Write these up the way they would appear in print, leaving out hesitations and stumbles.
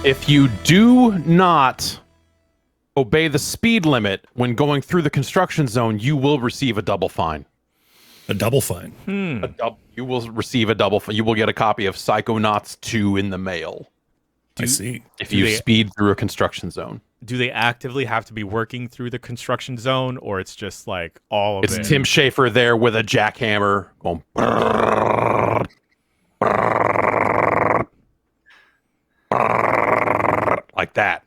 If you do not obey the speed limit when going through the construction zone, you will receive a double fine. A double fine? You will receive a double fine. You will get a copy of Psychonauts 2 in the mail. I see. If you speed through a construction zone. Do they actively have to be working through the construction zone, or it's just like all of it? It's Tim Schafer there with a jackhammer going brrr, brrr, brrr, like that.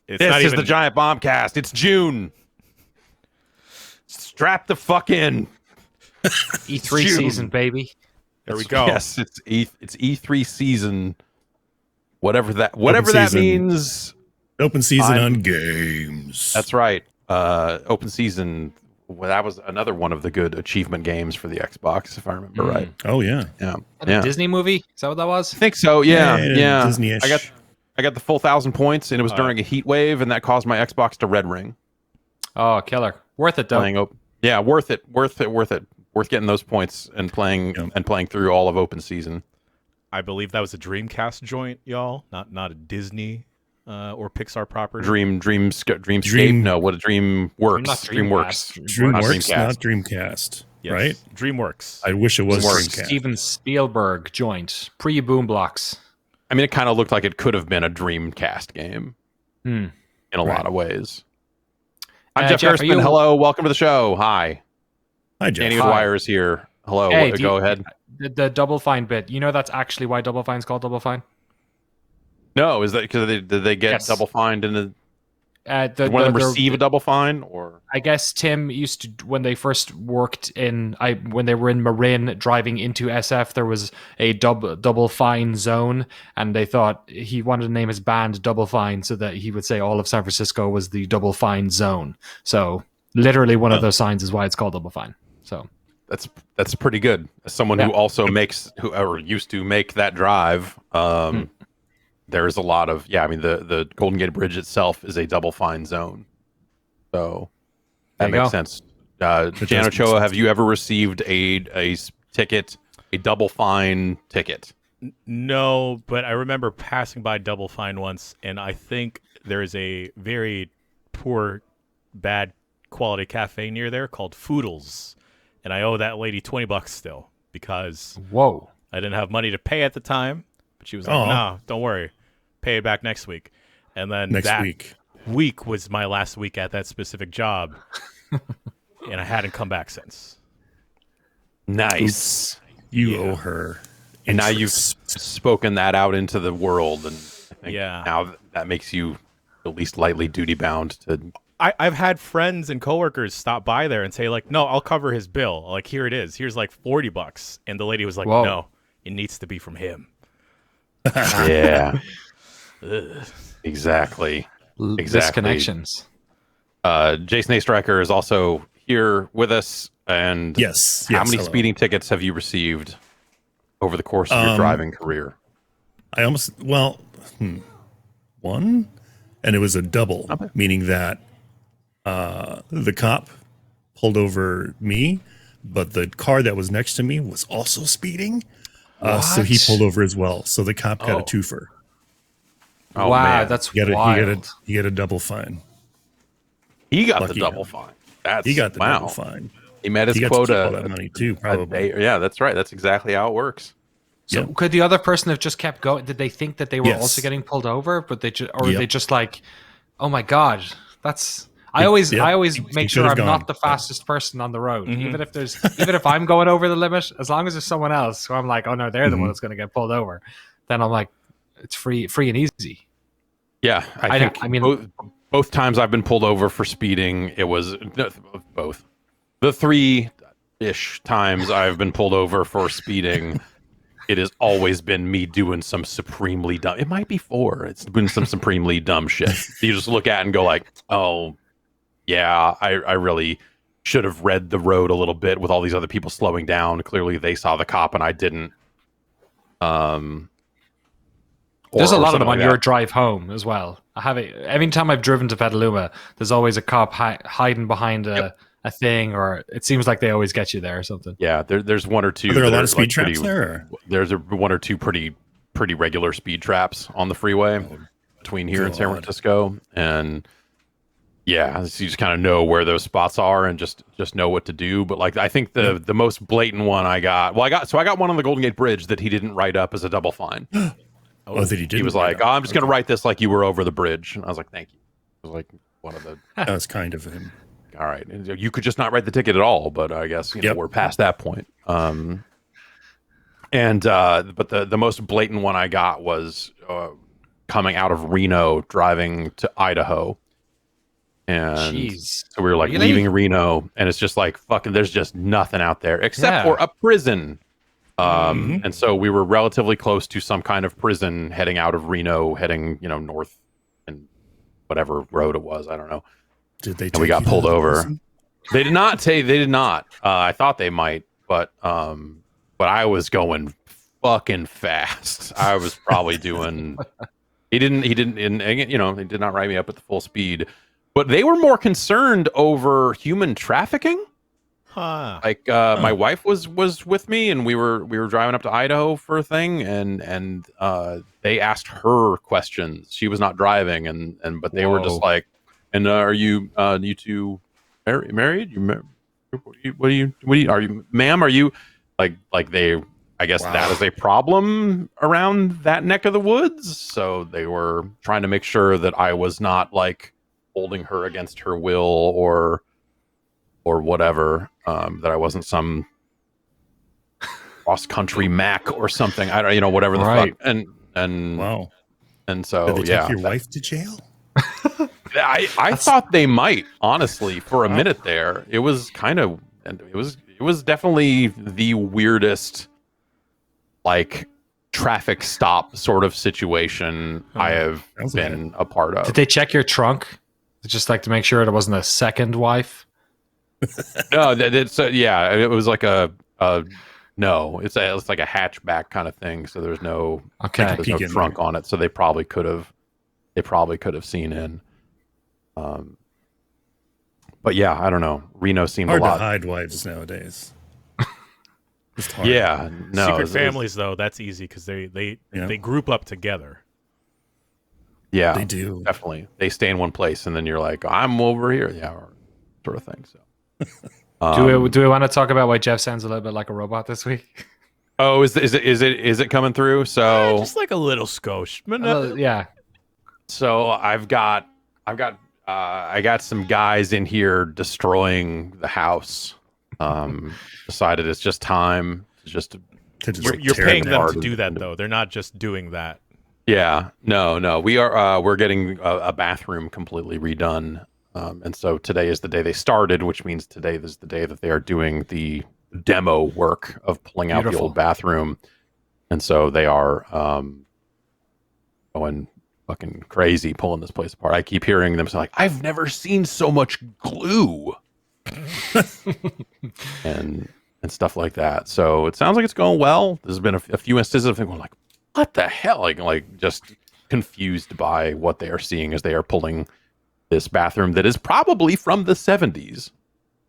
This is the Giant Bombcast. It's June. Strap the fuck in. E3 season, baby. There we go. Yes, it's E3 season. Whatever that means. Open season on games. That's right. Open season. Well, that was another one of the good achievement games for the Xbox, if I remember right. Oh yeah. A Disney movie? Is that what that was? I think so. Yeah. Disney-ish. I got the full 1,000 points, and it was during a heat wave, and that caused my Xbox to red ring. Oh, killer! Worth it though. Yeah, worth it. Worth getting those points and playing through all of open season. I believe that was a Dreamcast joint, y'all, not a Disney or Pixar property. Dreamscape. No, what a DreamWorks. DreamWorks, not Dreamcast. Yes. Right? DreamWorks. I wish it was Dreamcast. Steven Spielberg joint pre-Boom Blocks. I mean, it kind of looked like it could have been a Dreamcast game in a lot of ways. I'm Jeff Gerstmann. Hello, welcome to the show. Hi, Jeff. Danny Dwyer is here. Hello. Hey, go ahead. The Double Fine bit. You know that's actually why Double Fine's called Double Fine? No, is that because did they get double fined in the? Did one of them receive a double fine, or I guess Tim used to, when they first worked when they were in Marin driving into SF, there was a double fine zone, and they thought he wanted to name his band Double Fine so that he would say all of San Francisco was the double fine zone. So literally one of those signs is why it's called Double Fine. So that's pretty good. As someone who also used to make that drive, there's a lot of the Golden Gate Bridge itself is a double fine zone, so that makes sense. Jan Ochoa, have you ever received a ticket, a double fine ticket? No, but I remember passing by Double Fine once, and I think there is a very poor, bad quality cafe near there called Foodles, and I owe that lady $20 still because I didn't have money to pay at the time. She was like, no, don't worry. Pay it back next week. And then that week was my last week at that specific job. And I hadn't come back since. Nice. You owe her. And now you've spoken that out into the world. And I think now that makes you at least lightly duty bound to... I've had friends and coworkers stop by there and say, like, no, I'll cover his bill. Like, here it is. Here's like $40. And the lady was like, no, it needs to be from him. Yeah. Exactly. Disconnections. Jason A. Stryker is also here with us. And how many speeding tickets have you received over the course of your driving career? One, and it was a double, meaning that the cop pulled over me, but the car that was next to me was also speeding. So he pulled over as well. So the cop got a twofer. Oh, wow, man. That's wild. He got a double fine. He got the double fine. He got the double fine. He met his quota. All that money too, probably. Yeah, that's right. That's exactly how it works. So could the other person have just kept going? Did they think that they were also getting pulled over, but they just like, oh my god, that's. I always make sure I'm not the fastest person on the road, even if I'm going over the limit. As long as there's someone else who I'm like, oh no, they're the one that's going to get pulled over. Then I'm like, it's free and easy. Yeah, I think both times I've been pulled over for speeding, it was both. The 3-ish times I've been pulled over for speeding, it has always been me doing some supremely dumb. It might be 4. It's been some supremely dumb shit. You just look at it and go like, oh. yeah, I really should have read the road a little bit with all these other people slowing down. Clearly they saw the cop and I didn't. There's a lot of them on like your that. drive home as well. I have it every time I've driven to Petaluma. There's always a cop hiding behind a thing, or it seems like they always get you there or something. Yeah, there's one or two. Are there a lot of speed traps there? There's one or two pretty regular speed traps on the freeway between here and San Francisco, and yeah, so you just kind of know where those spots are and just know what to do. But like, I think the most blatant one I got one on the Golden Gate Bridge that he didn't write up as a double fine. That he did. He was like, I'm just going to write this like you were over the bridge. And I was like, thank you. It was like one of the... That was kind of him. All right. You could just not write the ticket at all, but I guess we're past that point. But the most blatant one I got was coming out of Reno, driving to Idaho. And so we were like leaving Reno, and it's just like, fucking, there's just nothing out there except for a prison. And so we were relatively close to some kind of prison heading out of Reno, heading, north and whatever road it was. I don't know. Did they? And we got pulled over. They did not say. They did not. I thought they might, but I was going fucking fast. I was probably doing. He didn't. And, they did not write me up at the full speed, but they were more concerned over human trafficking. Like my wife was with me, and we were driving up to Idaho for a thing, and they asked her questions. She was not driving, but they were just like, and are you two married? What are you are you, ma'am? Are you like they? I guess that is a problem around that neck of the woods. So they were trying to make sure that I was not like holding her against her will or whatever, that I wasn't some cross-country Mac or something. I don't, whatever the fuck. And wow. And so, did they take your wife to jail? I thought they might, honestly, for a minute there. It was kind of, it was definitely the weirdest, like, traffic stop sort of situation I have been a part of. Did they check your trunk? Just like to make sure it wasn't a second wife? No, it was like no, it's like a hatchback kind of thing. So there's no trunk on it. So they probably could have seen in. But yeah, I don't know. Reno seemed hard a lot to hide wives nowadays. It's hard. Yeah, no. Secret families though, that's easy because they group up together. Yeah, they do. Definitely. They stay in one place, and then you're like, I'm over here, or sort of thing. So. Do we want to talk about why Jeff sounds a little bit like a robot this week? Oh, is it coming through? So just like a little skosh. Yeah. So I got some guys in here destroying the house. Decided it's just time to you're paying them to do that though. They're not just doing that. Yeah. No. We're getting a bathroom completely redone. And so today is the day they started, which means today is the day that they are doing the demo work of pulling out the old bathroom. And so they are going fucking crazy pulling this place apart. I keep hearing them say, like, I've never seen so much glue and stuff like that. So it sounds like it's going well. There's been a few instances of people like, what the hell? Like just confused by what they are seeing as they are pulling this bathroom that is probably from the 70s.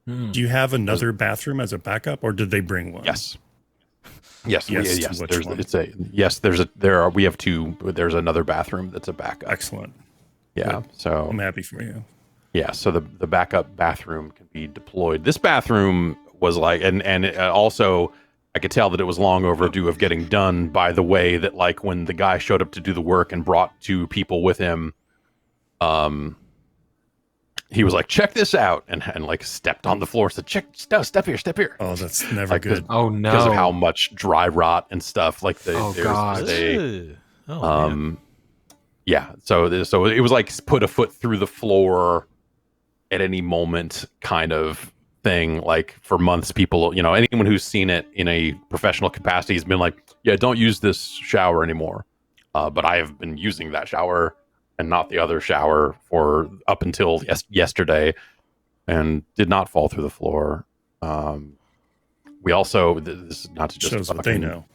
Do you have another bathroom as a backup, or did they bring one? Yes. We have two. There's another bathroom that's a backup. Excellent. Yeah. Good. So I'm happy for you. Yeah. So the backup bathroom can be deployed. This bathroom was like, and also I could tell that it was long overdue of getting done by the way that, like, when the guy showed up to do the work and brought two people with him, he was like, check this out, and like stepped on the floor, said, step here. Oh, that's never good. Oh no, because of how much dry rot and stuff. Like yeah. So it was like put a foot through the floor at any moment kind of thing. Like for months, people, anyone who's seen it in a professional capacity has been like, yeah, don't use this shower anymore. But I have been using that shower and not the other shower for up until yesterday. and did not fall through the floor. We also, this is not to just shows what they know.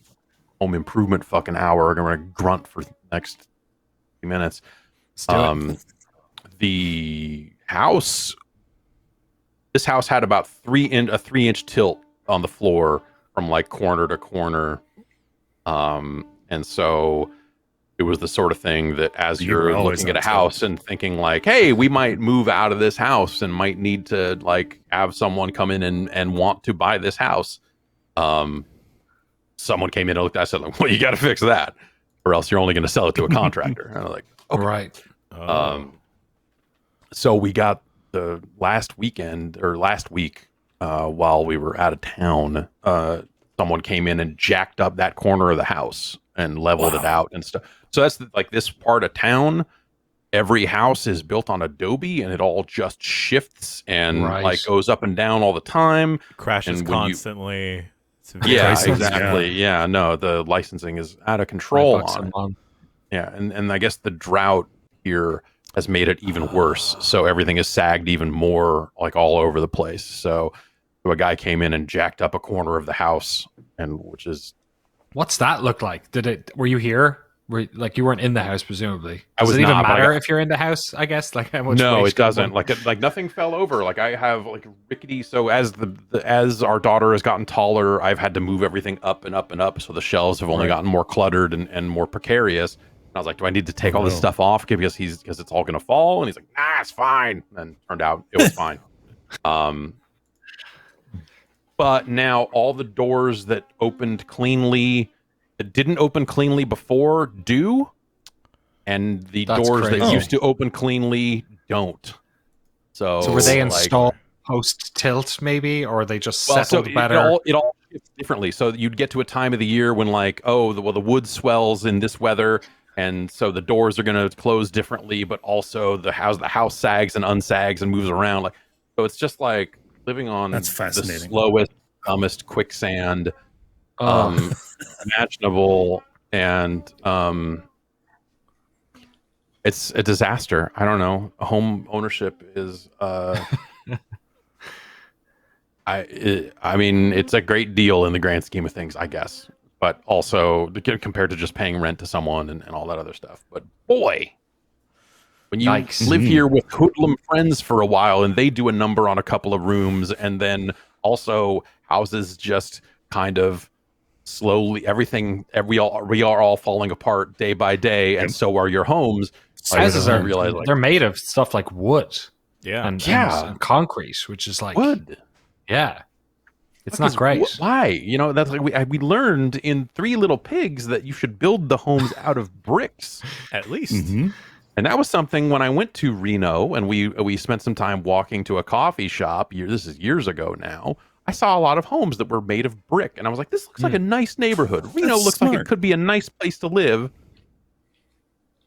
Home improvement fucking hour. We're going to grunt for the next few minutes. The house, this house had about a 3-inch tilt on the floor from like corner to corner. And so it was the sort of thing that as you're looking at a house and thinking like, hey, we might move out of this house and might need to like have someone come in and want to buy this house. Someone came in and looked at us and said, well, you got to fix that or else you're only going to sell it to a contractor. And I'm like, okay. Right. So we got the last week, while we were out of town, someone came in and jacked up that corner of the house and leveled it out and stuff. So that's like this part of town. Every house is built on Adobe, and it all just shifts and like goes up and down all the time. Crashes constantly. Exactly. Yeah, no, the licensing is out of control on it. Yeah, and I guess the drought here has made it even worse. So everything is sagged even more, like all over the place. So a guy came in and jacked up a corner of the house, what's that look like? Were you here? Like you weren't in the house, presumably. Does it even matter if you're in the house? I guess like how much? No, it doesn't. Like nothing fell over. Like I have like rickety. So as as our daughter has gotten taller, I've had to move everything up and up and up. So the shelves have only gotten more cluttered and more precarious. And I was like, do I need to take all this stuff off because it's all gonna fall? And he's like, nah, it's fine. And turned out it was fine. But now all the doors that opened cleanly, that didn't open cleanly before, do, and the doors that used to open cleanly don't. So were they installed post tilt maybe, or they just settled better? It all shifts differently. So you'd get to a time of the year when like, the wood swells in this weather, and so the doors are going to close differently, but also the house sags and unsags and moves around. Like, so it's just like living on the slowest, dumbest quicksand imaginable, and it's a disaster. I don't know. Home ownership is I mean, it's a great deal in the grand scheme of things, I guess, but also compared to just paying rent to someone and all that other stuff. But boy, when you live here with hoodlum friends for a while and they do a number on a couple of rooms, and then also houses just kind of slowly, we are all falling apart day by day, and so are your homes. Houses they're made of stuff like wood, and concrete, which is like wood. Yeah, it's not great. Why? That's like we learned in Three Little Pigs that you should build the homes out of bricks at least. Mm-hmm. And that was something when I went to Reno and we spent some time walking to a coffee shop. This is years ago now. I saw a lot of homes that were made of brick, and I was like, "This looks like a nice neighborhood." Reno looks like it could be a nice place to live,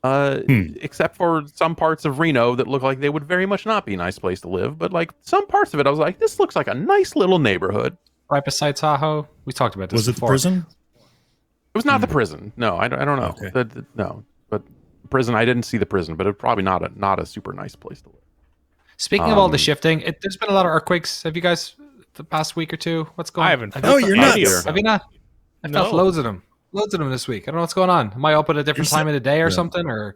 except for some parts of Reno that look like they would very much not be a nice place to live. But like some parts of it, I was like, "This looks like a nice little neighborhood." Right beside Tahoe, we talked about this. Was it the prison? It was not the prison. No, I don't know. Okay. No, but the prison. I didn't see the prison, but it's probably not a super nice place to live. Speaking of all the shifting, there's been a lot of earthquakes. Have you guys? The past week or two, what's going on? I haven't. You're not. Have you not? I felt loads of them this week. I don't know what's going on. Am I up at a different time of the day or something, or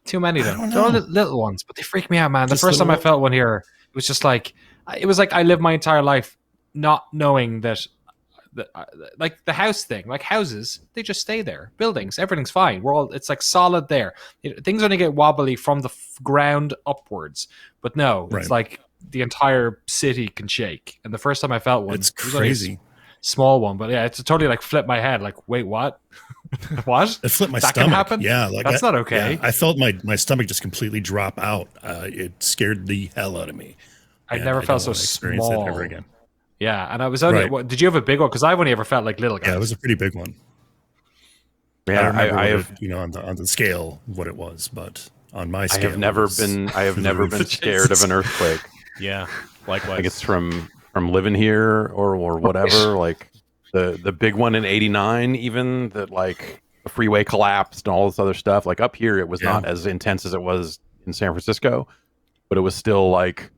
too many of them? They're all little ones, but they freak me out, man. The first time I felt one here, it was just like I lived my entire life not knowing that, like the house thing, like houses, they just stay there. Buildings, everything's fine. It's like solid there. Things only get wobbly from the ground upwards, but no, it's like the entire city can shake. And the first time I felt one, it's crazy. Small one, but it's totally like flipped my head. Like, wait, what? What? It flipped my stomach. Can happen? Yeah, like that's not okay. Yeah, I felt my stomach just completely drop out. It scared the hell out of me. I never felt so small. That ever again. Yeah, and I was only. Did you have a big one? Because I've only ever felt like little guys. Yeah, it was a pretty big one. Yeah, I have on the scale what it was, but on my scale, I have never been scared of an earthquake. Yeah, likewise. I think it's from living here or whatever. Like the big one in '89, even that like the freeway collapsed and all this other stuff. Like up here, it was not as intense as it was in San Francisco, but it was still like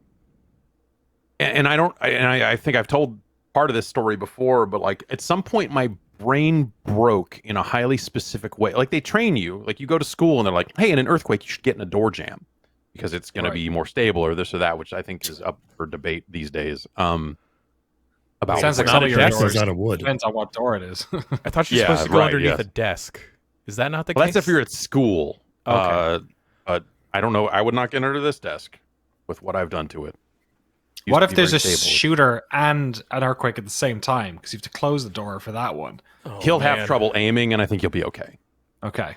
And I think I've told part of this story before, but like at some point my brain broke in a highly specific way. Like they train you, like you go to school and they're like, hey, in an earthquake you should get in a door jamb because it's going to be more stable or this or that, which I think is up for debate these days. About it sounds like some of your doors out of wood. Depends on what door it is. I thought you're supposed to go underneath a desk. Is that not the case? That's if you're at school. Okay. I don't know. I would not get under this desk with what I've done to it. What if there's a shooter and an earthquake at the same time? Because you have to close the door for that one. He'll have trouble aiming, and I think you'll be okay. Okay.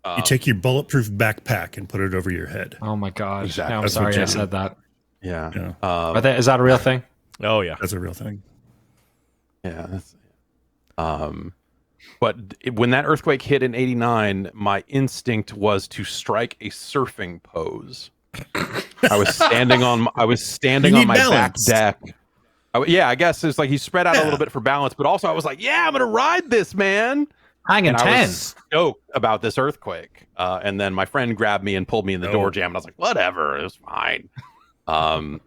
You take your bulletproof backpack and put it over your head. Oh my god! Exactly. No, I'm sorry I said that. Yeah. Is that a real thing? Oh yeah, that's a real thing. Yeah. But when that earthquake hit in '89, my instinct was to strike a surfing pose. I was standing on my balance. back deck. I guess it's like he spread out a little bit for balance, but also I was like, yeah, I'm gonna ride this, man. Hanging 10. I was stoked about this earthquake. And then my friend grabbed me and pulled me in the door jam, and I was like, whatever, it was fine. And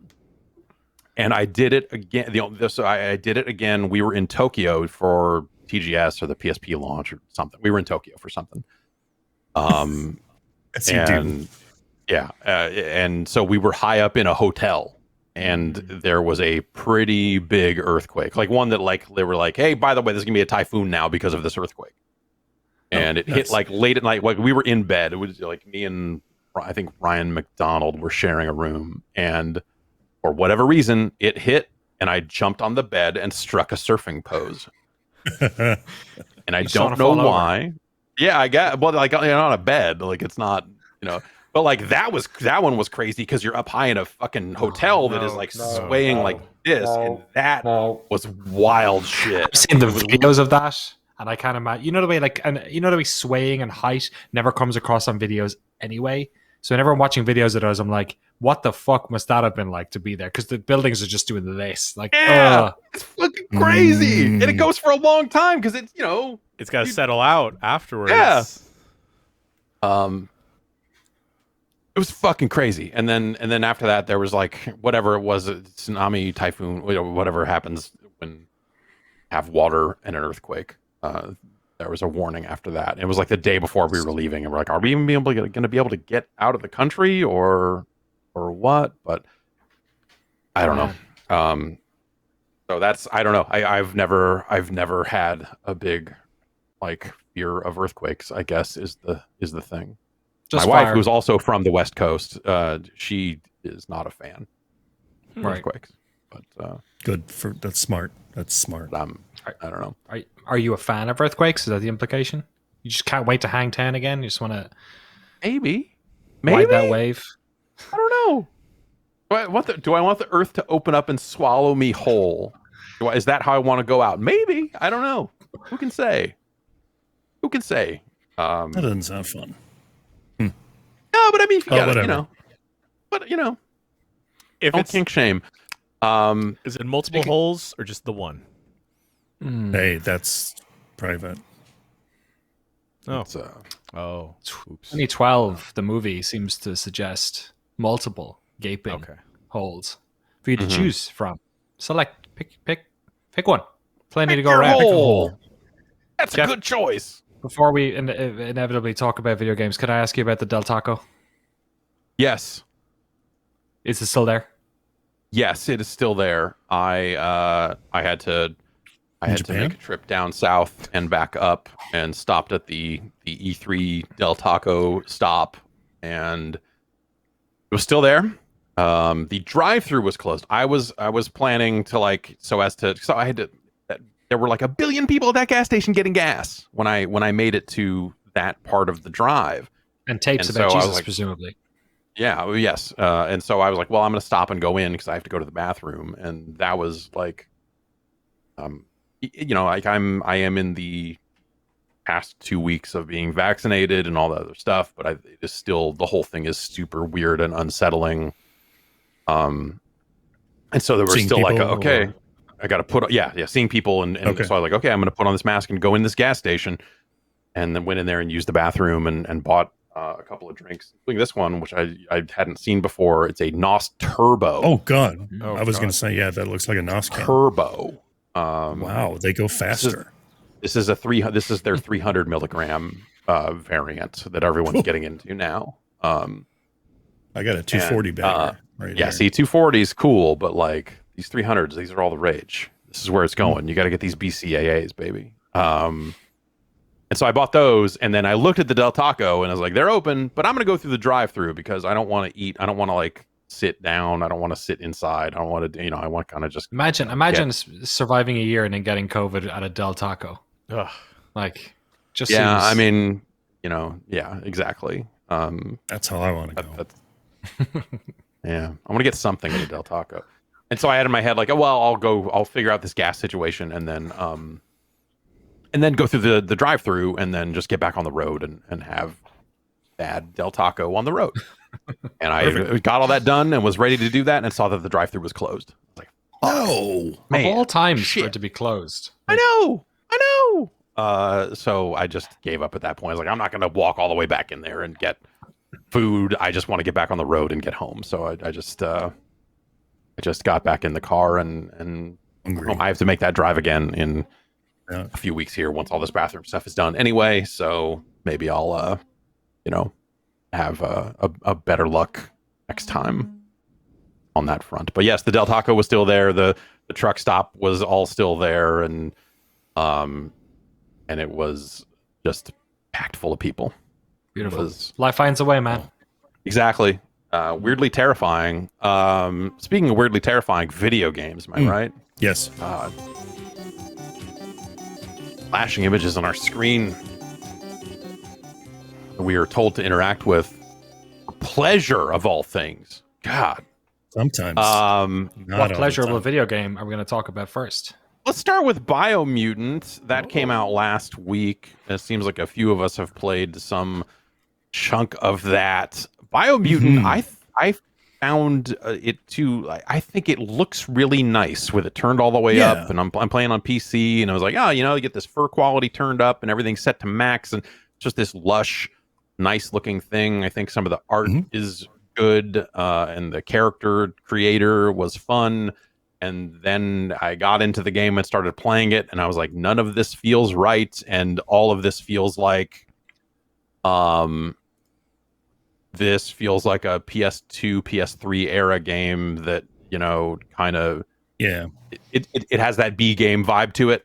I did it again. I did it again. We were in Tokyo for TGS or the PSP launch or something. We were in Tokyo for something. And so we were high up in a hotel, and there was a pretty big earthquake, like one that like they were like, hey, by the way, there's gonna be a typhoon now because of this earthquake. And it hit like late at night. Like we were in bed. It was like me and I think Ryan McDonald were sharing a room, and for whatever reason, it hit, and I jumped on the bed and struck a surfing pose. And I don't know why. Over. Yeah, I got like on a bed, like it's not, but like that one was crazy because you're up high in a fucking hotel that is like swaying like this, and that was wild shit. I've seen the videos of that, and I can't imagine. The way swaying and height never comes across on videos anyway. So whenever I'm watching videos of those, I'm like, what the fuck must that have been like to be there? Because the buildings are just doing this. Like, it's fucking crazy. And it goes for a long time because it's, it's got to settle out afterwards. Yeah. It was fucking crazy. And then after that, there was like, whatever it was, a tsunami, typhoon, whatever happens when you have water and an earthquake. There was a warning after that. And it was like the day before we were leaving, and we're like, are we even going to be able to get out of the country or what? But I don't know. So that's, I don't know. I've never had a big like fear of earthquakes, I guess is the thing. My wife, who's also from the West Coast, she is not a fan of earthquakes. But that's smart. That's smart. I don't know. Are you a fan of earthquakes? Is that the implication? You just can't wait to hang 10 again? You just want to maybe ride that wave? I don't know. Do I want the earth to open up and swallow me whole? Is that how I want to go out? Maybe. I don't know. Who can say? That doesn't sound fun. No, but I mean, if you got it, But if don't kink shame. Is it multiple holes or just the one? Hey, that's private. Oops. 2012, the movie seems to suggest multiple gaping holes for you to choose from. Select, pick one. Plenty to go around. Pick a hole. That's Jeff, a good choice. Before we inevitably talk about video games, can I ask you about the Del Taco? Yes. Is it still there? Yes, it is still there. I had to make a trip down south and back up, and stopped at the E3 Del Taco stop, and it was still there. The drive-through was closed. I was planning to there were like 1 billion people at that gas station getting gas when I made it to that part of the drive. And tapes about Jesus, presumably. Yeah, yes. And so I was like, well, I'm going to stop and go in because I have to go to the bathroom. And that was like, I am in the past 2 weeks of being vaccinated and all that other stuff, but it is still, the whole thing is super weird and unsettling. And so there were still like, okay, I got to put, seeing people. And so I was like, okay, I'm going to put on this mask and go in this gas station. And then went in there and used the bathroom and bought a couple of drinks, including this one, which I hadn't seen before. It's a NOS Turbo. Oh God, I was going to say, yeah, that looks like a NOS can. Turbo. Wow, they go faster. This is their 300 milligram variant that everyone's getting into now. I got a 240 bagger right yeah, here. see, 240 is cool, but like these 300s, these are all the rage. This is where it's going. You got to get these BCAAs, baby. And so I bought those, and then I looked at the Del Taco, and I was like, they're open, but I'm going to go through the drive-through because I don't want to eat. I don't want to like sit down. I don't want to sit inside. I don't want to, I want to kind of just imagine surviving a year and then getting COVID at a Del Taco. Ugh. Like, just yeah. seems... I mean, yeah, exactly. That's how I want to go. Yeah, I want to get something at a Del Taco. And so I had in my head like, oh, well, I'll figure out this gas situation and then go through the drive-through and then just get back on the road and have bad Del Taco on the road. And I got all that done and was ready to do that and saw that the drive-through was closed. I was like, no, man, of all times for it to be closed. I know. So I just gave up at that point. I was like, I'm not going to walk all the way back in there and get food. I just want to get back on the road and get home. So I just got back in the car and I have to make that drive again in a few weeks here once all this bathroom stuff is done anyway. So maybe I'll, have a better luck next time on that front. But yes, the Del Taco was still there. The truck stop was all still there. And it was just packed full of people. Beautiful. Life finds a way, man. Exactly. Weirdly terrifying. Speaking of weirdly terrifying, video games, am I right? Yes. Flashing images on our screen. We are told to interact with pleasure of all things. God. Sometimes. What pleasurable video game are we going to talk about first? Let's start with Biomutant. That came out last week. It seems like a few of us have played some chunk of that. Biomutant, I found it too. I think it looks really nice with it turned all the way up, and I'm playing on PC, and I was like, oh, you get this fur quality turned up, and everything's set to max, and just this lush, nice looking thing. I think some of the art is good, and the character creator was fun. And then I got into the game and started playing it, and I was like, none of this feels right, and all of this feels like this feels like a PS2, PS3 era game that, kind of it has that B game vibe to it,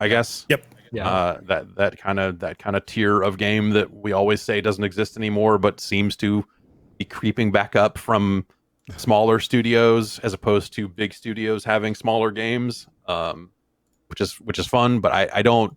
I guess. Yep. Yeah. That kind of tier of game that we always say doesn't exist anymore, but seems to be creeping back up from smaller studios as opposed to big studios having smaller games, which is fun. But I don't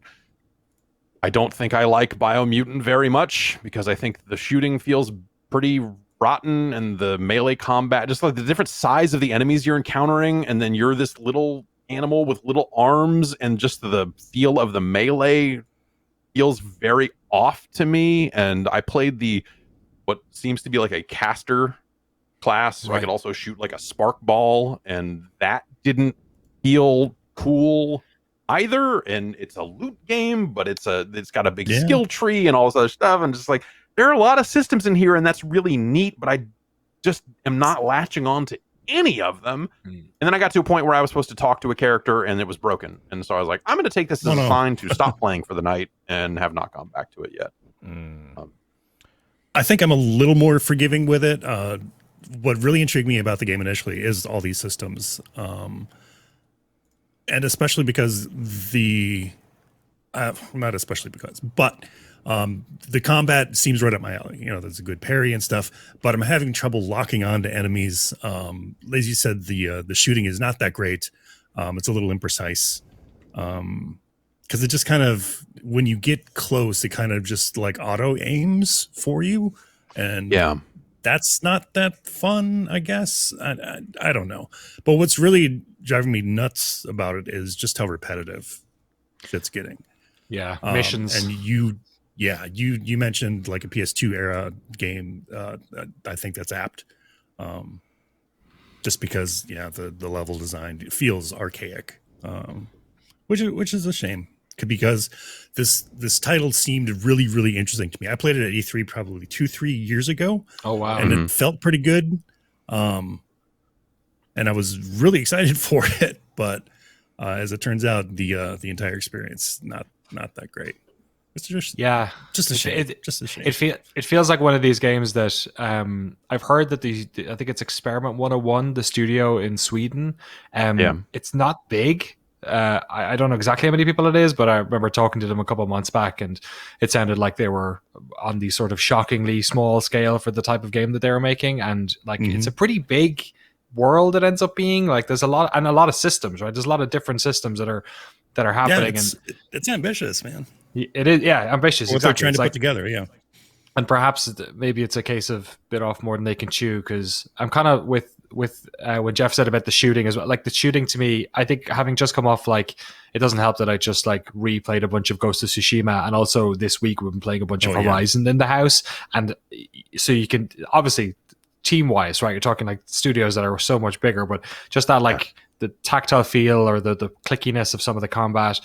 think I like Biomutant very much because I think the shooting feels pretty rotten and the melee combat, just like the different size of the enemies you're encountering, and then you're this little animal with little arms, and just the feel of the melee feels very off to me. And I played what seems to be like a caster class, so I could also shoot like a spark ball, and that didn't feel cool either. And it's a loot game, but it's got a big skill tree and all this other stuff, and just like there are a lot of systems in here, and that's really neat, but I just am not latching on to any of them. And then I got to a point where I was supposed to talk to a character and it was broken, and so I was like, I'm going to take this as a sign to stop playing for the night, and have not gone back to it yet. I think I'm a little more forgiving with it. What really intrigued me about the game initially is all these systems. And especially because not especially because, but the combat seems right up my alley. There's a good parry and stuff, but I'm having trouble locking on to enemies. As you said, the shooting is not that great. It's a little imprecise. Because it just kind of, when you get close, it kind of just like auto aims for you. And that's not that fun, I guess. I don't know. But what's really driving me nuts about it is just how repetitive it's getting. Yeah, missions. And you mentioned like a PS2 era game. I think that's apt. Just because, the level design feels archaic, which is a shame. because this title seemed really, really interesting to me. I played it at E3 probably 2-3 years ago. Oh wow! And it felt pretty good, and I was really excited for it. But as it turns out, the entire experience not that great. It's just a shame. Just a shame. It feels like one of these games that I've heard that I think it's Experiment 101, the studio in Sweden. It's not big. I don't know exactly how many people it is, but I remember talking to them a couple of months back, and it sounded like they were on the sort of shockingly small scale for the type of game that they were making, and like it's a pretty big world. It ends up being like there's a lot of systems, right? There's a lot of different systems that are happening, it's ambitious, man. It is, ambitious. What they're trying to put together, and perhaps maybe it's a case of bit off more than they can chew. Because I'm kind of with what Jeff said about the shooting as well. Like the shooting to me, I think having just come off, like it doesn't help that I just like replayed a bunch of Ghost of Tsushima, and also this week we've been playing a bunch of Horizon in the house, and so you can obviously team wise, right? You're talking like studios that are so much bigger, but just that like. The tactile feel or the clickiness of some of the combat,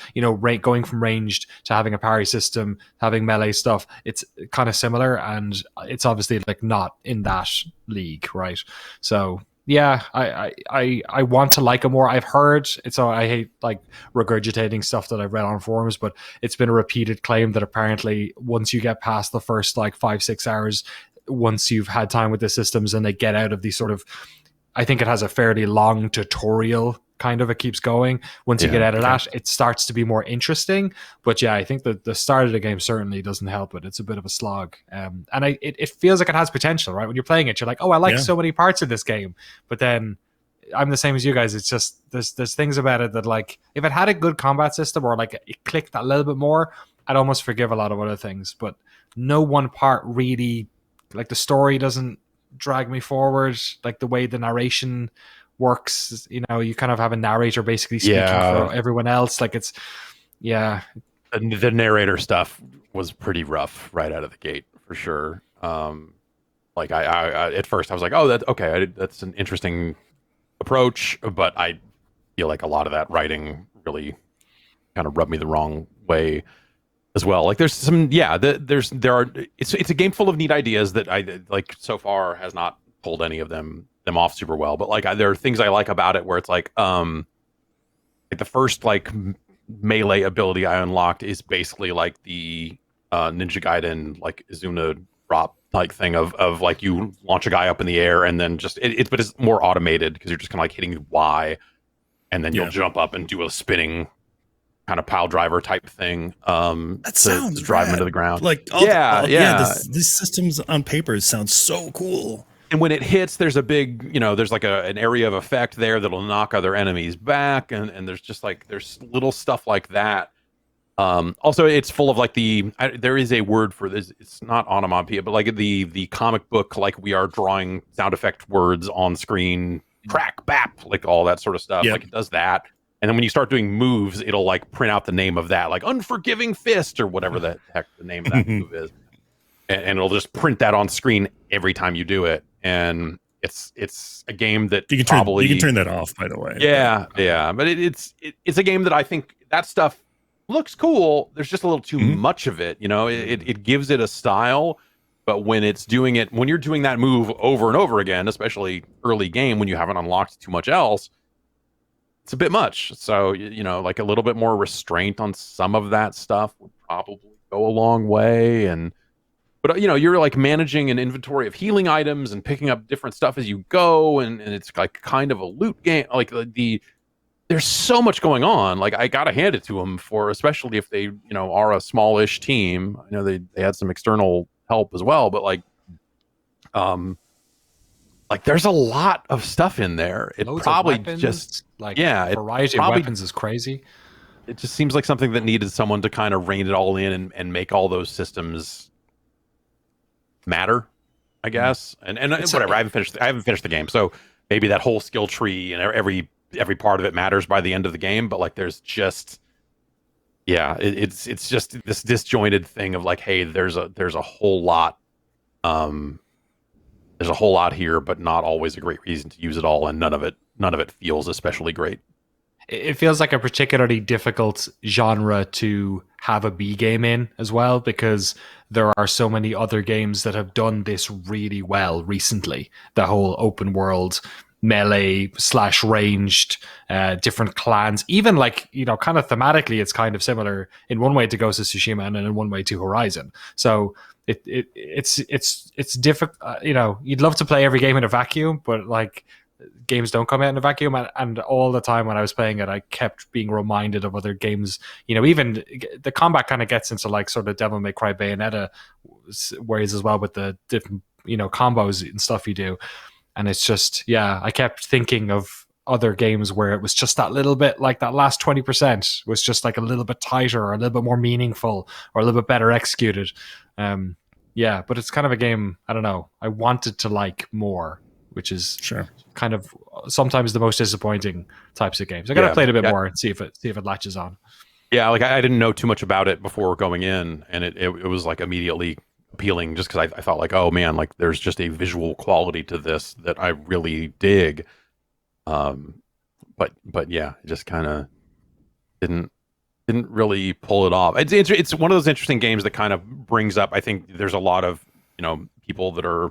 going from ranged to having a parry system, having melee stuff, it's kind of similar, and it's obviously like not in that league, right? So yeah, I want to like it more. I've heard it's. I hate like regurgitating stuff that I've read on forums, but it's been a repeated claim that apparently once you get past the first like 5-6 hours, once you've had time with the systems and they get out of these sort of, I think it has a fairly long tutorial kind of, it keeps going. Once you get out of that, it starts to be more interesting. But yeah, I think that the start of the game certainly doesn't help it. It's a bit of a slog. And it feels like it has potential, right? When you're playing it, you're like, oh, I like so many parts of this game. But then I'm the same as you guys. It's just, there's things about it that like, if it had a good combat system or like it clicked a little bit more, I'd almost forgive a lot of other things. But no one part really, like the story doesn't drag me forward, like the way the narration works. You kind of have a narrator basically speaking for everyone else. Like it's the narrator stuff was pretty rough right out of the gate for sure. Like I at first I was like, oh, that's an interesting approach, but I feel like a lot of that writing really kind of rubbed me the wrong way as well. Like there's some, it's a game full of neat ideas that I like so far has not pulled any of them off super well. But like there are things I like about it where it's like the first like melee ability I unlocked is basically like the Ninja Gaiden like Izuna drop like thing of like you launch a guy up in the air and then just but it's more automated because you're just kind of like hitting Y and then you'll jump up and do a spinning kind of pile driver type thing that sounds to drive him into the ground. Like these systems on paper sound so cool. And when it hits, there's a big, there's like an area of effect there that'll knock other enemies back, and there's just like there's little stuff like that. Also, it's full of like there is a word for this. It's not onomatopoeia, but like the comic book, like we are drawing sound effect words on screen, crack, bap, like all that sort of stuff. Like it does that. And then when you start doing moves, it'll like print out the name of that, like Unforgiving Fist or whatever the heck the name of that move is. And it'll just print that on screen every time you do it. And it's a game that you can turn that off, by the way. But it's a game that I think that stuff looks cool. There's just a little too much of it. It gives it a style, but when you're doing that move over and over again, especially early game when you haven't unlocked too much else, it's a bit much. So, like a little bit more restraint on some of that stuff would probably go a long way. But you're like managing an inventory of healing items and picking up different stuff as you go. And it's like kind of a loot game. Like there's so much going on. Like I got to hand it to them especially if they, are a smallish team. I know they had some external help as well, but like there's a lot of stuff in there. It Loads probably of weapons, just variety of weapons is crazy. It just seems like something that needed someone to kind of rein it all in and make all those systems matter, I guess. And whatever. I haven't finished the game, so maybe that whole skill tree and every part of it matters by the end of the game. But like, there's just it's just this disjointed thing of like, hey, there's a whole lot. There's a whole lot here, but not always a great reason to use it all, and none of it feels especially great. it feels like a particularly difficult genre to have a B game in as well, because there are so many other games that have done this really well recently. The whole open world melee / ranged, different clans, even like, kind of thematically, it's kind of similar in one way to Ghost of Tsushima and in one way to Horizon. So it's difficult. You'd love to play every game in a vacuum, but like, games don't come out in a vacuum, and all the time when I was playing it, I kept being reminded of other games. Even the combat kind of gets into like sort of Devil May Cry Bayonetta ways as well, with the different combos and stuff you do. And it's just, I kept thinking of other games where it was just that little bit, like that last 20% was just like a little bit tighter or a little bit more meaningful or a little bit better executed. But it's kind of a game, I don't know, I wanted to like more, which is kind of sometimes the most disappointing types of games. I gotta play it a bit more and see if it latches on. Yeah, like I didn't know too much about it before going in, and it was like immediately appealing, just because I thought like, oh man, like there's just a visual quality to this that I really dig. But yeah, it just kind of didn't really pull it off. It's one of those interesting games that kind of brings up, I think there's a lot of people that are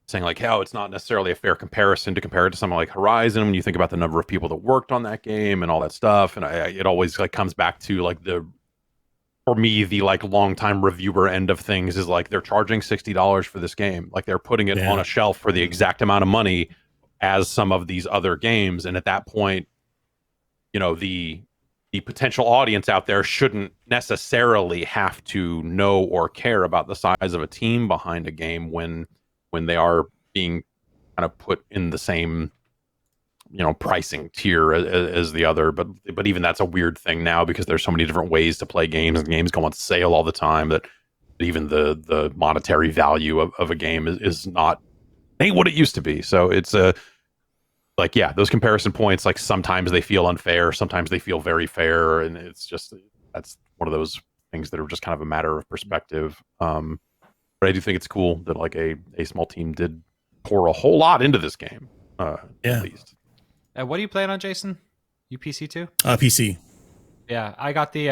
saying like, oh, it's not necessarily a fair comparison to compare it to something like Horizon when you think about the number of people that worked on that game and all that stuff. And it always like comes back to like for me, the like longtime reviewer end of things is like, they're charging $60 for this game. Like they're putting it on a shelf for the exact amount of money as some of these other games. And at that point, the potential audience out there shouldn't necessarily have to know or care about the size of a team behind a game when they are being kind of put in the same, pricing tier as the other. But even that's a weird thing now, because there's so many different ways to play games, and games go on sale all the time, that even the monetary value of a game is ain't what it used to be. So it's those comparison points, like sometimes they feel unfair, sometimes they feel very fair. And it's just, that's one of those things that are just kind of a matter of perspective. But I do think it's cool that like a small team did pour a whole lot into this game. At least. What are you playing on, Jason? You PC too? PC. Yeah, I got the.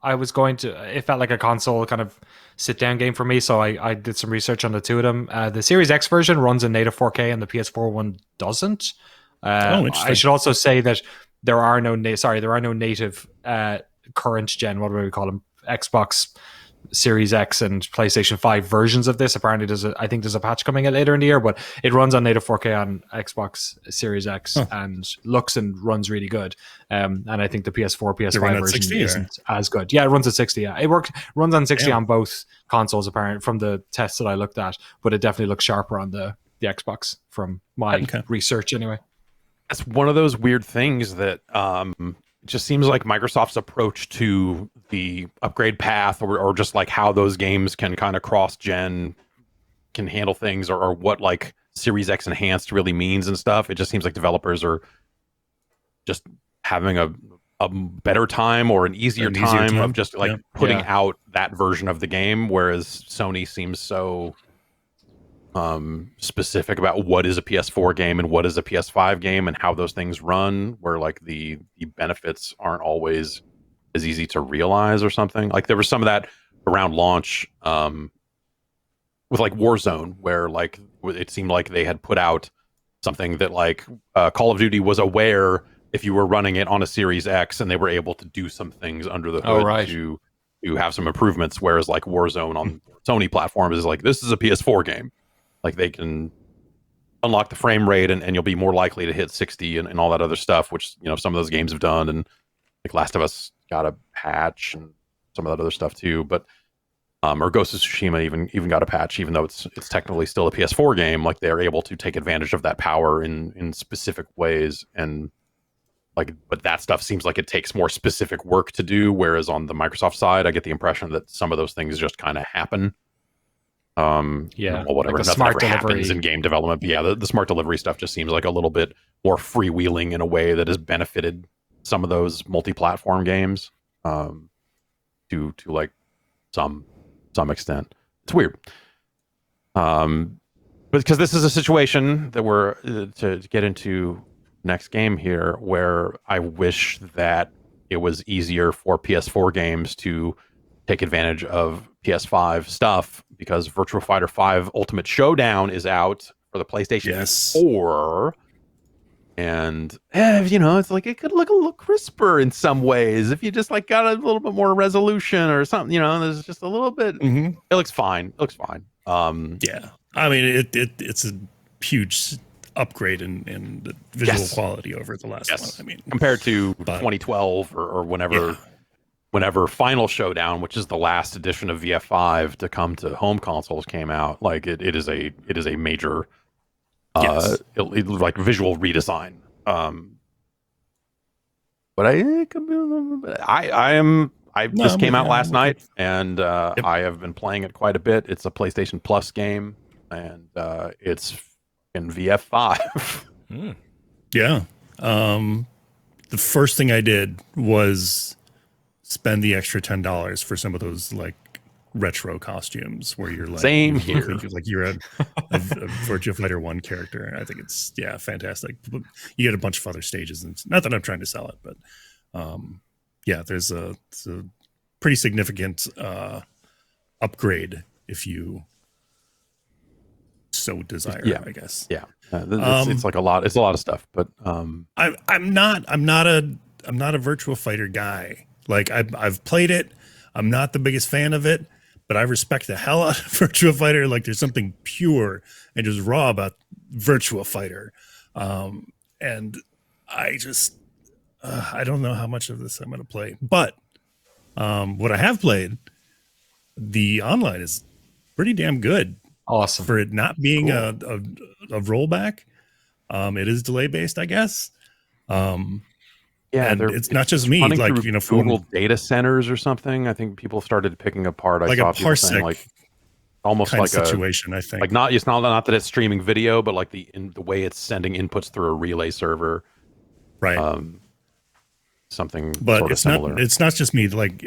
I was going to. It felt like a console kind of sit down game for me, so I did some research on the two of them. The Series X version runs in native 4K, and the PS4 one doesn't. I should also say that there are no native current gen. What do we call them? Xbox Series X and PlayStation 5 versions of this. Apparently I think there's a patch coming out later in the year, but it runs on native 4K on Xbox Series X and looks and runs really good. And I think the PS4, PS5 version isn't as good. Yeah, it runs at 60. Yeah, it runs on 60 on both consoles, apparently, from the tests that I looked at, but it definitely looks sharper on the Xbox from my research anyway. That's one of those weird things that it just seems like Microsoft's approach to the upgrade path, or just like how those games can kind of cross-gen, can handle things, or what like Series X enhanced really means and stuff. It just seems like developers are just having a better time or an easier time of just like putting out that version of the game, whereas Sony seems so specific about what is a PS4 game and what is a PS5 game and how those things run, where like the benefits aren't always as easy to realize or something. Like there was some of that around launch with like Warzone, where like it seemed like they had put out something that like Call of Duty was aware if you were running it on a Series X, and they were able to do some things under the hood to have some improvements, whereas like Warzone on Sony platforms is like, this is a PS4 game. Like they can unlock the frame rate and you'll be more likely to hit 60 and all that other stuff, which, some of those games have done. And like Last of Us got a patch and some of that other stuff too. But or Ghost of Tsushima even got a patch, even though it's technically still a PS4 game. Like they're able to take advantage of that power in specific ways. And like, but that stuff seems like it takes more specific work to do. Whereas on the Microsoft side, I get the impression that some of those things just kind of happen. Whatever. Like nothing ever happens in game development. But yeah, the smart delivery stuff just seems like a little bit more freewheeling in a way that has benefited some of those multi-platform games to like some extent. It's weird. But because this is a situation that we're to get into next game here where I wish that it was easier for PS4 games to take advantage of PS5 stuff, because Virtua Fighter 5 Ultimate Showdown is out for the PlayStation 4. And it's like it could look a little crisper in some ways if you just like got a little bit more resolution or something. There's just a little bit. It looks fine. Yeah, I mean it's a huge upgrade in the visual quality over the last one. I mean, compared to 2012 or whenever Final Showdown, which is the last edition of VF5 to come to home consoles, came out, like it is a major like visual redesign. But this came out last night, and I have been playing it quite a bit. It's a PlayStation Plus game, and it's in VF5. Yeah. The first thing I did was spend the extra $10 for some of those like retro costumes where you're like same here, like you're a Virtua Fighter 1 character. I think it's fantastic. You get a bunch of other stages, and not that I'm trying to sell it, but there's a pretty significant upgrade if you so desire. I guess. It's like a lot of stuff, but I'm not a Virtua Fighter guy. Like I've played it. I'm not the biggest fan of it, but I respect the hell out of Virtua Fighter. Like there's something pure and just raw about Virtua Fighter. And I just, I don't know how much of this I'm going to play, but what I have played, the online is pretty damn good. Awesome. For it not being a rollback. It is delay based, I guess. And it's not just me. Like Google data centers or something. I think people started picking apart. I saw people saying like almost like a situation. I think like it's not that it's streaming video, but like the way it's sending inputs through a relay server, right? Something, but sort of similar. It's not just me. Like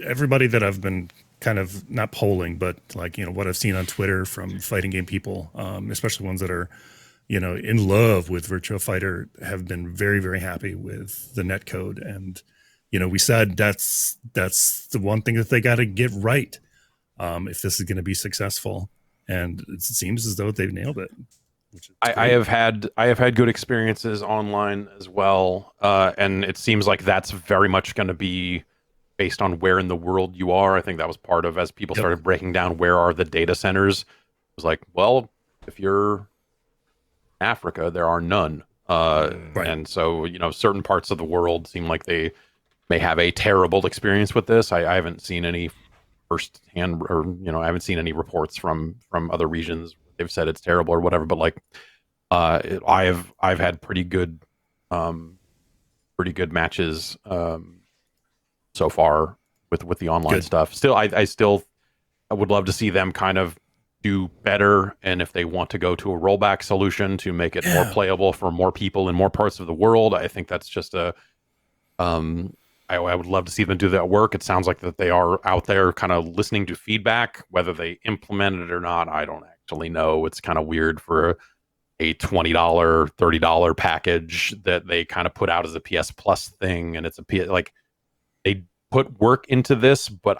everybody that I've been kind of not polling, but like what I've seen on Twitter from fighting game people, especially ones that are in love with Virtua Fighter, have been very, very happy with the netcode. And, we said that's the one thing that they got to get right if this is going to be successful. And it seems as though they've nailed it. I have had good experiences online as well. And it seems like that's very much going to be based on where in the world you are. I think that was part of, as people started breaking down where are the data centers, it was like, well, if you're Africa, there are none. Right. And so, certain parts of the world seem like they may have a terrible experience with this. I haven't seen any firsthand, or, I haven't seen any reports from other regions. They've said it's terrible or whatever, but like, I've had pretty good matches, so far with the online stuff. Still, I would love to see them kind of do better, and if they want to go to a rollback solution to make it more playable for more people in more parts of the world, I think that's just I would love to see them do that work. It sounds like that they are out there kind of listening to feedback. Whether they implement it or not, I don't actually know. It's kind of weird for a $20, $30 package that they kind of put out as a PS Plus thing, and it's like they put work into this, but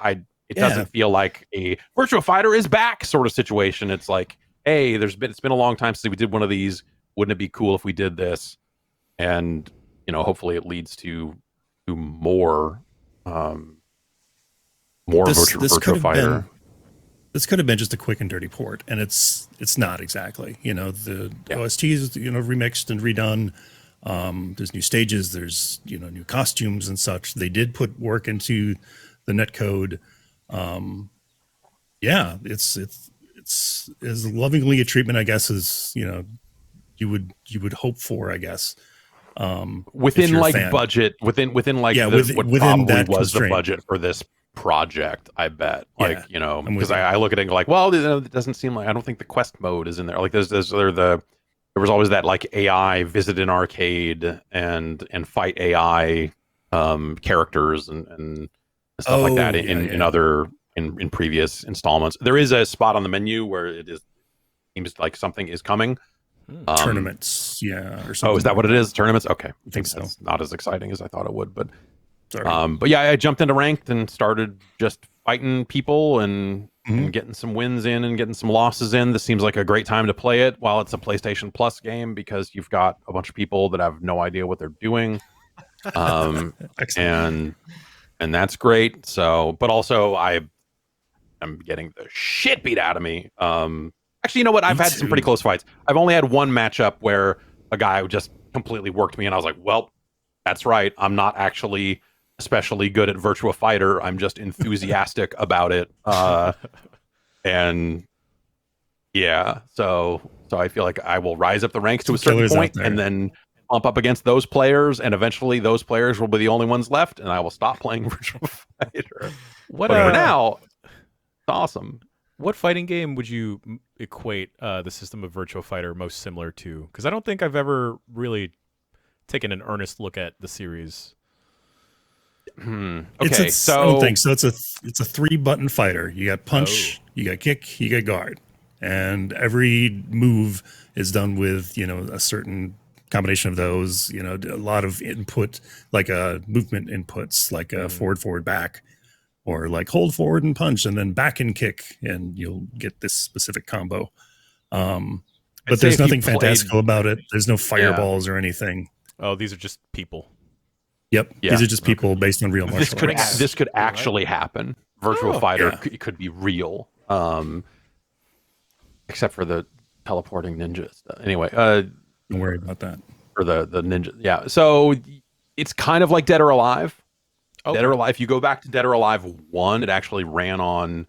it doesn't feel like a Virtua Fighter is back sort of situation. It's like, hey, it's been a long time since we did one of these. Wouldn't it be cool if we did this? And hopefully it leads to more Virtua Fighter. This could have been just a quick and dirty port, and it's not exactly. The OST is remixed and redone. There's new stages. There's new costumes and such. They did put work into the netcode. It's as lovingly a treatment, I guess, as you would hope for, I guess. Within like budget, within like what probably was the budget for this project, I bet. Like because I look at it and go like, well, it doesn't seem like, I don't think the quest mode is in there. Like there was always that like AI visit an arcade and fight AI characters and stuff like that in other in previous installments. There is a spot on the menu where seems like something is coming. Tournaments, or something. Oh, is that what it is? Tournaments? Okay. I think so. That's not as exciting as I thought it would, but Sorry. but yeah, I jumped into ranked and started just fighting people and getting some wins in and getting some losses in. This seems like a great time to play it while it's a PlayStation Plus game, because you've got a bunch of people that have no idea what they're doing. And that's great. So, but also I'm getting the shit beat out of me. Actually, you know what? I've had some pretty close fights. I've only had one matchup where a guy just completely worked me, and I was like, well, that's right. I'm not actually especially good at Virtua Fighter. I'm just enthusiastic about it. And yeah, so I feel like I will rise up the ranks to a certain point and then bump up against those players, and eventually those players will be the only ones left, and I will stop playing Virtua Fighter. But for now, it's awesome. What fighting game would you equate the system of Virtua Fighter most similar to? Because I don't think I've ever really taken an earnest look at the series. Okay, I don't think so. It's a 3-button fighter. You got punch, you got kick, you got guard, and every move is done with a certain combination of those. A lot of input, like movement inputs, like forward, back. Or like hold forward and punch, and then back and kick, and you'll get this specific combo. But there's nothing fantastical about it. There's no fireballs or anything. Oh, these are just people. Yep, these are just people based on real martial arts. This could actually happen. Virtua Fighter could be real, except for the teleporting ninjas. Anyway, don't worry about that. Or the ninja. Yeah, so it's kind of like Dead or Alive. Okay. Dead or Alive, if you go back to Dead or Alive 1, it actually ran on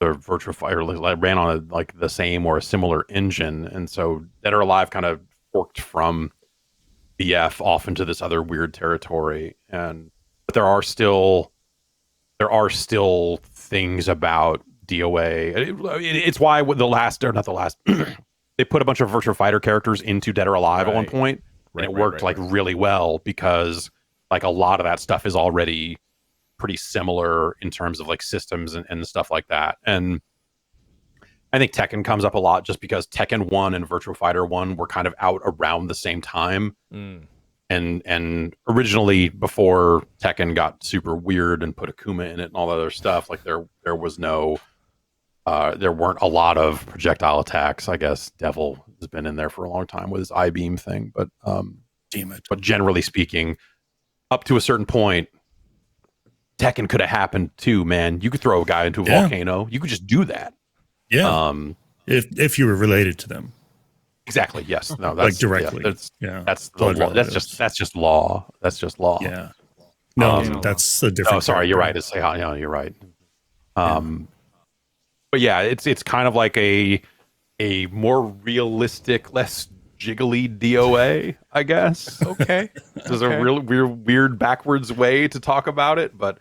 the Virtua Fighter, ran on the same or a similar engine. And so Dead or Alive kind of forked from BF off into this other weird territory. But there are still things about DOA. It's why they put a bunch of Virtua Fighter characters into Dead or Alive at one point, and it worked really well, because a lot of that stuff is already pretty similar in terms of systems and stuff like that. And I think Tekken comes up a lot just because Tekken 1 and Virtua Fighter 1 were kind of out around the same time. And originally, before Tekken got super weird and put Akuma in it and all that other stuff, there was no there weren't a lot of projectile attacks. I guess Devil has been in there for a long time with his I-beam thing, but damn it. But generally speaking, up to a certain point, Tekken could have happened too, man. You could throw a guy into a volcano. You could just do that. Yeah. If you were related to them. Exactly. Yes. No. That's directly. That's the law. That's just law. That's just law. Yeah. No, that's a different. Oh, sorry. You're right. You're right. But yeah, it's kind of like a more realistic, less jiggly DOA, I guess. Okay. There's a real weird backwards way to talk about it, but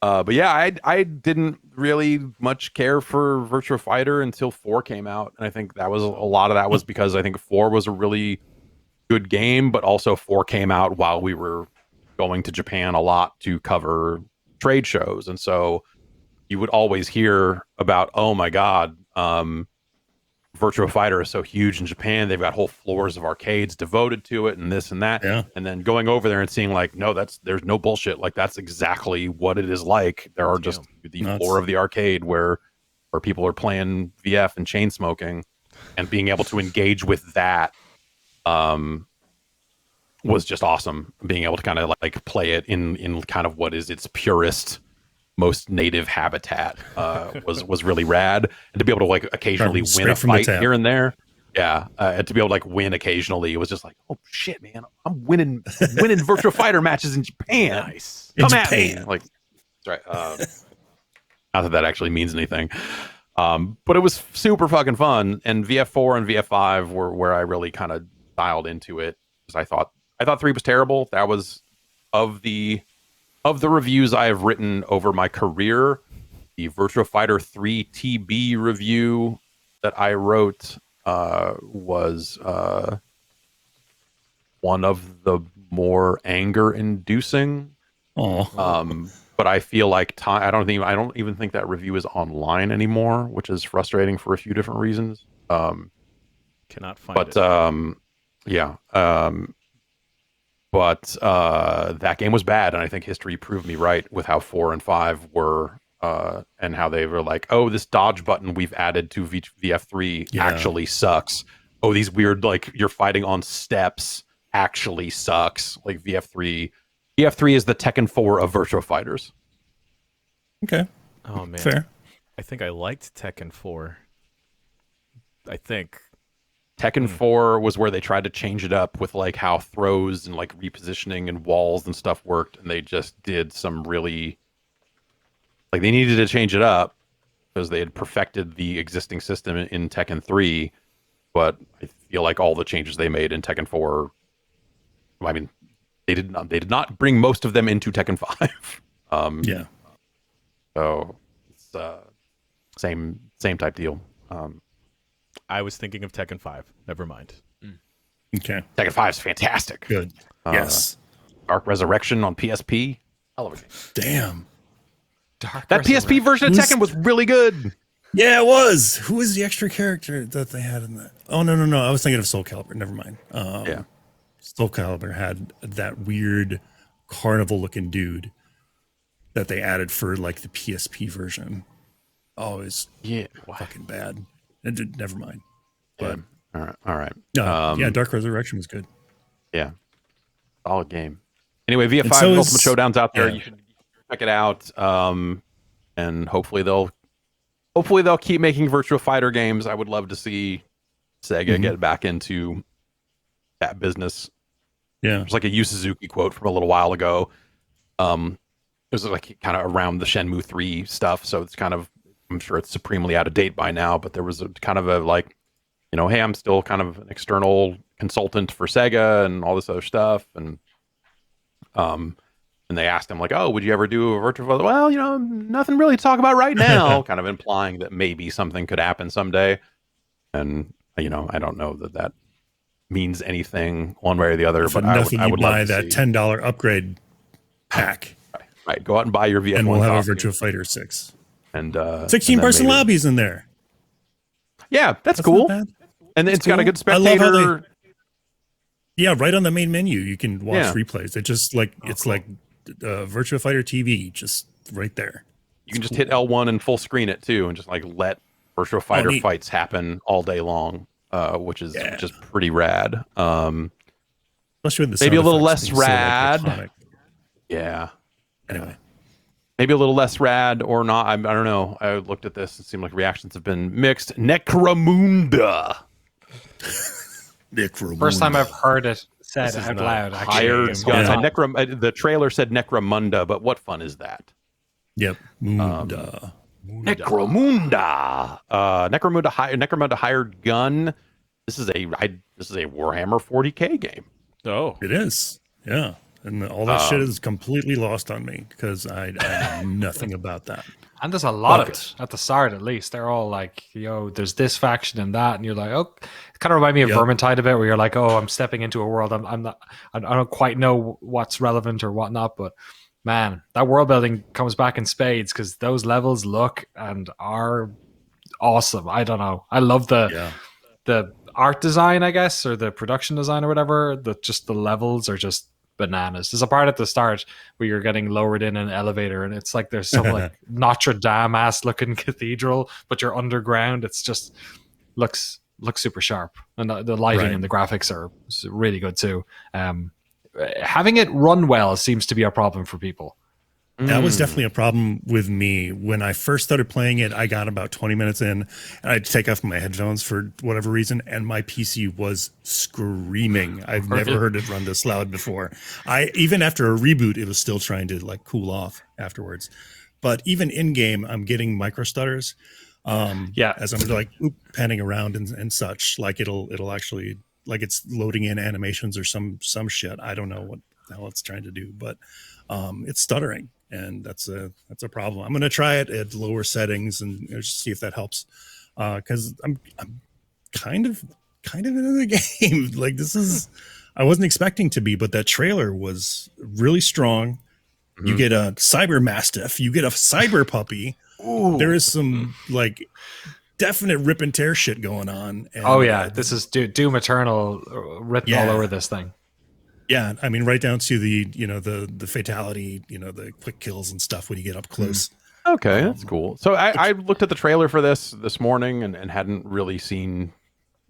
yeah, I didn't really much care for Virtua Fighter until 4 came out, and I think that was a lot of that was because I think 4 was a really good game, but also 4 came out while we were going to Japan a lot to cover trade shows, and so you would always hear about, oh my god, Virtua Fighter is so huge in Japan. They've got whole floors of arcades devoted to it and this and that. Yeah. And then going over there and seeing no, there's no bullshit. That's exactly what it is like. There are just the floor of the arcade where people are playing VF and chain smoking, and being able to engage with that was just awesome. Being able to kind of play it in kind of what is its purest, most native habitat was really rad, and to be able to occasionally win a fight here and there, and to be able to win occasionally, it was just oh shit, man, I'm winning Virtua Fighter matches in Japan. Nice, come at me, that's right. Not that actually means anything, but it was super fucking fun. And VF4 and VF5 were where I really kind of dialed into it, because I thought 3 was terrible. That was of the reviews I have written over my career, the Virtua Fighter 3 TB review that I wrote was one of the more anger-inducing. But I feel like I don't even think that review is online anymore, which is frustrating for a few different reasons. Cannot find it. Yeah. But that game was bad, and I think history proved me right with how 4 and 5 were, and how they were like, oh, this dodge button we've added to VF3 actually sucks. Oh, these weird, like, you're fighting on steps actually sucks. Like, VF3 is the Tekken 4 of Virtua Fighters. Okay. Oh, man. Fair. I think I liked Tekken 4. I think. Tekken 4 was where they tried to change it up with like how throws and like repositioning and walls and stuff worked, and they just did some really, like, they needed to change it up because they had perfected the existing system in Tekken 3, but I feel like all the changes they made in Tekken 4, I mean, they did not bring most of them into Tekken 5. Yeah. So it's same type deal. I was thinking of Tekken 5. Never mind. Okay. Tekken 5 is fantastic. Good. Yes. Dark Resurrection on PSP. Hell of a game. Damn. That PSP version of Tekken was really good. Yeah, it was. Who was the extra character that they had in that? Oh, no. I was thinking of Soul Calibur. Never mind. Yeah. Soul Calibur had that weird carnival-looking dude that they added for like the PSP version. Oh, it's fucking bad. Never mind. But all right. Yeah, Dark Resurrection was good. Yeah, solid game. Anyway, VF5 Ultimate Showdown's out there. You should check it out. And hopefully they'll keep making Virtua Fighter games. I would love to see Sega get back into that business. Yeah, there's like a Yu Suzuki quote from a little while ago. It was like kind of around the Shenmue 3 stuff, so it's kind of, I'm sure it's supremely out of date by now, but there was a kind of a like, you know, hey, I'm still kind of an external consultant for Sega and all this other stuff. And they asked him like, oh, would you ever do a Virtua Fighter? Well, you know, nothing really to talk about right now, kind of implying that maybe something could happen someday. And, you know, I don't know that means anything one way or the other, but I would buy love to that $10 upgrade pack. Right. Go out and buy your VF1 and we'll have costume. a Virtua Fighter 6. And 16-person lobbies in there. Yeah, that's cool. And it's got a good spectator. Yeah, right on the main menu, you can watch replays. It just like it's like Virtua Fighter TV, just right there. You can just hit L1 and full screen it too, and just like let Virtua Fighter fights happen all day long, which is just pretty rad. Especially with the maybe a little less so, rad. Like, yeah. Anyway. Maybe a little less rad or not. I don't know. I looked at this and it seemed like reactions have been mixed. Necromunda. First time I've heard it said out loud. Hired gun. The trailer said Necromunda, but what fun is that? Yep. Necromunda. Necromunda hired gun. This is a Warhammer 40K game. Oh, it is. Yeah. And all that shit is completely lost on me because I know nothing about that. And there's a lot of it at the start, at least. They're all like, yo, there's this faction and that, and you're like, oh, it kind of reminds me of Vermintide a bit, where you're like, oh, I'm stepping into a world. I don't quite know what's relevant or whatnot, but man, that world building comes back in spades because those levels look and are awesome. I don't know. I love the art design, I guess, or the production design or whatever. The levels are just bananas. There's a part at the start where you're getting lowered in an elevator and it's like there's some like Notre Dame ass looking cathedral, but you're underground. It's just looks super sharp, and the lighting and the graphics are really good too. Having it run well seems to be a problem for people. That was definitely a problem with me. When I first started playing it, I got about 20 minutes in, and I'd take off my headphones for whatever reason, and my PC was screaming. I've never heard it run this loud before. Even after a reboot, it was still trying to like cool off afterwards. But even in game, I'm getting micro stutters. As I'm like panning around and such. Like it'll actually, like it's loading in animations or some shit. I don't know what the hell it's trying to do, but it's stuttering. And that's a problem. I'm going to try it at lower settings and just see if that helps. Because I'm kind of into the game. Like I wasn't expecting to be, but that trailer was really strong. Mm-hmm. You get a cyber mastiff. You get a cyber puppy. Ooh. There is some like definite rip and tear shit going on. And, oh yeah, this is Doom Eternal written all over this thing. Yeah, I mean, right down to the the fatality, the quick kills and stuff when you get up close. Okay, that's cool. So I looked at the trailer for this morning and hadn't really seen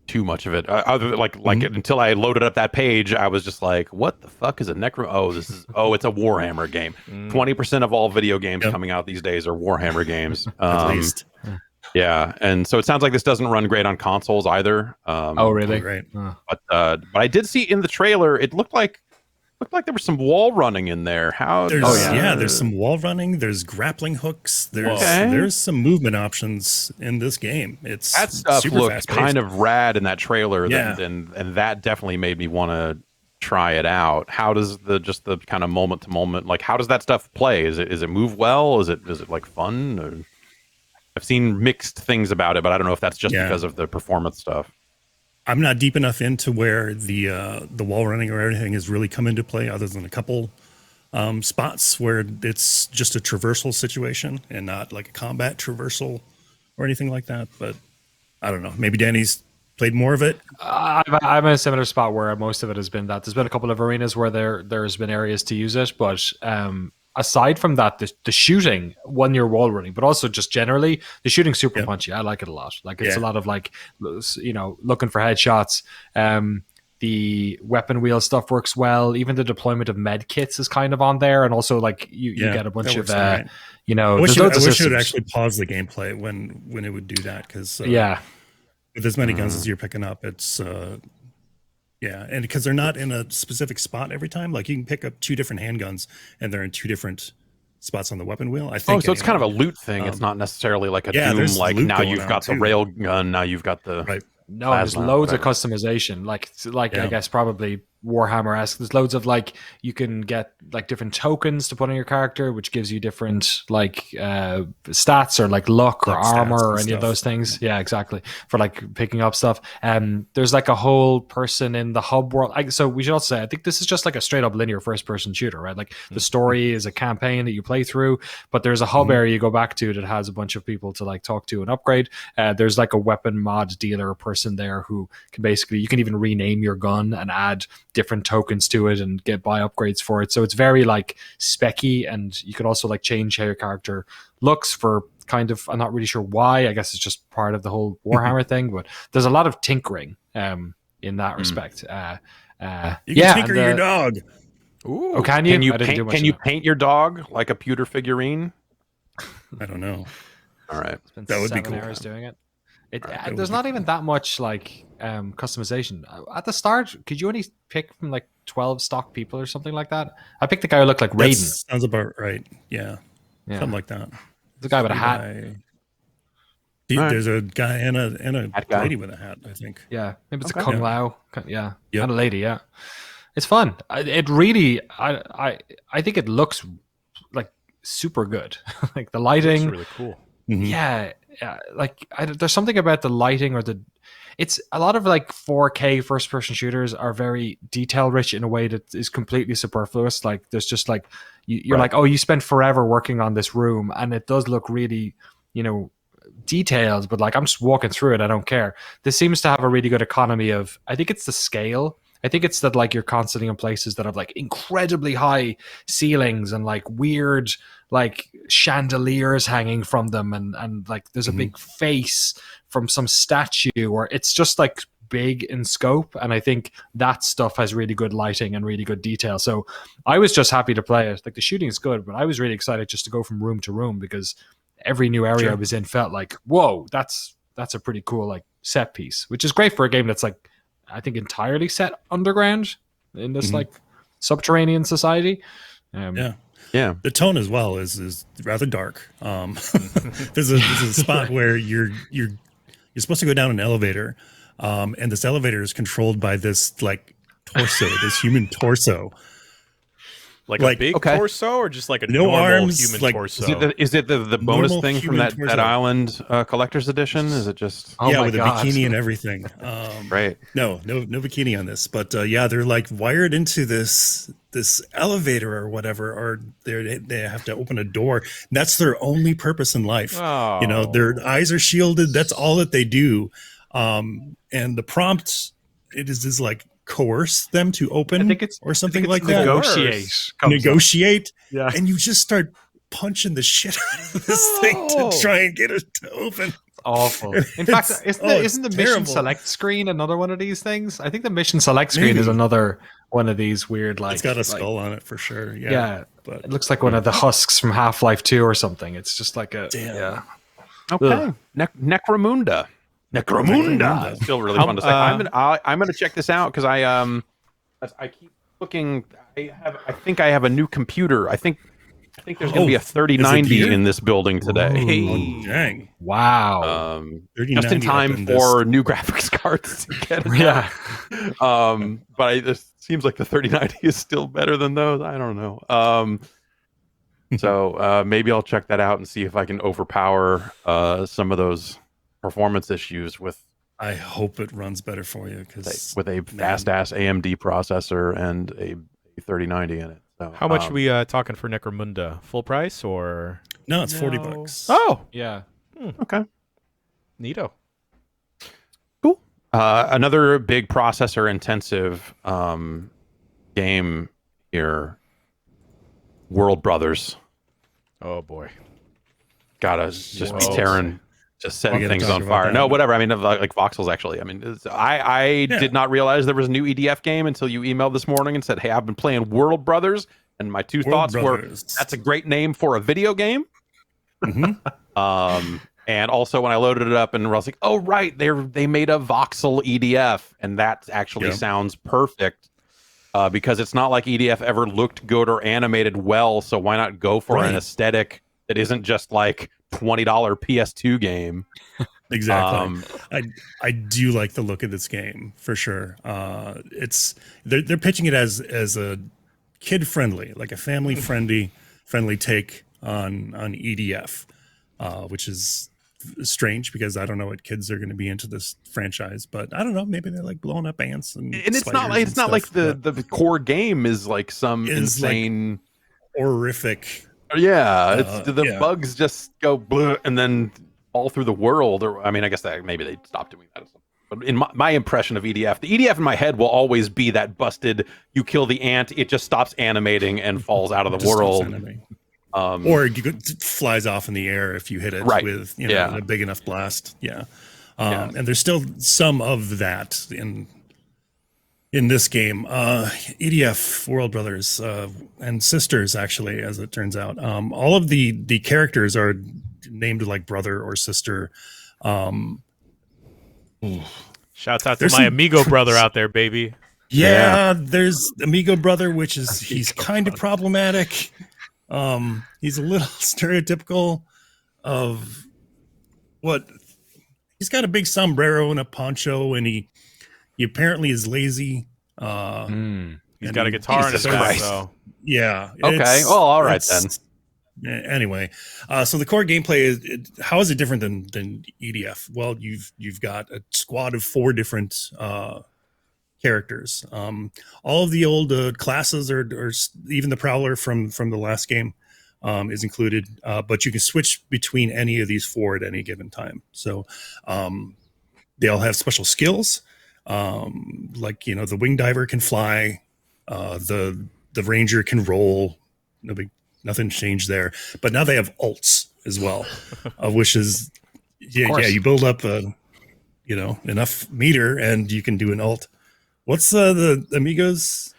too much of it. Other like until I loaded up that page, I was just like, "What the fuck is a Necro? It's a Warhammer game." 20% of all video games coming out these days are Warhammer games. At least. Yeah, and so it sounds like this doesn't run great on consoles either. Oh, really? Right. But I did see in the trailer, it looked like there was some wall running in there. There's some wall running. There's grappling hooks. There's some movement options in this game. That stuff looked fast-paced. kind of rad in that trailer. Yeah. And that definitely made me want to try it out. How does the kind of moment to moment, like how does that stuff play? Is it move well? Is it like fun? Or... I've seen mixed things about it, but I don't know if that's just because of the performance stuff. I'm not deep enough into where the wall running or everything has really come into play, other than a couple spots where it's just a traversal situation and not like a combat traversal or anything like that. But I don't know. Maybe Danny's played more of it. I'm in a similar spot where most of it has been that. There's been a couple of arenas where there's been areas to use it, but aside from that, the shooting, one, your wall running, but also just generally the shooting super punchy. I like it a lot. Like it's a lot of like, looking for headshots. The weapon wheel stuff works well. Even the deployment of med kits is kind of on there, and also like you get a bunch of I wish it would actually pause the gameplay when it would do that, because with as many guns as you're picking up, it's and because they're not in a specific spot every time. Like you can pick up 2 different handguns and they're in 2 different spots on the weapon wheel. I think. So it's kind of a loot thing. It's not necessarily like a Doom. Like now you've got the rail gun. Now you've got the No, there's loads of customization. Like I guess probably Warhammer-esque. There's loads of like you can get like different tokens to put on your character, which gives you different like stats or like luck or armor or any of those things. Yeah, exactly. For like picking up stuff. There's like a whole person in the hub world. So we should also say I think this is just like a straight up linear first person shooter, right? Like the story is a campaign that you play through, but there's a hub area you go back to that has a bunch of people to like talk to and upgrade. There's like a weapon mod dealer person there who can basically, you can even rename your gun and add different tokens to it and buy upgrades for it. So it's very like specky, and you can also like change how your character looks for kind of, I'm not really sure why. I guess it's just part of the whole Warhammer thing, but there's a lot of tinkering in that respect. You can tinker your dog. Ooh. Oh, can you? Can you paint your dog like a pewter figurine? I don't know. All right. That would be cool. 7 hours doing it. There's not even that much like customization at the start. Could you only pick from like 12 stock people or something like that? I picked the guy who looked like Raiden. Sounds about right. Yeah, something like that. The guy with a hat. There's a guy and a lady with a hat, I think. Yeah, maybe it's a Kung Lao. Yeah, and a lady. Yeah, it's fun. It really, I think it looks like super good. Like the lighting, it's really cool. Mm-hmm. Yeah, like there's something about the lighting or it's a lot of like 4K first person shooters are very detail rich in a way that is completely superfluous. Like there's just like you're like, oh, you spent forever working on this room, and it does look really, detailed, but like I'm just walking through it, I don't care. This seems to have a really good economy of, I think it's the scale. I think it's that like you're constantly in places that have like incredibly high ceilings and like weird like chandeliers hanging from them, and like there's a big face from some statue, or it's just like big in scope, and I think that stuff has really good lighting and really good detail. So I was just happy to play it. Like the shooting is good, but I was really excited just to go from room to room, because every new area I was in felt like, whoa, that's a pretty cool like set piece, which is great for a game that's like, I think entirely set underground in this like subterranean society. Yeah. The tone as well is rather dark. There's a spot where you're supposed to go down an elevator, and this elevator is controlled by this like torso, this human torso. Like a big torso, or just like a normal arms, human like, torso? Is it the bonus thing from that Island collector's edition? Is it just with a bikini and everything? Right. No bikini on this, but they're like wired into this this elevator or whatever, or they have to open a door. And that's their only purpose in life. Oh. You know, their eyes are shielded. That's all that they do. And the prompt, it is like coerce them to open or something like that. Negotiate. Yeah. And you just start punching the shit out of this thing to try and get it to open. Awful. In fact, isn't the mission select screen another one of these things? I think the mission select screen is another one of these weird, like, it's got a skull on it for sure. Yeah, but it looks like one of the husks from Half-Life 2 or something. It's just like a Okay. Necromunda. It's still really fun to say. I'm gonna check this out because I keep looking. I think I have a new computer. I think there's going to be a 3090 in this building today. Oh, dang. Wow. Just in time for new graphics cards to get it out. But it seems like the 3090 is still better than those. I don't know. So maybe I'll check that out and see if I can overpower some of those performance issues with. I hope it runs better for you with a fast-ass AMD processor and a 3090 in it. So, how much are we talking for Necromunda? Full price or? No, it's $40. Oh, yeah. Okay. Neato. Cool. Another big processor-intensive game here. World Brothers. Oh boy. Gotta just be tearing. Just setting things on fire. No, whatever. I mean, like voxels, actually. I mean, I did not realize there was a new EDF game until you emailed this morning and said, hey, I've been playing World Brothers. And my two thoughts were, that's a great name for a video game. Mm-hmm. And also when I loaded it up and I was like, oh, right, they made a voxel EDF. And that actually sounds perfect because it's not like EDF ever looked good or animated well. So why not go for an aesthetic that isn't just like $20 PS2 game. Exactly. I do like the look of this game for sure. They're pitching it as a kid friendly, like a family friendly take on EDF, which is strange because I don't know what kids are going to be into this franchise, but I don't know, maybe they like blowing up ants and it's not like the core game is like some insane like horrific. Yeah, it's the bugs just go bleh, and then all through the world. Or I mean, I guess that maybe they stopped doing that. But in my impression of EDF, the EDF in my head will always be that busted. You kill the ant, it just stops animating and falls out of the world, or it flies off in the air if you hit it with a big enough blast. And there's still some of that in this game. EDF World Brothers and Sisters, actually, as it turns out, all of the characters are named like brother or sister. Shouts out to my Amigo brother out there, baby. There's Amigo brother, which is he's kind of problematic. He's a little stereotypical of what he's got a big sombrero and a poncho, and he apparently is lazy. He's got a guitar in his mouth. So. Yeah. Okay. Well, all right then. Anyway, so the core gameplay is how is it different than EDF? Well, you've got a squad of 4 different characters. All of the old classes or even the Prowler from the last game is included, but you can switch between any of these 4 at any given time. So they all have special skills. Like the wing diver can fly, the ranger can roll. Nothing changed there, but now they have ults as well, which is you build up enough meter and you can do an ult. What's the Amigos?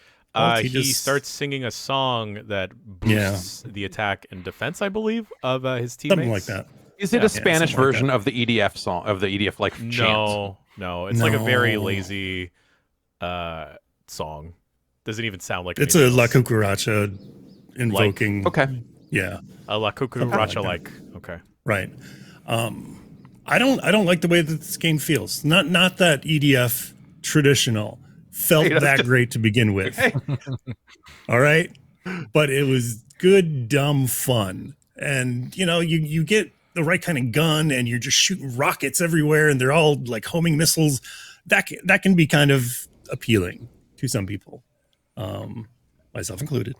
He starts singing a song that boosts the attack and defense, I believe, of his teammates. Something like that. Is it a Spanish version of the EDF song, of the EDF like chant? No, it's like a very lazy song. Doesn't even sound like it's a La Cucaracha invoking. Okay. Yeah. A La Cucaracha like. Okay. Right. I don't like the way that this game feels. Not that EDF traditional felt that great to begin with. All right. But it was good, dumb fun. And you get the right kind of gun and you're just shooting rockets everywhere and they're all like homing missiles. That can be kind of appealing to some people. myself included.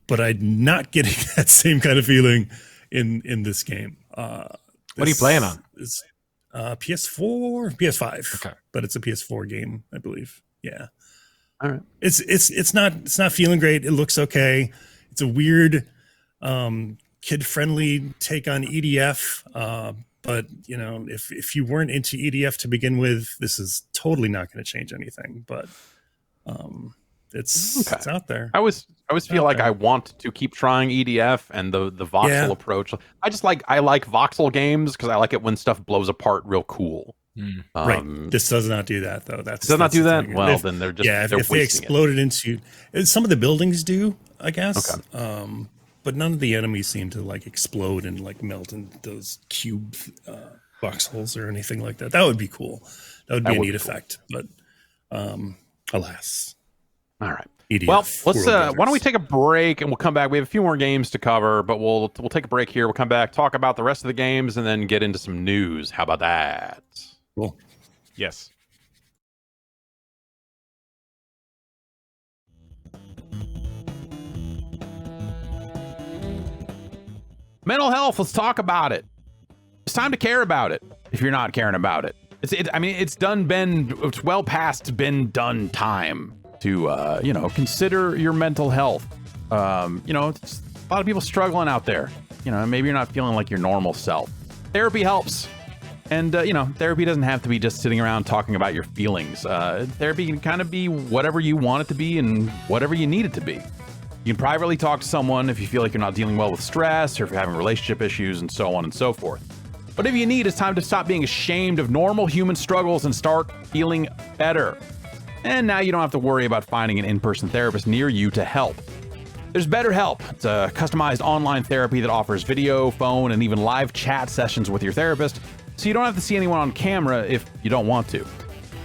But I'm not getting that same kind of feeling in this game. What are you playing on? It's PS4, PS5. Okay, but it's a PS4 game, I believe. Yeah. All right. It's not feeling great. It looks okay. It's a weird, kid-friendly take on EDF. But you know, if you weren't into EDF to begin with, this is totally not going to change anything. But it's out there. I always feel like I want to keep trying EDF and the voxel approach. I like voxel games because I like it when stuff blows apart real cool. Right. This does not do that though. Does not do that. Thing. Well, then they're just if they exploded into some of the buildings do, I guess. Okay. But none of the enemies seem to like explode and like melt in those cube voxels or anything like that. That would be cool. That would be a neat effect. But alas. All right. EDF, well, let's. Why don't we take a break and we'll come back. We have a few more games to cover, but we'll take a break here. We'll come back, talk about the rest of the games, and then get into some news. How about that? Cool. Yes. Mental health. Let's talk about it. It's time to care about it. If you're not caring about it, it's well past been done time to consider your mental health. It's a lot of people struggling out there. Maybe you're not feeling like your normal self. Therapy helps. And, therapy doesn't have to be just sitting around talking about your feelings. Therapy can kind of be whatever you want it to be and whatever you need it to be. You can privately talk to someone if you feel like you're not dealing well with stress or if you're having relationship issues and so on and so forth. Whatever you need is time to stop being ashamed of normal human struggles and start feeling better. And now you don't have to worry about finding an in-person therapist near you to help. There's BetterHelp. It's a customized online therapy that offers video, phone, and even live chat sessions with your therapist, so you don't have to see anyone on camera if you don't want to.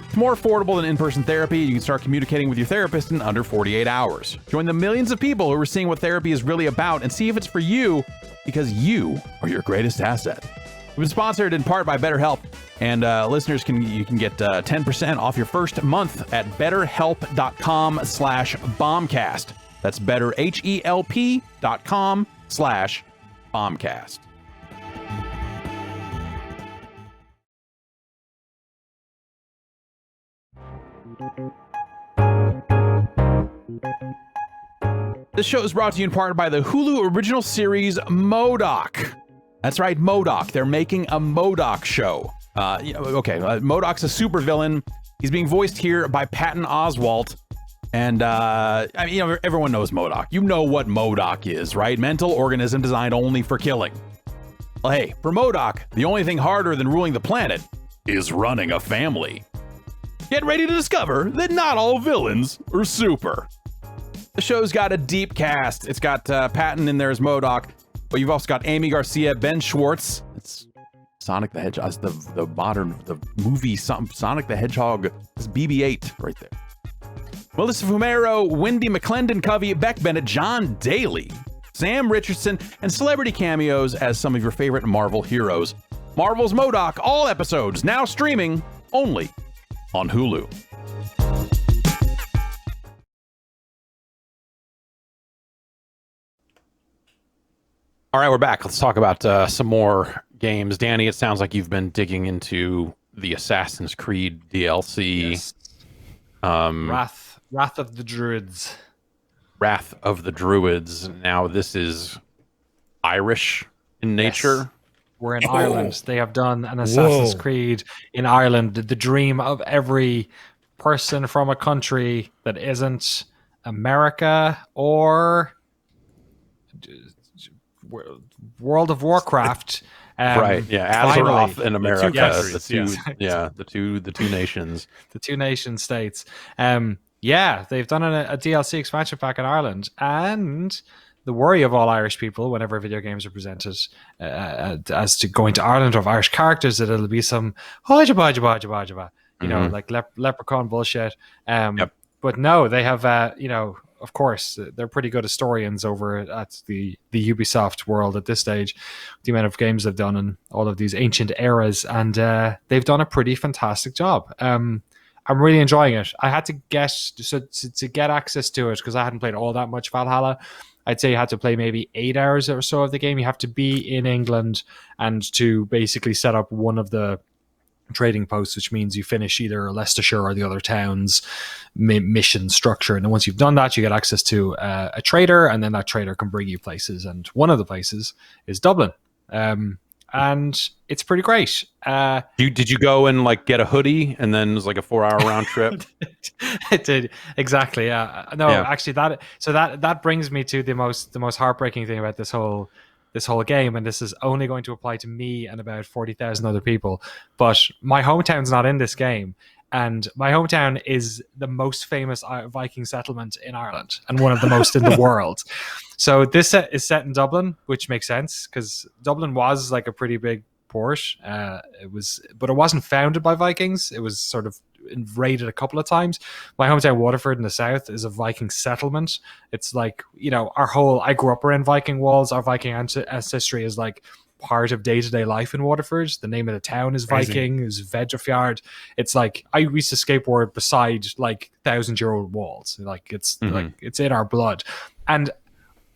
It's more affordable than in-person therapy. You can start communicating with your therapist in under 48 hours. Join the millions of people who are seeing what therapy is really about and see if it's for you, because you are your greatest asset. We've been sponsored in part by BetterHelp, and listeners can get 10% off your first month at betterhelp.com/bombcast. That's betterhelp.com/bombcast. This show is brought to you in part by the Hulu original series MODOK. That's right, MODOK. They're making a MODOK show. MODOK's a supervillain. He's being voiced here by Patton Oswalt. And, everyone knows MODOK. You know what MODOK is, right? Mental organism designed only for killing. Well, hey, for MODOK, the only thing harder than ruling the planet is running a family. Get ready to discover that not all villains are super. The show's got a deep cast. It's got Patton in there as MODOK, but you've also got Amy Garcia, Ben Schwartz. It's Sonic the Hedgehog, the movie Sonic the Hedgehog. It's BB-8 right there. Melissa Fumero, Wendy McClendon-Covey, Beck Bennett, John Daly, Sam Richardson, and celebrity cameos as some of your favorite Marvel heroes. Marvel's MODOK, all episodes now streaming only on Hulu. All right, we're back. Let's talk about some more games. Danny, it sounds like you've been digging into the Assassin's Creed DLC. Yes. Wrath of the Druids. Wrath of the Druids. Now, this is Irish in nature. Yes. We're in Ireland. They have done an Assassin's Creed in Ireland. The dream of every person from a country that isn't America or World of Warcraft. Right. Yeah. Azeroth in America. The two nations. The two nation states. They've done a DLC expansion pack in Ireland, and the worry of all Irish people whenever video games are presented as to going to Ireland or of Irish characters, that it'll be some like leprechaun bullshit. But no, they have of course they're pretty good historians over at the Ubisoft world at this stage, the amount of games they've done in all of these ancient eras, and they've done a pretty fantastic job. I'm really enjoying it. I had to get to get access to it because I hadn't played all that much Valhalla. I'd say you had to play maybe 8 hours or so of the game. You have to be in England and to basically set up one of the trading posts, which means you finish either Leicestershire or the other town's mission structure. And then once you've done that, you get access to a trader, and then that trader can bring you places. And one of the places is Dublin. And it's pretty great. Did you go and like get a hoodie and then it was like a 4-hour round trip? It did, exactly. Yeah. No, actually, that brings me to the most heartbreaking thing about this whole game, and this is only going to apply to me and about 40,000 other people. But my hometown's not in this game, and my hometown is the most famous Viking settlement in Ireland and one of the most in the world. So this is set in Dublin, which makes sense because Dublin was like a pretty big port. But it wasn't founded by Vikings. It was sort of raided a couple of times. My hometown Waterford in the south is a Viking settlement. It's like, I grew up around Viking walls. Our Viking ancestry is like part of day-to-day life in Waterford. The name of the town is Viking. It's Vedrefjord. It's like I used to skateboard beside like 1,000-year-old walls. Like it's like it's in our blood. And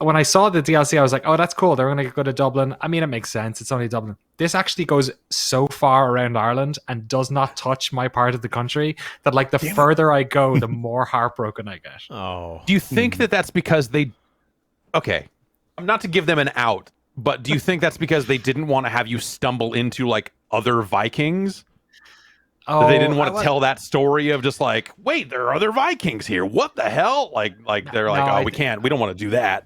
when I saw the DLC, I was like, oh, that's cool. They're going to go to Dublin. I mean, it makes sense. It's only Dublin. This actually goes so far around Ireland and does not touch my part of the country that like the further I go, the more heartbroken I get. Oh. Do you think that that's because okay, not to give them an out, but do you think that's because they didn't want to have you stumble into like other Vikings? Oh, they didn't want to tell that story of just like, wait, there are other Vikings here. What the hell? Like they're like, we don't want to do that.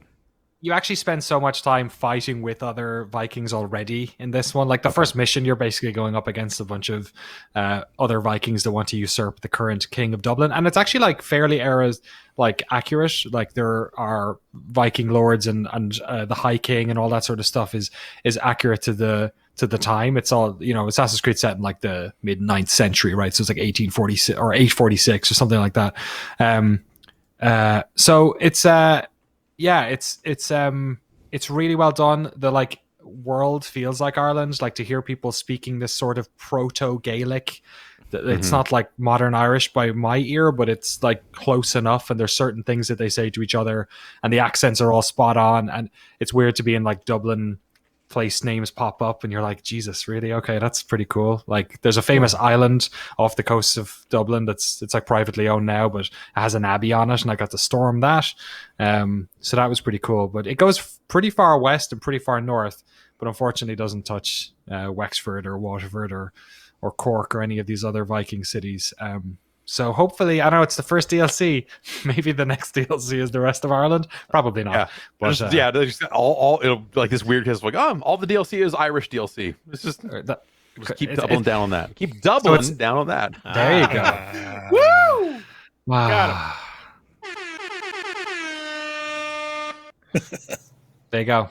You actually spend so much time fighting with other Vikings already in this one. Like the first mission, you're basically going up against a bunch of other Vikings that want to usurp the current king of Dublin, and it's actually like fairly accurate. Like there are Viking lords and the High King and all that sort of stuff is accurate to the time. It's all, Assassin's Creed set in like the mid 9th century, right? So it's like 1846 or 846 or something like that. So it's it's really well done. The like world feels like Ireland. Like to hear people speaking this sort of proto-Gaelic. It's not like modern Irish by my ear, but it's like close enough. And there's certain things that they say to each other, and the accents are all spot on. And it's weird to be in like Dublin. Place names pop up and you're like, Jesus, really? Okay, that's pretty cool. Like there's a famous island off the coast of Dublin it's like privately owned now, but it has an abbey on it, and I got to storm that. So that was pretty cool. But it goes pretty far west and pretty far north, but unfortunately doesn't touch Wexford or Waterford or Cork or any of these other Viking cities. So hopefully, I know it's the first DLC. Maybe the next DLC is the rest of Ireland. Probably not. Yeah, but just all it'll like this weird case like, all the DLC is Irish DLC. It's just keep doubling down on that. Keep doubling down on that. There you go. Woo! Wow. There you go.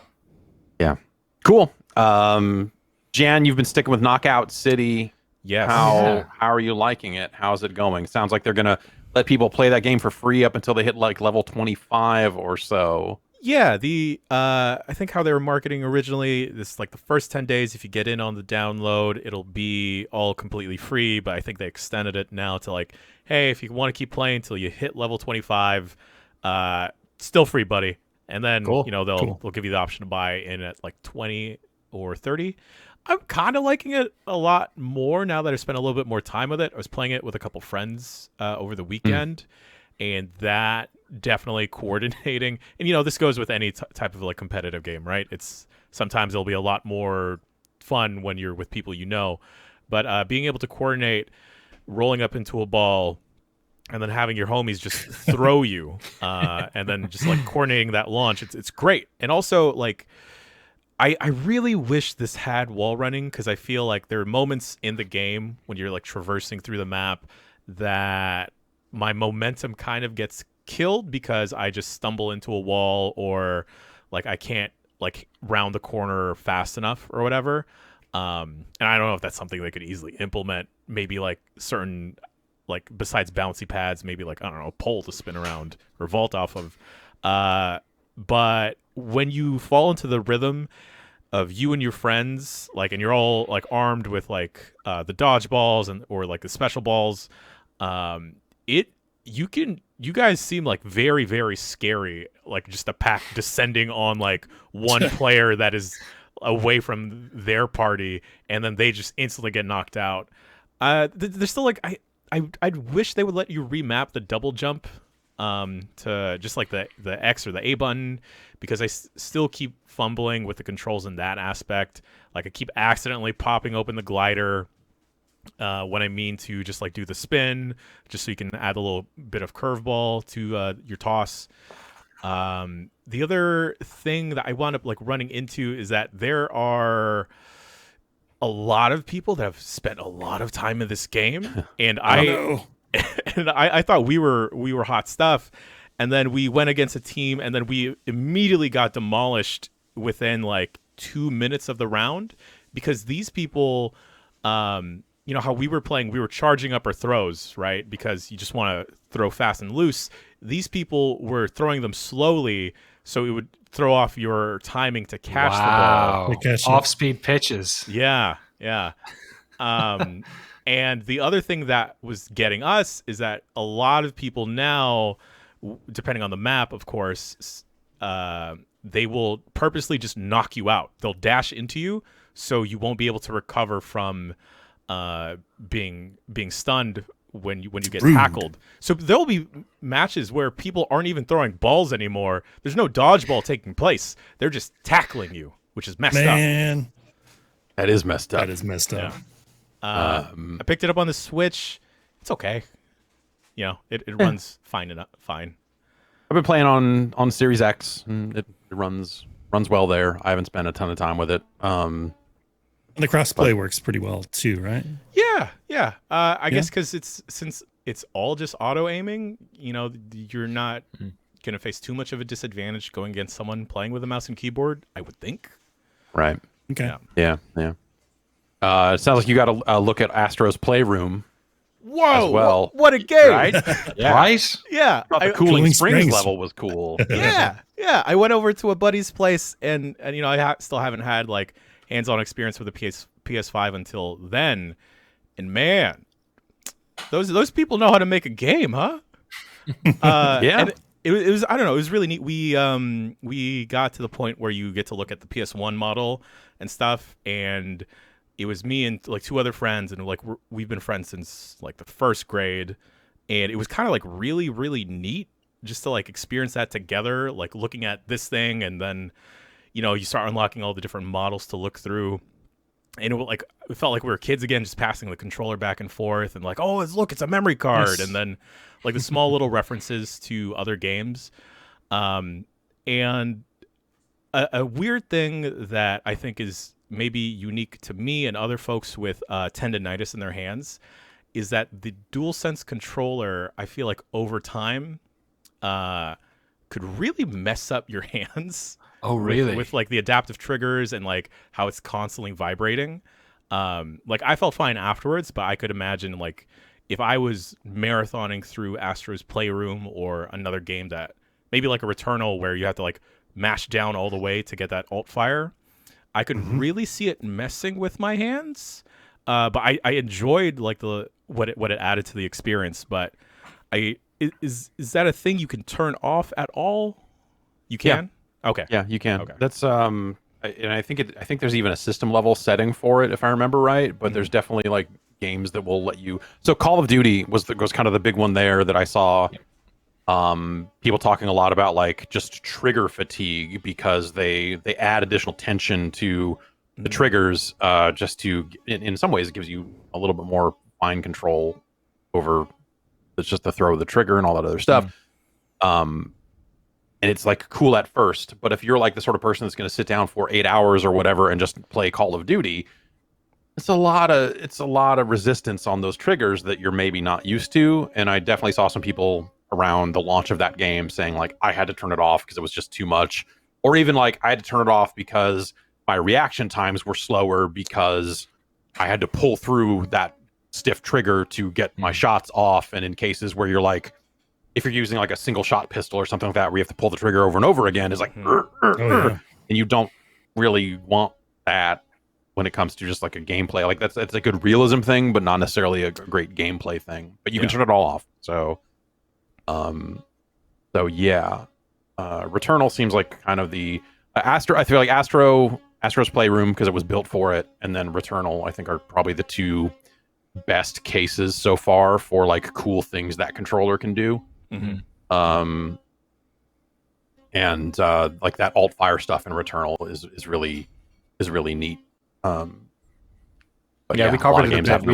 Yeah. Cool. Jan, you've been sticking with Knockout City. Yes. How are you liking it? How's it going? Sounds like they're gonna let people play that game for free up until they hit like level 25 or so. Yeah, I think how they were marketing originally, this like the first 10 days, if you get in on the download, it'll be all completely free. But I think they extended it now to like, hey, if you want to keep playing until you hit level 25, still free, buddy. And then they'll give you the option to buy in at like 20 or 30. I'm kind of liking it a lot more now that I spent a little bit more time with it. I was playing it with a couple friends over the weekend, and that definitely coordinating. And, this goes with any type of like competitive game, right? It's sometimes it'll be a lot more fun when you're with people but being able to coordinate rolling up into a ball and then having your homies just throw you and then just like coordinating that launch, it's great. And also like, I really wish this had wall running, because I feel like there are moments in the game when you're like traversing through the map that my momentum kind of gets killed because I just stumble into a wall, or like I can't like round the corner fast enough or whatever. And I don't know if that's something they could easily implement. Maybe like certain, like besides bouncy pads, maybe like, I don't know, a pole to spin around or vault off of. But when you fall into the rhythm of you and your friends, like, and you're all like armed with like the dodgeballs or like the special balls, You guys seem like very, very scary, like just a pack descending on like one player that is away from their party, and then they just instantly get knocked out. They're still like I wish they would let you remap the double jump to just like the X or the A button, because I still keep fumbling with the controls in that aspect. Like I keep accidentally popping open the glider when I mean to just like do the spin, just so you can add a little bit of curveball to your toss. The other thing that I wound up like running into is that there are a lot of people that have spent a lot of time in this game, and I thought we were hot stuff, and then we went against a team, and then we immediately got demolished within like 2 minutes of the round, because these people, you know how we were playing, we were charging up our throws, right? Because you just want to throw fast and loose. These people were throwing them slowly, so it would throw off your timing to catch the ball. Off-speed pitches. Yeah. And the other thing that was getting us is that a lot of people now, depending on the map, of course, they will purposely just knock you out. They'll dash into you, so you won't be able to recover from being stunned when you get tackled. So there'll be matches where people aren't even throwing balls anymore. There's no dodgeball taking place. They're just tackling you, which is messed up. That is messed up. Yeah. I picked it up on the Switch. It's okay. You know, it runs fine enough. Fine. I've been playing on Series X, and it runs well there. I haven't spent a ton of time with it. And the crossplay works pretty well too, right? Yeah. I guess because since it's all just auto aiming, you know, you're not gonna face too much of a disadvantage going against someone playing with a mouse and keyboard, I would think. Right. Okay. Yeah. It sounds like you got to look at Astro's Playroom. Whoa! As well. What a game! Right? Yeah. Right? Yeah. The Cooling Springs level was cool. Yeah. I went over to a buddy's place, and you know, I still haven't had like hands-on experience with the PS5 until then, and man, those people know how to make a game, huh? Yeah. And it was I don't know, it was really neat. We got to the point where you get to look at the PS1 model and stuff, and it was me and like two other friends, and like we've been friends since like the first grade, and it was kind of like really, really neat just to like experience that together, like looking at this thing, and then you know you start unlocking all the different models to look through, and it felt like we were kids again, just passing the controller back and forth, and like, oh, it's a memory card, and then like the small little references to other games, and a weird thing that I think is maybe unique to me and other folks with tendinitis in their hands is that the DualSense controller, I feel like over time could really mess up your hands. Oh, really? With like the adaptive triggers and like how it's constantly vibrating. Like I felt fine afterwards, but I could imagine like if I was marathoning through Astro's Playroom or another game that maybe like a Returnal where you have to like mash down all the way to get that alt fire, I could really see it messing with my hands. But I enjoyed like what it added to the experience. But is that a thing you can turn off at all? You can? Yeah. Okay. Yeah, you can. Okay. That's and I think there's even a system level setting for it if I remember right. But there's definitely like games that will let you. So Call of Duty was kind of the big one there that I saw. People talking a lot about like just trigger fatigue because they add additional tension to the triggers just to in some ways it gives you a little bit more fine control over it's just the throw of the trigger and all that other stuff. And it's like cool at first, but if you're like the sort of person that's going to sit down for 8 hours or whatever and just play Call of Duty, it's a lot of resistance on those triggers that you're maybe not used to. And I definitely saw some people around the launch of that game saying like I had to turn it off because it was just too much, or even like I had to turn it off because my reaction times were slower because I had to pull through that stiff trigger to get my shots off. And in cases where you're like, if you're using like a single shot pistol or something like that where you have to pull the trigger over and over again, is like and you don't really want that. when it comes to just like a gameplay. Like that's a good realism thing, but not necessarily a great gameplay thing. But you can turn it all off. So, yeah, Returnal seems like kind of the Astro. I feel like Astro's Playroom because it was built for it, and then Returnal I think are probably the two best cases so far for like cool things that controller can do. Mm-hmm. And like that alt fire stuff in Returnal is really neat. But we covered it a bit.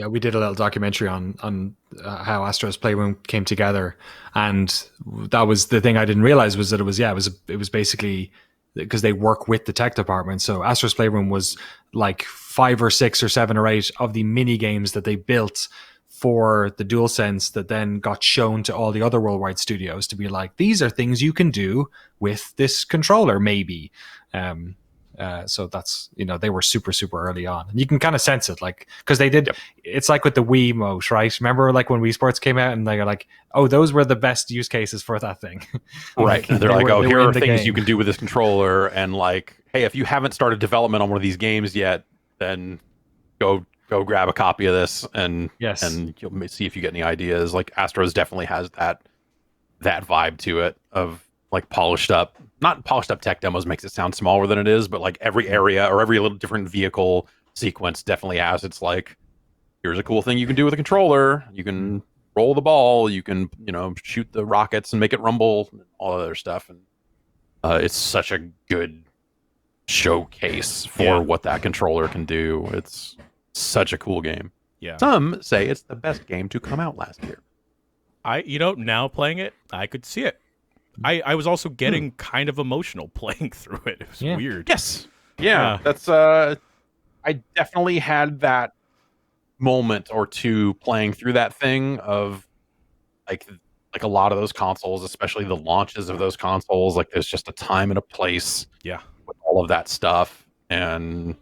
We did a little documentary on how Astro's Playroom came together, and that was the thing I didn't realize was that it was basically because they work with the tech department. So Astro's Playroom was like 5 or 6 or 7 or 8 of the mini games that they built for the DualSense that then got shown to all the other worldwide studios to be like, these are things you can do with this controller, maybe. So that's, they were super, super early on. And you can kind of sense it, like, because they did, it's like with the Wii Mote, right? Remember, like, when Wii Sports came out and they're like, oh, those were the best use cases for that thing. Right. And they're like, oh, here are things you can do with this controller. And like, hey, if you haven't started development on one of these games yet, then go grab a copy of this and you'll see if you get any ideas. Like Astro's definitely has that vibe to it of like not polished up tech demos makes it sound smaller than it is, but like every area or every little different vehicle sequence definitely has its like, here's a cool thing you can do with a controller. You can roll the ball, you can, shoot the rockets and make it rumble, and all other stuff. And it's such a good showcase for what that controller can do. It's such a cool game. Yeah. Some say it's the best game to come out last year. Now playing it, I could see it. I was also getting kind of emotional playing through it. It was weird. Yes. Yeah. That's I definitely had that moment or two playing through that thing of like a lot of those consoles, especially the launches of those consoles, like there's just a time and a place with all of that stuff. And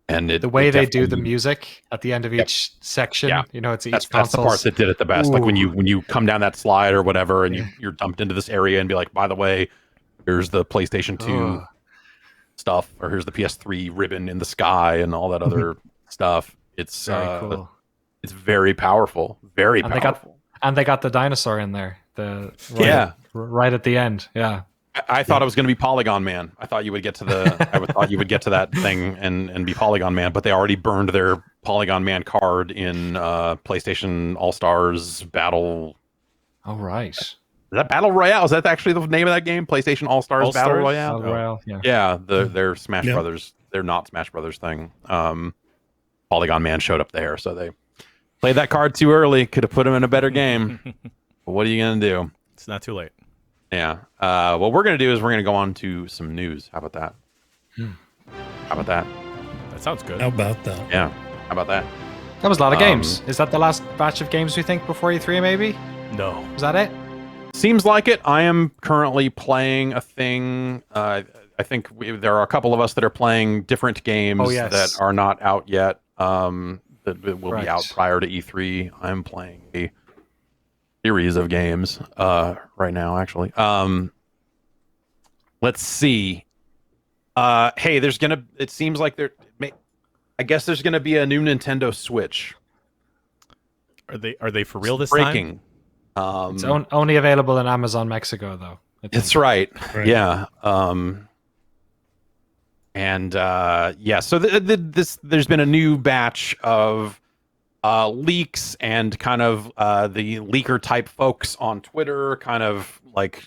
the way they do the music at the end of each section, it's each that's the part that did it the best. Ooh. Like when you come down that slide or whatever, and you're dumped into this area and be like, by the way, here's the PlayStation 2 stuff, or here's the PS3 ribbon in the sky and all that other stuff. It's very cool. It's very powerful, very powerful. And they got the dinosaur in there. Right at the end. Yeah. I thought it was going to be Polygon Man. I thought you would get to that thing and be Polygon Man, but they already burned their Polygon Man card in PlayStation All Stars Battle. Oh, right. Is that Battle Royale? Is that actually the name of that game? PlayStation All Stars Battle Royale? Battle Royale, yeah. Yeah, their Smash Brothers. They're not Smash Brothers thing. Polygon Man showed up there, so they played that card too early. Could have put him in a better game. But what are you going to do? It's not too late. Yeah. What we're going to do is we're going to go on to some news. How about that? How about that? That sounds good. How about that? Yeah. How about that? That was a lot of games. Is that the last batch of games we think before E3 maybe? No. Was that it? Seems like it. I am currently playing a thing. I think there are a couple of us that are playing different games that are not out yet. That will be out prior to E3. I'm playing a series of games right now, actually. Let's see. Hey, it seems like I guess there's gonna be a new Nintendo Switch. Are they for real this time? It's only available in Amazon Mexico, though. That's right. Yeah. So there's been a new batch of leaks and kind of the leaker type folks on Twitter kind of like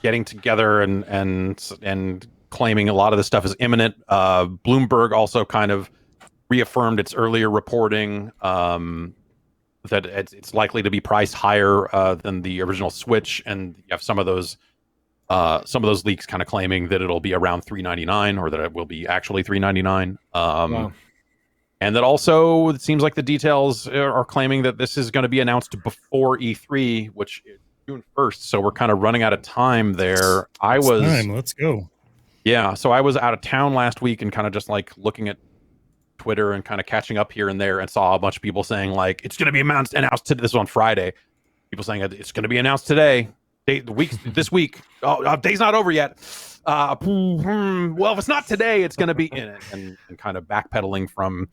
getting together and claiming a lot of this stuff is imminent. Bloomberg also kind of reaffirmed its earlier reporting that it's likely to be priced higher than the original Switch, and you have some of those leaks kind of claiming that it'll be around $399 or that it will be actually $399. Wow. And that also, it seems like the details are claiming that this is going to be announced before E3, which is June 1st. So we're kind of running out of time there. Let's go. Yeah. So I was out of town last week and kind of just like looking at Twitter and kind of catching up here and there, and saw a bunch of people saying like, it's going to be announced today. This was on Friday. People saying it's going to be announced today. This week. Oh, day's not over yet. Well, if it's not today, it's going to be and kind of backpedaling from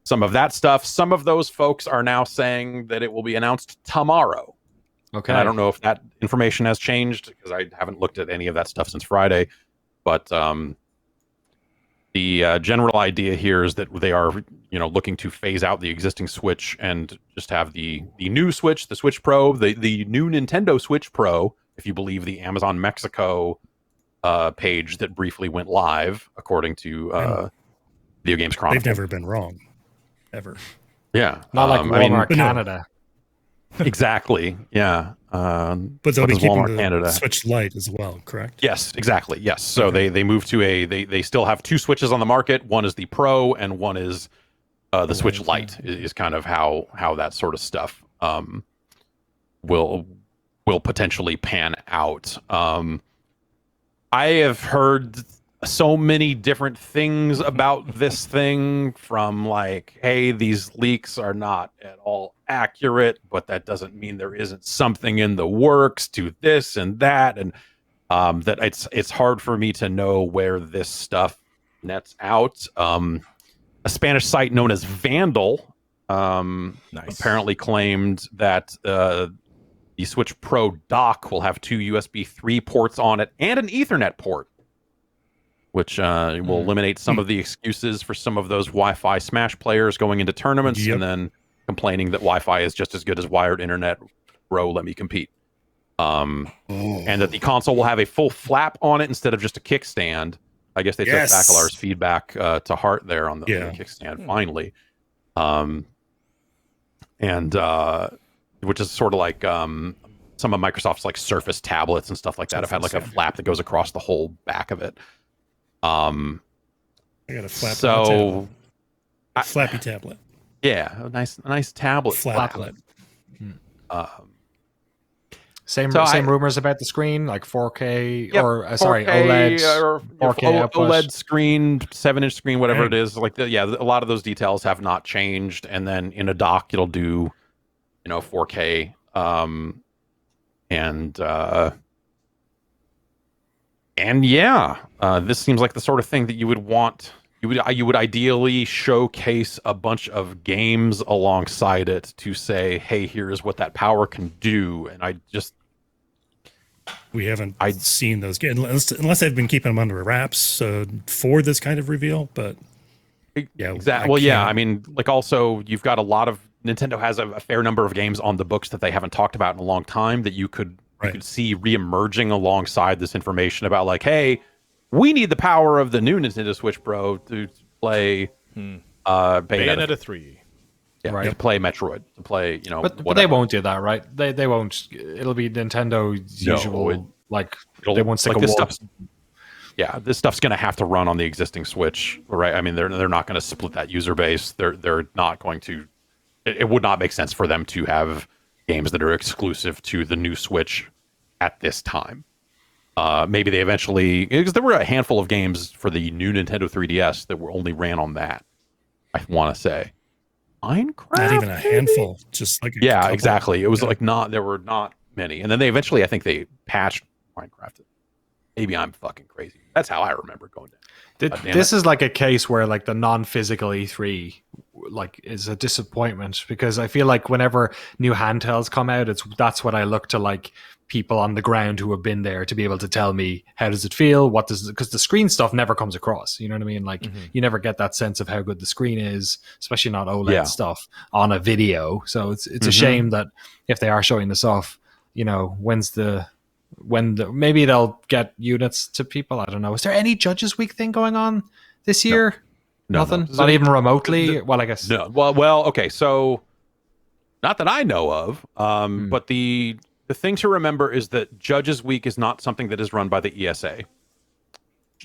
some of that stuff. Some of those folks are now saying that it will be announced tomorrow. Okay. And I don't know if that information has changed because I haven't looked at any of that stuff since Friday. But the general idea here is that they are, looking to phase out the existing Switch and just have the new Switch, the Switch Pro, the new Nintendo Switch Pro, if you believe the Amazon Mexico page that briefly went live, according to Video Games Chronicle. They've never been wrong, ever. Yeah, not like Walmart Canada. Exactly. Yeah. But they'll be keeping the Canada Switch Lite as well, correct? Yes, exactly. Yes. So they moved to they still have two Switches on the market. One is the Pro and one is the Switch Lite is kind of how that sort of stuff will potentially pan out. I have heard so many different things about this thing, from like, hey, these leaks are not at all accurate, but that doesn't mean there isn't something in the works, to this and that, and that it's hard for me to know where this stuff nets out. A Spanish site known as Vandal apparently claimed that the Switch Pro dock will have two USB 3 ports on it and an Ethernet port, which will eliminate some of the excuses for some of those Wi-Fi Smash players going into tournaments and then complaining that Wi-Fi is just as good as wired internet. Bro, let me compete. And that the console will have a full flap on it instead of just a kickstand. I guess they took Bakalar's feedback to heart there on the kickstand finally. And which is sort of like some of Microsoft's like Surface tablets and stuff like that have had like a flap that goes across the whole back of it. I got a flap. So flappy tablet. Yeah, a nice tablet. Flaplet. Same rumors about the screen, like 4K 4K, OLED or 4K OLED screen, 7-inch screen, whatever it is. Like a lot of those details have not changed. And then in a dock, it'll do 4K, this seems like the sort of thing that you would want. You would ideally showcase a bunch of games alongside it to say, hey, here's what that power can do. And we haven't seen those games unless they've been keeping them under wraps for this kind of reveal. But yeah, exactly. Well, yeah, I mean, like also you've got a lot of Nintendo has a fair number of games on the books that they haven't talked about in a long time that you could see reemerging alongside this information about like, hey, we need the power of the new Nintendo Switch Pro to play Bayonetta 3. Yeah, to play Metroid, to play, but they won't do that, right? They won't. It'll be Nintendo's usual, they won't stick a wall. Yeah, this stuff's going to have to run on the existing Switch, right? I mean, they're not going to split that user base. They're not going to. It would not make sense for them to have games that are exclusive to the new Switch at this time. Maybe they eventually, because there were a handful of games for the new Nintendo 3DS that were only ran on that. I want to say, Minecraft. Not even a handful, just like couple. Exactly. It was like there were not many, and then they eventually, I think they patched Minecraft. Maybe I'm fucking crazy. That's how I remember going down. This is like a case where like the non-physical E3 like is a disappointment, because I feel like whenever new handhelds come out, that's what I look to, like people on the ground who have been there to be able to tell me, how does it feel? Because the screen stuff never comes across. You know what I mean? Like you never get that sense of how good the screen is, especially not OLED stuff on a video. So it's a shame that if they are showing this off, maybe they'll get units to people. I don't know. Is there any Judges Week thing going on this year? No. Nothing? Not even remotely? Well, I guess. No. Well, okay. So, not that I know of, but the thing to remember is that Judges Week is not something that is run by the ESA.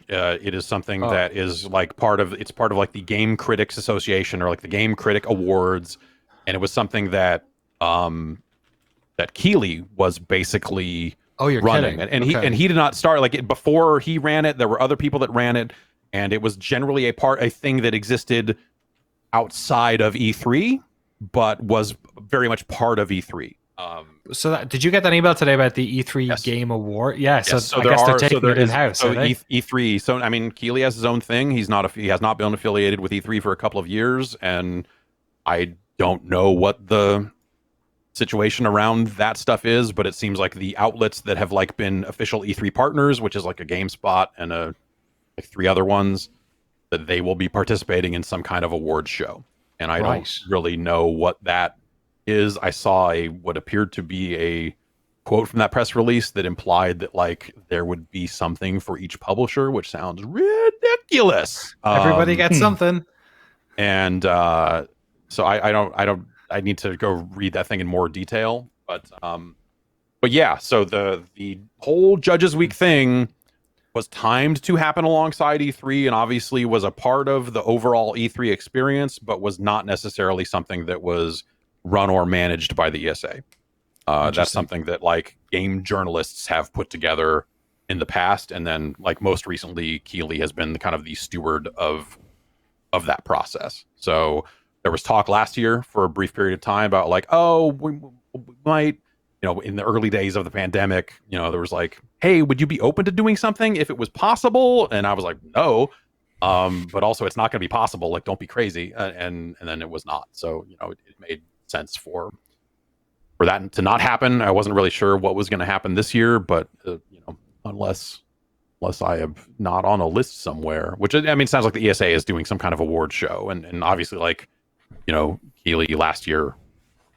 It is something that is like part of like the Game Critics Association or like the Game Critic Awards, and it was something that that Keeley was basically running. Kidding. And he did not start like it before he ran it. There were other people that ran it, and it was generally a thing that existed outside of E3, but was very much part of E3. So did you get that email today about the E3 Game Award? Yeah, so I guess they're taking it in-house. So E3, so I mean, Keighley has his own thing. He has not been affiliated with E3 for a couple of years, and I don't know what the situation around that stuff is, but it seems like the outlets that have like been official E3 partners, which is like a GameSpot and like 3 other ones, that they will be participating in some kind of awards show. And I don't really know what that is. I saw what appeared to be a quote from that press release that implied that like there would be something for each publisher, which sounds ridiculous. Everybody gets something. And so I need to go read that thing in more detail. But yeah, so the whole Judges Week thing was timed to happen alongside E3 and obviously was a part of the overall E3 experience, but was not necessarily something that was run or managed by the ESA. That's something that like game journalists have put together in the past, and then like most recently, Keighley has been kind of the steward of that process. So there was talk last year for a brief period of time about like, oh, we might, in the early days of the pandemic, there was like, hey, would you be open to doing something if it was possible? And I was like, no. But also it's not going to be possible. Like, don't be crazy. And then it was not. So, it made sense for that to not happen. I wasn't really sure what was going to happen this year, but unless I am not on a list somewhere, which I mean, it sounds like the ESA is doing some kind of award show, and obviously like, Keighley last year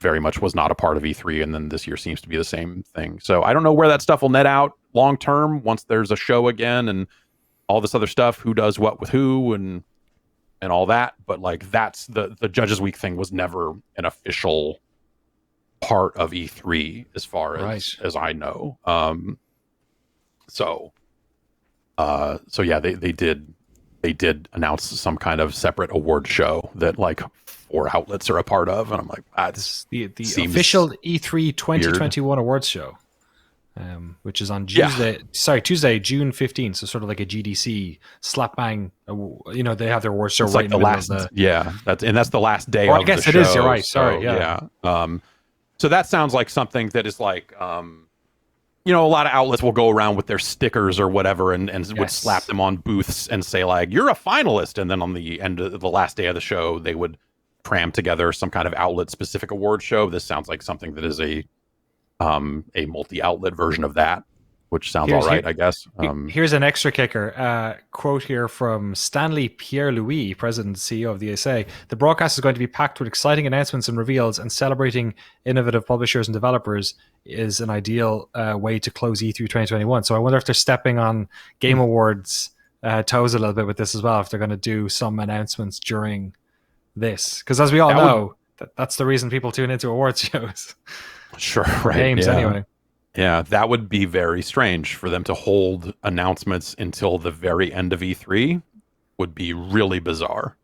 very much was not a part of E3, and then this year seems to be the same thing. So I don't know where that stuff will net out long term once there's a show again and all this other stuff, who does what with who and all that. But like that's the Judges Week thing was never an official part of E3 as far as I know. So yeah, they did announce some kind of separate award show that like 4 outlets are a part of, and I'm like, this the official E3 2021 weird. Awards show, which is on Tuesday, June 15th. So sort of like a GDC slap bang. They have their awards show it's right like in the last. That's the last day. I guess the it show, is. You're right. So, Sorry. Yeah. So that sounds like something that is like, a lot of outlets will go around with their stickers or whatever and would slap them on booths and say like, you're a finalist. And then on the end of the last day of the show, they would cram together some kind of outlet specific award show. This sounds like something that is a multi-outlet version of that, which sounds all right, I guess. Here's an extra kicker. Quote here from Stanley Pierre-Louis, President and CEO of the ESA. The broadcast is going to be packed with exciting announcements and reveals, and celebrating innovative publishers and developers is an ideal way to close E3 2021. So I wonder if they're stepping on Game Awards toes a little bit with this as well, if they're going to do some announcements during this. Because as we all know, that's the reason people tune into awards shows. Sure, right. Games, anyway. Yeah, that would be very strange for them to hold announcements until the very end of E3. Would be really bizarre.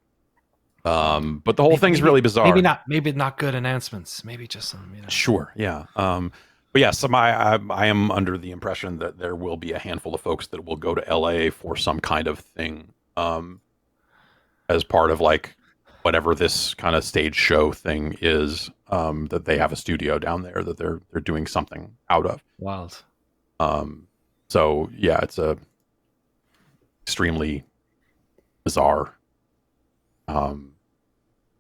But the whole thing's really bizarre. Maybe not good announcements. Maybe just some. Sure, yeah. But yeah, I am under the impression that there will be a handful of folks that will go to LA for some kind of thing, as part of like whatever this kind of stage show thing is. That they have a studio down there that they're doing something out of. Wild. So yeah, it's a extremely bizarre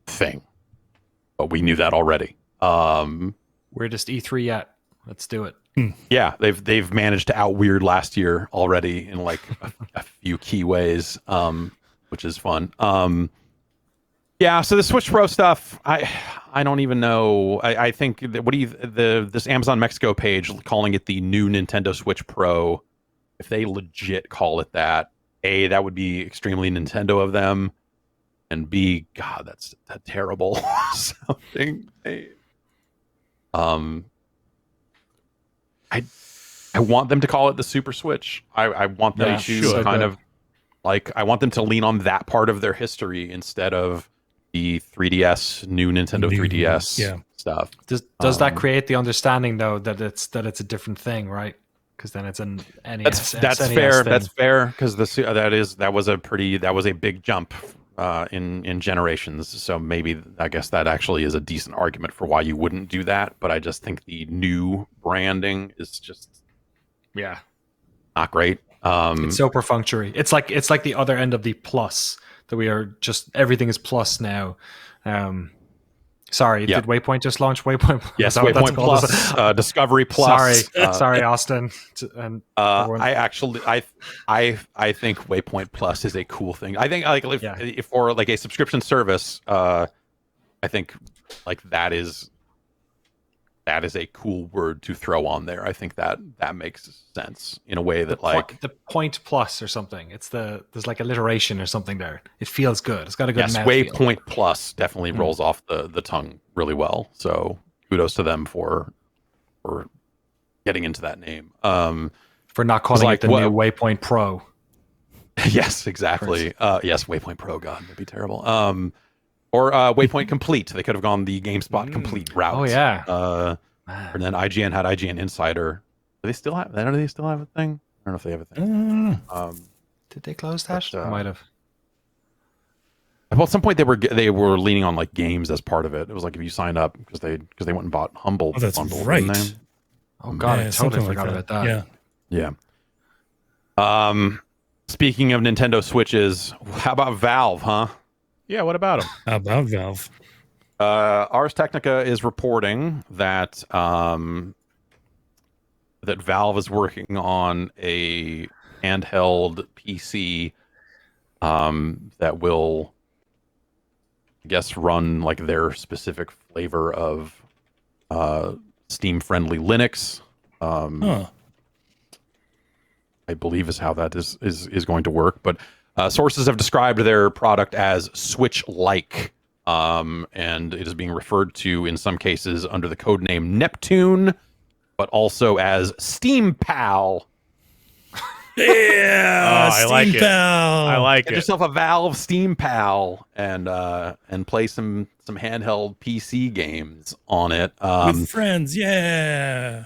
thing, but we knew that already. We're just E3 yet. Let's do it. Yeah, they've managed to out weird last year already in like a few key ways, which is fun. Yeah, so the Switch Pro stuff, I don't even know. I think that this Amazon Mexico page calling it the new Nintendo Switch Pro, if they legit call it that, A, that would be extremely Nintendo of them, and B, God, that's terrible sounding. I want them to call it the Super Switch. I want them to kind of like, I want them to lean on that part of their history instead of the 3DS, new Nintendo 3DS stuff. Does that create the understanding though that it's a different thing, right? Because then it's an NES. That's fair. Thing. That's fair because that was a big jump in generations. So maybe I guess that actually is a decent argument for why you wouldn't do that. But I just think the new branding is just not great. It's so perfunctory. It's like the other end of the plus that we are just everything is plus now. Sorry, did Waypoint just launch Waypoint? Yes, Waypoint Plus, Discovery Plus. Sorry, Austin. And I think Waypoint Plus is a cool thing. I think if for like a subscription service, I think like that is a cool word to throw on there. I think that makes sense in a way that the point plus or something. There's like alliteration or something there. It feels good. It's got a good Waypoint Plus definitely rolls off the tongue really well. So kudos to them for getting into that name. For not calling it the new Waypoint Pro. Yes, exactly. Yes, Waypoint Pro. God, that'd be terrible. Or Waypoint Complete. They could have gone the GameSpot Complete route. Oh yeah. And then IGN had IGN Insider. Do they still have a thing? I don't know if they have a thing. Did they close that? Might have. Well, at some point they were leaning on like games as part of it. It was like if you sign up because they went and bought Humble. Oh, that's bundle, right. Oh god, I totally forgot about that. Yeah. Speaking of Nintendo Switches, how about Valve, huh? Yeah, what about them? How about Valve? Ars Technica is reporting that that Valve is working on a handheld PC that will, I guess, run like their specific flavor of Steam-friendly Linux. I believe is how that is going to work. But sources have described their product as Switch-like, and it is being referred to in some cases under the codename Neptune, but also as Steam Pal. Yeah, I like it. I like Get it. yourself a Valve Steam Pal and play some handheld PC games on it with friends. Yeah.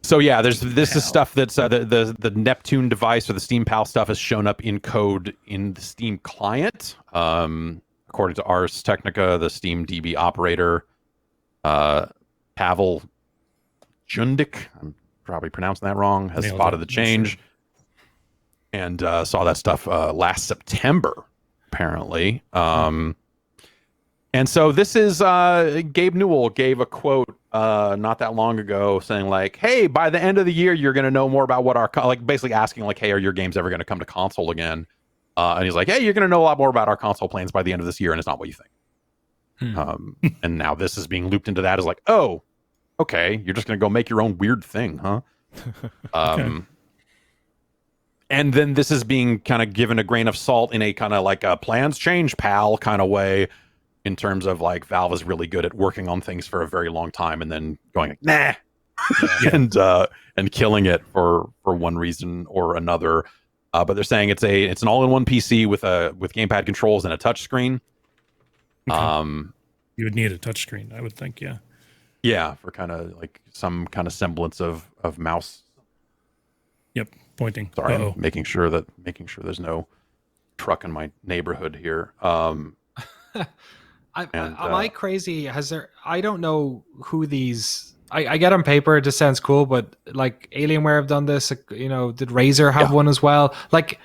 So yeah, this is stuff that's the Neptune device or the Steam Pal stuff has shown up in code in the Steam client. According to Ars Technica, the Steam DB operator, Pavel Jundik, I'm probably pronouncing that wrong, has spotted the change and saw that stuff last September, apparently. And so this is Gabe Newell gave a quote not that long ago saying like, hey, by the end of the year, you're going to know more about what our, like basically asking like, hey, are your games ever going to come to console again? And he's like, hey, you're going to know a lot more about our console plans by the end of this year. And it's not what you think. And now this is being looped into that as like, oh, okay, you're just going to go make your own weird thing, huh? Okay. And then this is being kind of given a grain of salt in a kind of like a plans change, pal kind of way, in terms of like Valve is really good at working on things for a very long time and then going like, nah, and killing it for one reason or another. But they're saying it's an all-in-one PC with gamepad controls and a touchscreen. Okay. You would need a touchscreen, I would think. Yeah. Yeah, for kind of like some kind of semblance of mouse. Yep, pointing. Sorry, I'm making sure there's no truck in my neighborhood here. Am I crazy? I don't know who these. I get on paper, it just sounds cool, but like Alienware have done this. You know, did Razer have one as well? Like,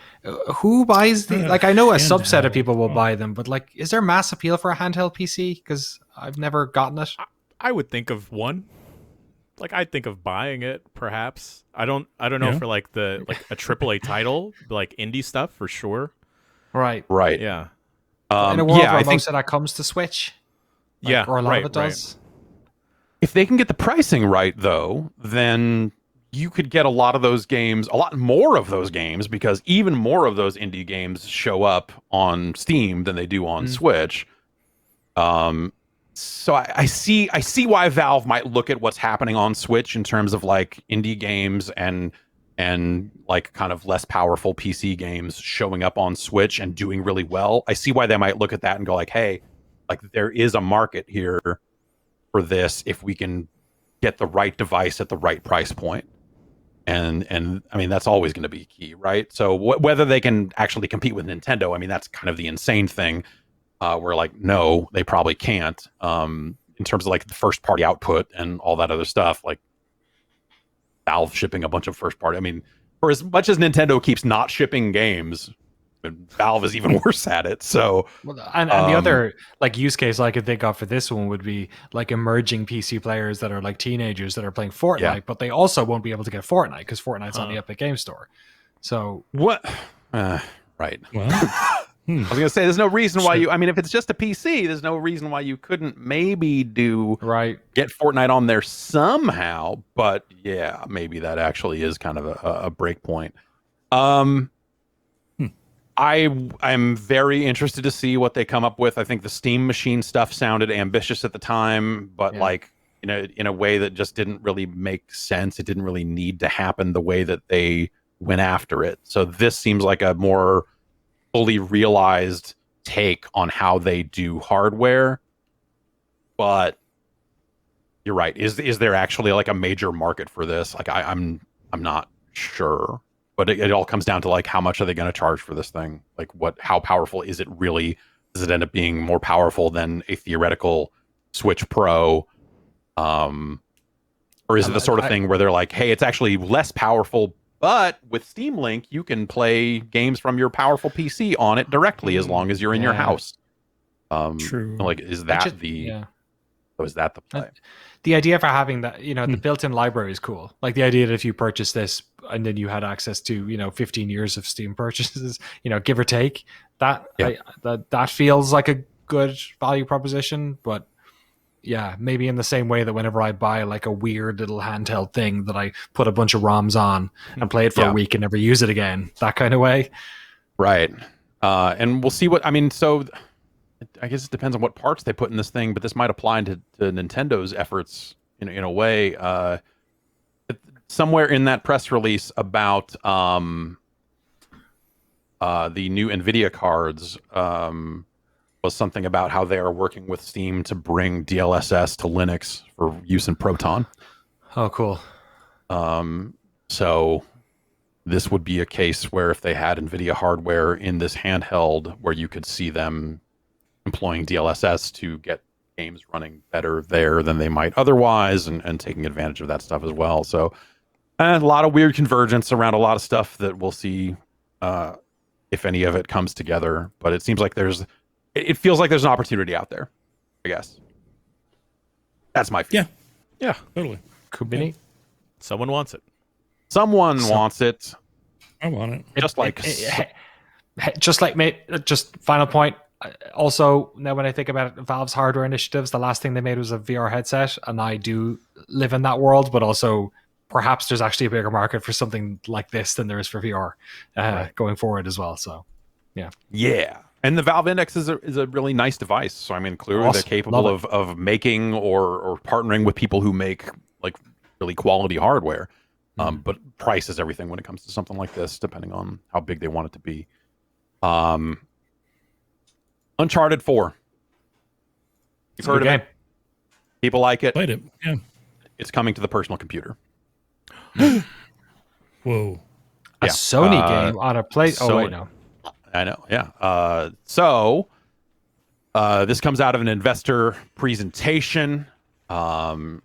who buys the? Like, I know a subset of people will buy them, but like, is there mass appeal for a handheld PC? Because I've never gotten it. I would think of one. Like, I'd think of buying it, perhaps. I don't know for like a AAA title, like indie stuff for sure. Right. Yeah. In a world where most of that comes to Switch. Or a lot of it does. If they can get the pricing right, though, then you could get a lot of those games, a lot more of those games, because even more of those indie games show up on Steam than they do on Switch. So I see why Valve might look at what's happening on Switch in terms of like indie games and like kind of less powerful PC games showing up on Switch and doing really well. I see why they might look at that and go like, hey, like there is a market here for this if we can get the right device at the right price point. and I mean that's always going to be key, right? So whether they can actually compete with Nintendo, I mean that's kind of the insane thing. Where like no, they probably can't. In terms of like the first party output and all that other stuff, like Valve shipping a bunch of first party. I mean, for as much as Nintendo keeps not shipping games, Valve is even worse at it. So, and the other like use case I could think of for this one would be like emerging PC players that are like teenagers that are playing Fortnite, but they also won't be able to get Fortnite because Fortnite's on the Epic Game Store. So what? Right. Well, I was gonna say there's no reason why you. I mean, if it's just a PC, there's no reason why you couldn't maybe get Fortnite on there somehow. But yeah, maybe that actually is kind of a break point. I'm very interested to see what they come up with. I think the Steam Machine stuff sounded ambitious at the time, but like in a way that just didn't really make sense. It didn't really need to happen the way that they went after it. So this seems like a more fully realized take on how they do hardware. But you're right. Is there actually like a major market for this? Like I'm not sure. But it all comes down to like how much are they going to charge for this thing? Like how powerful is it really? Does it end up being more powerful than a theoretical Switch Pro? Or is it the sort of thing where they're like, hey, it's actually less powerful, but with Steam Link, you can play games from your powerful PC on it directly as long as you're in your house. True. Like, is that the play? The idea for having that, the built-in library is cool. Like the idea that if you purchase this and then you had access to, 15 years of Steam purchases, give or take, that feels like a good value proposition. But yeah, maybe in the same way that whenever I buy like a weird little handheld thing that I put a bunch of ROMs on and play it for a week and never use it again, that kind of way. Right. And we'll see so I guess it depends on what parts they put in this thing, but this might apply to Nintendo's efforts in a way. Somewhere in that press release about the new NVIDIA cards was something about how they are working with Steam to bring DLSS to Linux for use in Proton. Oh, cool. So this would be a case where if they had NVIDIA hardware in this handheld where you could see them employing DLSS to get games running better there than they might otherwise and taking advantage of that stuff as well. So a lot of weird convergence around a lot of stuff that we'll see if any of it comes together. But it seems like it feels like there's an opportunity out there, I guess. That's my feeling. Yeah, totally. Could be neat. Someone wants it. Someone wants it. I want it. Just final point. Also, now when I think about Valve's hardware initiatives, the last thing they made was a VR headset, and I do live in that world, but also perhaps there's actually a bigger market for something like this than there is for VR going forward as well. So, yeah. And the Valve Index is a really nice device. So, I mean, clearly they're capable of making or partnering with people who make like really quality hardware. But price is everything when it comes to something like this, depending on how big they want it to be. Uncharted 4. You've heard of it? People like it. Played it. Yeah. It's coming to the personal computer. Whoa. A Sony game on a play. Oh, wait, no. I know. Yeah. So this comes out of an investor presentation. And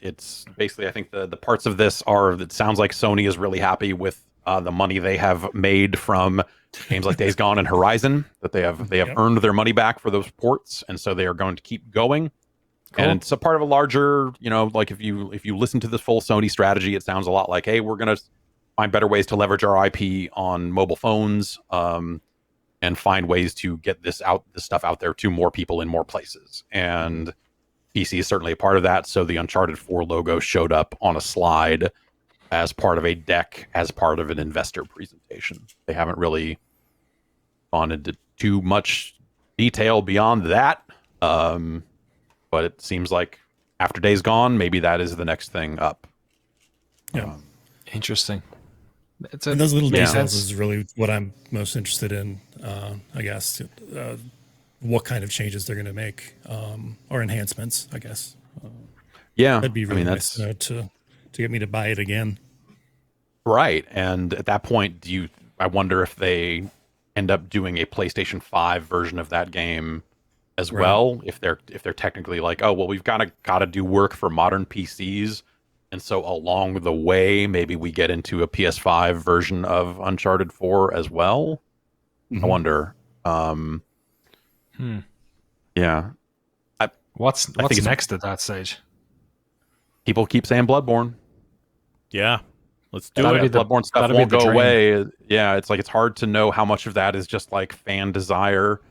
it's basically, I think the parts of this it sounds like Sony is really happy with the money they have made from games like Days Gone and Horizon, that they have earned their money back for those ports, and so they are going to keep going. Cool. And it's a part of a larger, like if you listen to the full Sony strategy, it sounds a lot like, hey, we're going to find better ways to leverage our IP on mobile phones, and find ways to get this stuff out there to more people in more places. And PC is certainly a part of that. So the Uncharted 4 logo showed up on a slide as part of a deck, as part of an investor presentation. They haven't really gone into too much detail beyond that. But it seems like after Days Gone, maybe that is the next thing up. Yeah. Interesting. And those little details is really what I'm most interested in, I guess. What kind of changes they're going to make, or enhancements, I guess. That'd be really nice to get me to buy it again. Right. And at that point, I wonder if they end up doing a PlayStation 5 version of that game as well, if they're technically like, oh well, we've got to do work for modern PCs, and so along the way maybe we get into a PS5 version of Uncharted 4 as well. I wonder. Yeah. What's next at that stage? People keep saying Bloodborne. Yeah. Let's do it. Bloodborne stuff won't go away. Yeah, it's like it's hard to know how much of that is just like fan desire.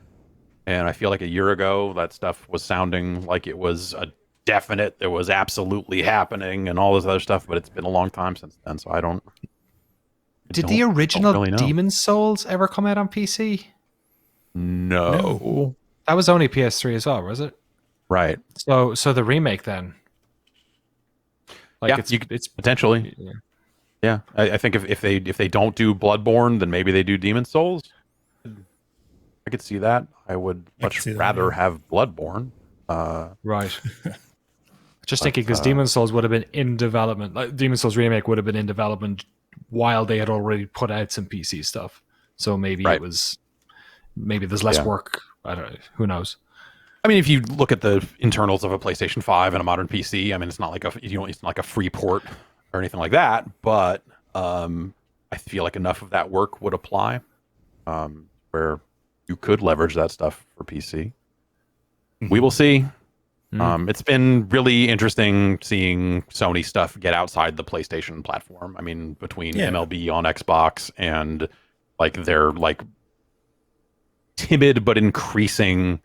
And I feel like a year ago, that stuff was sounding like it was a definite, it was absolutely happening and all this other stuff, but it's been a long time since then, so I don't... Did the original really Demon's Souls ever come out on PC? No. That was only PS3 as well, was it? Right. So the remake then? Like it's potentially. Yeah. I think if they don't do Bloodborne, then maybe they do Demon's Souls. I could see that. I would much rather have Bloodborne. Right. Just thinking, because Demon's Souls would have been in development. Like Demon's Souls remake would have been in development while they had already put out some PC stuff. So maybe maybe there's less work. I don't know. Who knows? I mean, if you look at the internals of a PlayStation 5 and a modern PC, I mean, it's not like it's not like a free port or anything like that. But I feel like enough of that work would apply, where you could leverage that stuff for PC. We will see. It's been really interesting seeing Sony stuff get outside the PlayStation platform. I mean, between MLB on Xbox and like their like timid but increasing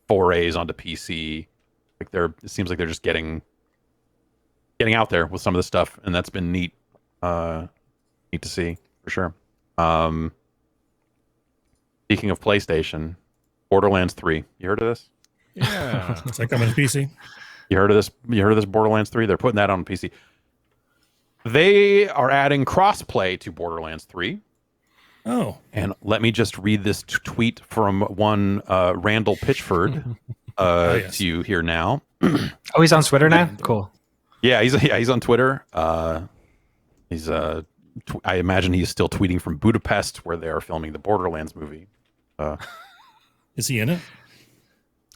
forays onto PC, like it seems like they're just getting out there with some of the stuff, and that's been neat to see for sure. Speaking of PlayStation, Borderlands 3. You heard of this? Yeah. Is that coming to PC? You heard of this? You heard of this Borderlands 3? They're putting that on PC. They are adding crossplay to Borderlands 3. Oh. And let me just read this tweet from one Randall Pitchford to you here now. Oh, he's on Twitter now? Cool. Yeah, he's on Twitter. He's I imagine he's still tweeting from Budapest, where they are filming the Borderlands movie. Is he in it?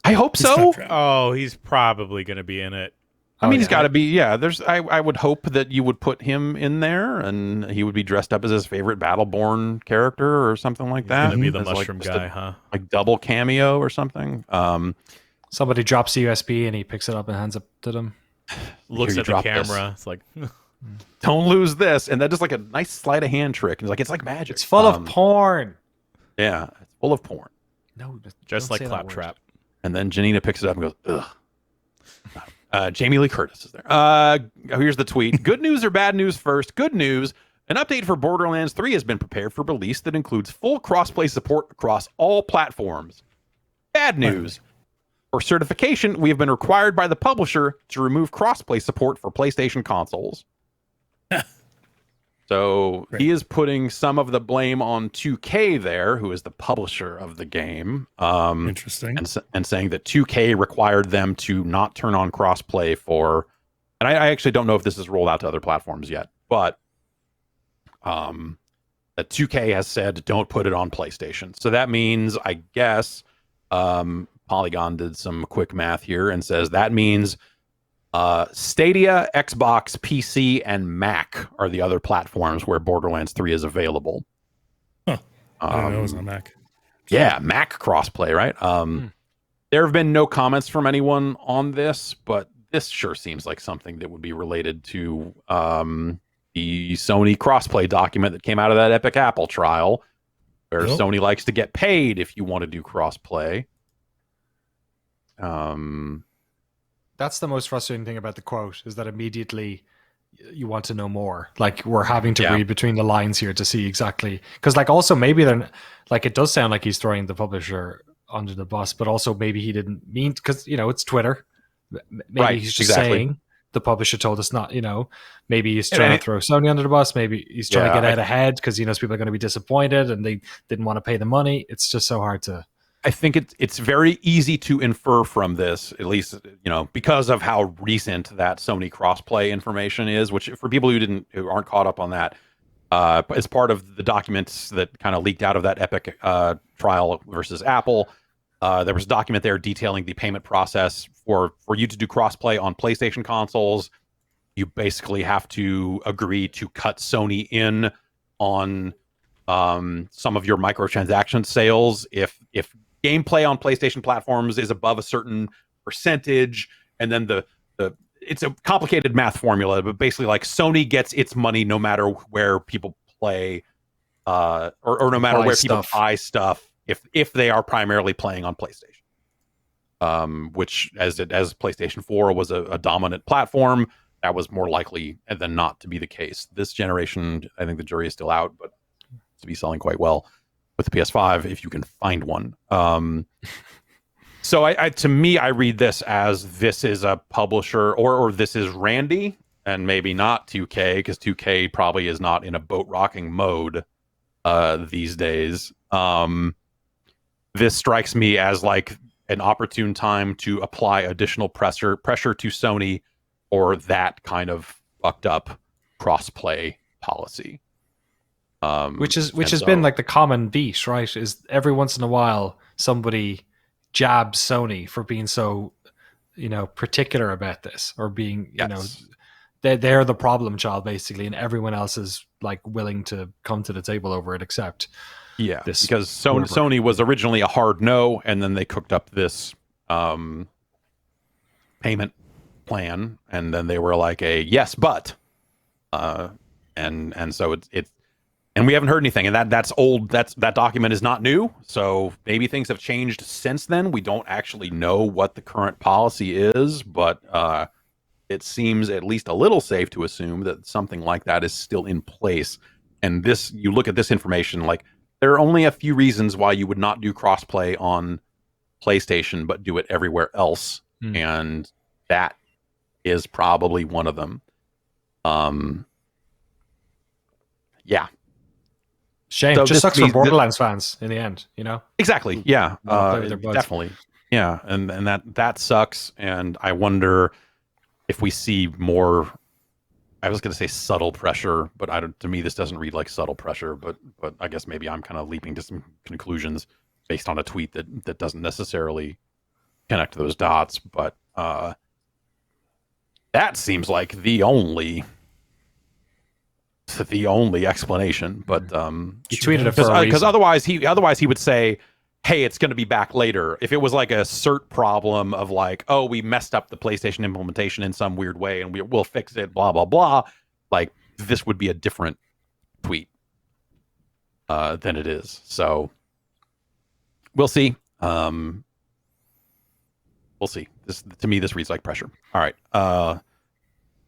I hope so. Oh, he's probably going to be in it. I mean, he's got to be. Yeah, I would hope that you would put him in there, and he would be dressed up as his favorite Battleborn character or something like that. Going to be the mushroom guy, huh? Like double cameo or something. Somebody drops the USB and he picks it up and hands it to them. Looks at the camera. It's like, don't lose this, and that just like a nice sleight of hand trick. And it's like magic. It's full of porn. Yeah, it's full of porn. No, just like Claptrap. And then Janina picks it up and goes, ugh. Jamie Lee Curtis is there. Here's the tweet. Good news or bad news first? Good news. An update for Borderlands 3 has been prepared for release that includes full crossplay support across all platforms. Bad news. For certification, we have been required by the publisher to remove crossplay support for PlayStation consoles. So he is putting some of the blame on 2K there, who is the publisher of the game. Interesting. And saying that 2K required them to not turn on crossplay for... And I actually don't know if this is rolled out to other platforms yet, but that 2K has said don't put it on PlayStation. So that means, I guess, Polygon did some quick math here and says that means... Stadia, Xbox, PC, and Mac are the other platforms where Borderlands 3 is available. Huh. I didn't know it was on Mac. Yeah, Mac crossplay, right? There have been no comments from anyone on this, but this sure seems like something that would be related to the Sony crossplay document that came out of that Epic Apple trial, where Sony likes to get paid if you want to do crossplay. That's the most frustrating thing about the quote, is that immediately you want to know more. Like, we're having to read between the lines here to see exactly, because like also maybe they're like, it does sound like he's throwing the publisher under the bus, but also maybe he didn't mean, because it's Twitter. Maybe he's just saying the publisher told us not. Maybe he's trying to throw Sony under the bus. Maybe he's trying to get out ahead because he knows people are going to be disappointed and they didn't want to pay the money. It's just so hard to. I think it's very easy to infer from this, at least, because of how recent that Sony crossplay information is, which for people who aren't caught up on that, as part of the documents that kind of leaked out of that Epic trial versus Apple. There was a document there detailing the payment process for you to do crossplay on PlayStation consoles. You basically have to agree to cut Sony in on some of your microtransaction sales if gameplay on PlayStation platforms is above a certain percentage, and then the it's a complicated math formula, but basically like Sony gets its money no matter where people play, or no matter where people buy stuff if they are primarily playing on PlayStation. Which as PlayStation 4 was a dominant platform, that was more likely than not to be the case. This generation, I think the jury is still out, but to be selling quite well with the PS5 if you can find one. So to me, I read this as this is a publisher, or this is Randy, and maybe not 2K, because 2K probably is not in a boat rocking mode these days. This strikes me as like an opportune time to apply additional pressure to Sony or that kind of fucked up crossplay policy. Which has been like the common beat, right? Is every once in a while somebody jabs Sony for being so, particular about this, or being, they're the problem child basically, and everyone else is like willing to come to the table over it, except this, because Sony was originally a hard no, and then they cooked up this payment plan, and then they were like a yes, but and so it's and we haven't heard anything, and that's old. That document is not new, so maybe things have changed since then. We don't actually know what the current policy is, but it seems at least a little safe to assume that something like that is still in place. And this, you look at this information, like there are only a few reasons why you would not do crossplay on PlayStation, but do it everywhere else, and that is probably one of them. Yeah. Shame. So just sucks for Borderlands fans in the end, Exactly. Yeah. Definitely. Yeah. And that sucks. And I wonder if we see more, I was going to say subtle pressure, but to me, this doesn't read like subtle pressure, but I guess maybe I'm kind of leaping to some conclusions based on a tweet that doesn't necessarily connect those dots. But that seems like the only explanation, but he tweeted it because otherwise he would say, hey, it's going to be back later. If it was like a cert problem of like, oh, we messed up the PlayStation implementation in some weird way and we'll fix it, blah blah blah, like this would be a different tweet than it is. So we'll see. We'll see. This, to me, this reads like pressure. All right.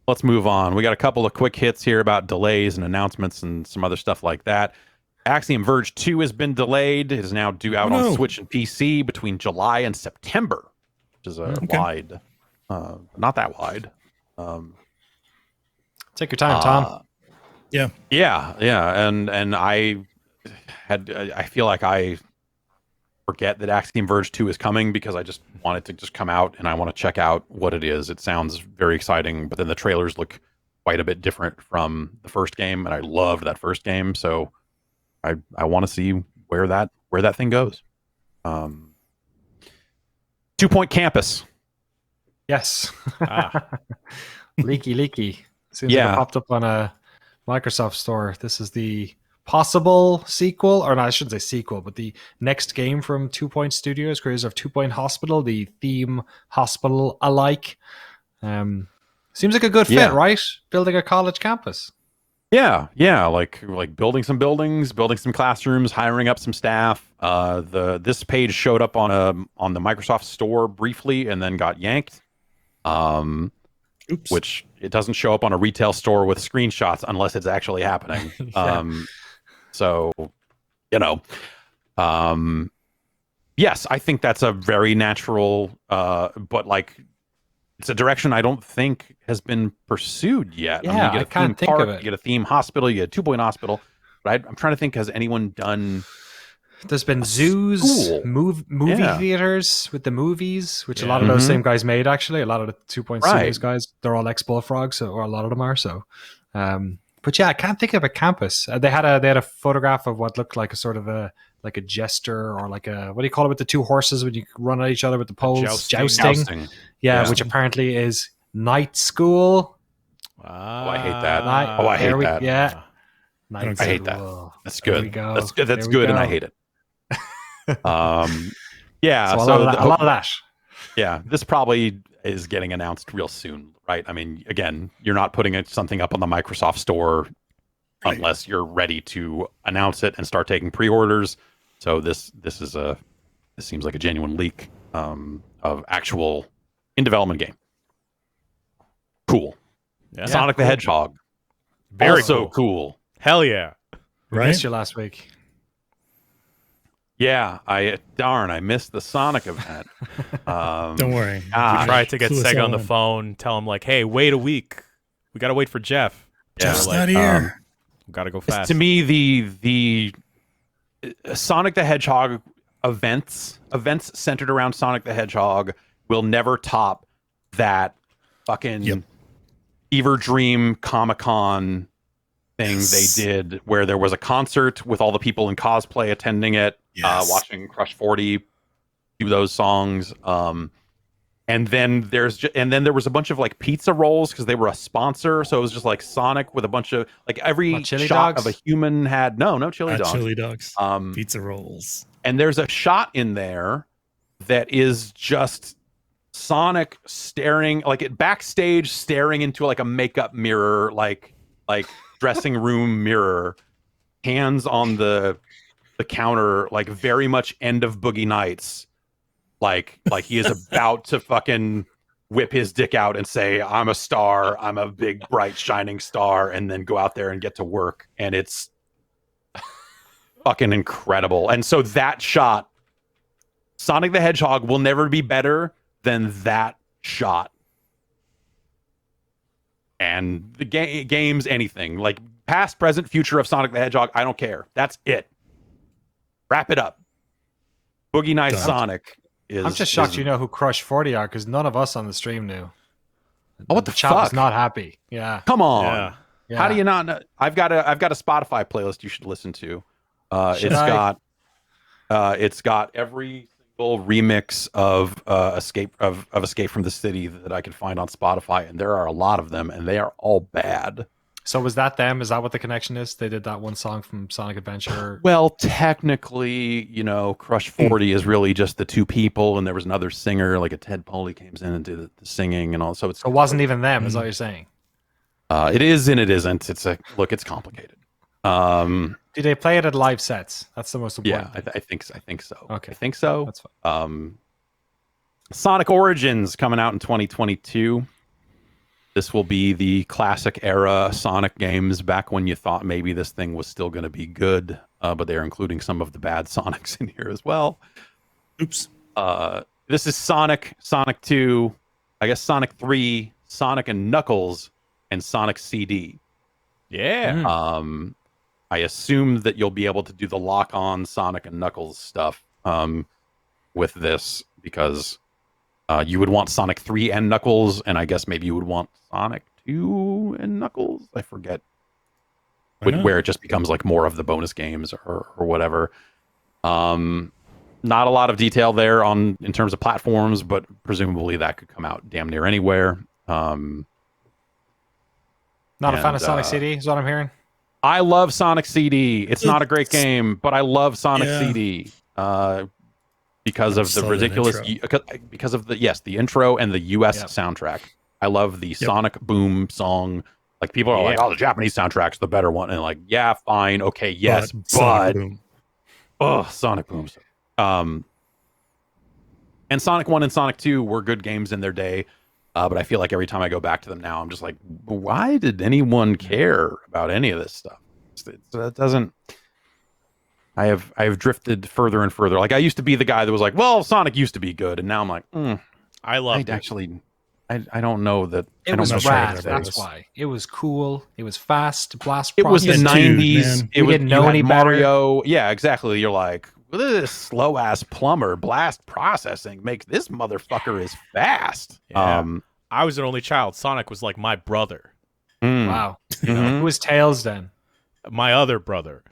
Let's move on. We got a couple of quick hits here about delays and announcements and some other stuff like that. Axiom Verge 2 has been delayed. It is now due out on Switch and PC between July and September, which is wide. Not that wide. Take your time, Tom. Yeah. And I feel like I forget that Axiom Verge 2 is coming because I just want it to just come out and I want to check out what it is. It sounds very exciting, but then the trailers look quite a bit different from the first game, and I loved that first game, so I want to see where that thing goes. 2 Point Campus. Yes. Leaky. Seems like it popped up on a Microsoft store. This is the possible sequel, or no, I shouldn't say sequel, but the next game from 2 Point Studios, creators of 2 Point Hospital, the theme hospital alike. Seems like a good fit, right? Building a college campus. Yeah, like building some buildings, building some classrooms, hiring up some staff. This page showed up on the Microsoft Store briefly and then got yanked. Which it doesn't show up on a retail store with screenshots unless it's actually happening. So, yes, I think that's a very natural, but like it's a direction I don't think has been pursued yet. Yeah, I can't think of it. You get a theme hospital, you get a 2 Point hospital. But I'm trying to think, has anyone done... There's been zoos, movie theaters with the movies, which a lot of those same guys made, actually. A lot of the 2 Point Studios guys, they're all ex-Bullfrogs, or a lot of them are. So, But yeah, I can't think of a campus. They had a photograph of what looked like a sort of a jester, or like a, what do you call it with the two horses when you run at each other with the poles? Jousting. Yeah, which apparently is night school. Oh, I hate that. I hate that. Yeah. I hate that. That's good. That's good. That's good, and I hate it. Yeah. So a lot of that. Yeah, this probably is getting announced real soon, right? I mean, again, you're not putting something up on the Microsoft Store unless you're ready to announce it and start taking pre-orders. So this seems like a genuine leak of actual in development game. Cool. Yeah. Sonic the Hedgehog. Very also cool. Hell yeah. Right? Missed you last week. Yeah, I missed the Sonic event. Don't worry. We tried to get Sega on the phone, tell him like, "Hey, wait a week. We got to wait for Jeff." Jeff's not here. We got to go fast. To me, the Sonic the Hedgehog events centered around Sonic the Hedgehog will never top that fucking Fever Dream Comic-Con thing they did, where there was a concert with all the people in cosplay attending it, watching Crush 40 do those songs, and then there was a bunch of like pizza rolls because they were a sponsor, so it was just like Sonic with a bunch of like every shot of a human had no chili dogs. Chili dogs, pizza rolls, and there's a shot in there that is just Sonic staring backstage, staring into like a makeup mirror, like dressing room mirror, hands on the counter, like very much end of Boogie Nights, like he is about to fucking whip his dick out and say, "I'm a star, I'm a big bright shining star," and then go out there and get to work, and it's fucking incredible. And so that shot, Sonic the Hedgehog will never be better than that shot. And the games, anything like past, present, future of Sonic the Hedgehog, I don't care. That's it. Wrap it up. Boogie Nights Sonic is. I'm just shocked you know who Crush 40 are, because none of us on the stream knew. Oh, what the chat fuck? Was not happy. Yeah. Come on. Yeah. How do you not know? I've got a Spotify playlist you should listen to. It's got every single remix of Escape from the City that I could find on Spotify, and there are a lot of them, and they are all bad. So was that them? Is that what the connection is? They did that one song from Sonic Adventure? Well, technically, Crush 40 is really just the two people, and there was another singer, like a Ted Poley came in and did the singing and all. So it wasn't even them, is what you're saying? It is and it isn't. It's complicated. Do they play it at live sets? That's the most important thing. I think so. Okay. I think so. That's fine. Sonic Origins coming out in 2022. This will be the classic era Sonic games, back when you thought maybe this thing was still going to be good, but they're including some of the bad Sonics in here as well. Oops. This is Sonic 2, I guess Sonic 3, Sonic and Knuckles, and Sonic CD. Yeah. I assume that you'll be able to do the lock-on Sonic and Knuckles stuff with this, because you would want Sonic 3 and Knuckles, and I guess maybe you would want Sonic 2 and Knuckles. I forget where it just becomes like more of the bonus games or whatever. Not a lot of detail there in terms of platforms, but presumably that could come out damn near anywhere. Not a fan of Sonic CD, is what I'm hearing. I love Sonic CD. It's not a great game, but I love Sonic CD. Because of the ridiculous, because of the intro and the US soundtrack. I love the Sonic Boom song. Like, people are like, "Oh, the Japanese soundtrack's the better one," and like, yeah, fine, okay, yes, but Sonic Boom. And Sonic 1 and Sonic 2 were good games in their day, but I feel like every time I go back to them now, I'm just like, why did anyone care about any of this stuff? It doesn't. I have drifted further and further. Like, I used to be the guy that was like, well, Sonic used to be good, and now I'm like, I loved it. Actually, I don't know that. It was rad. That's why. It was cool. It was fast. Blast. It was the 90s. We didn't know any Mario. Better. Yeah, exactly. You're like, this slow ass plumber blast processing makes this motherfucker is fast. Yeah. I was an only child. Sonic was like my brother. Wow. Who is Tails then? My other brother.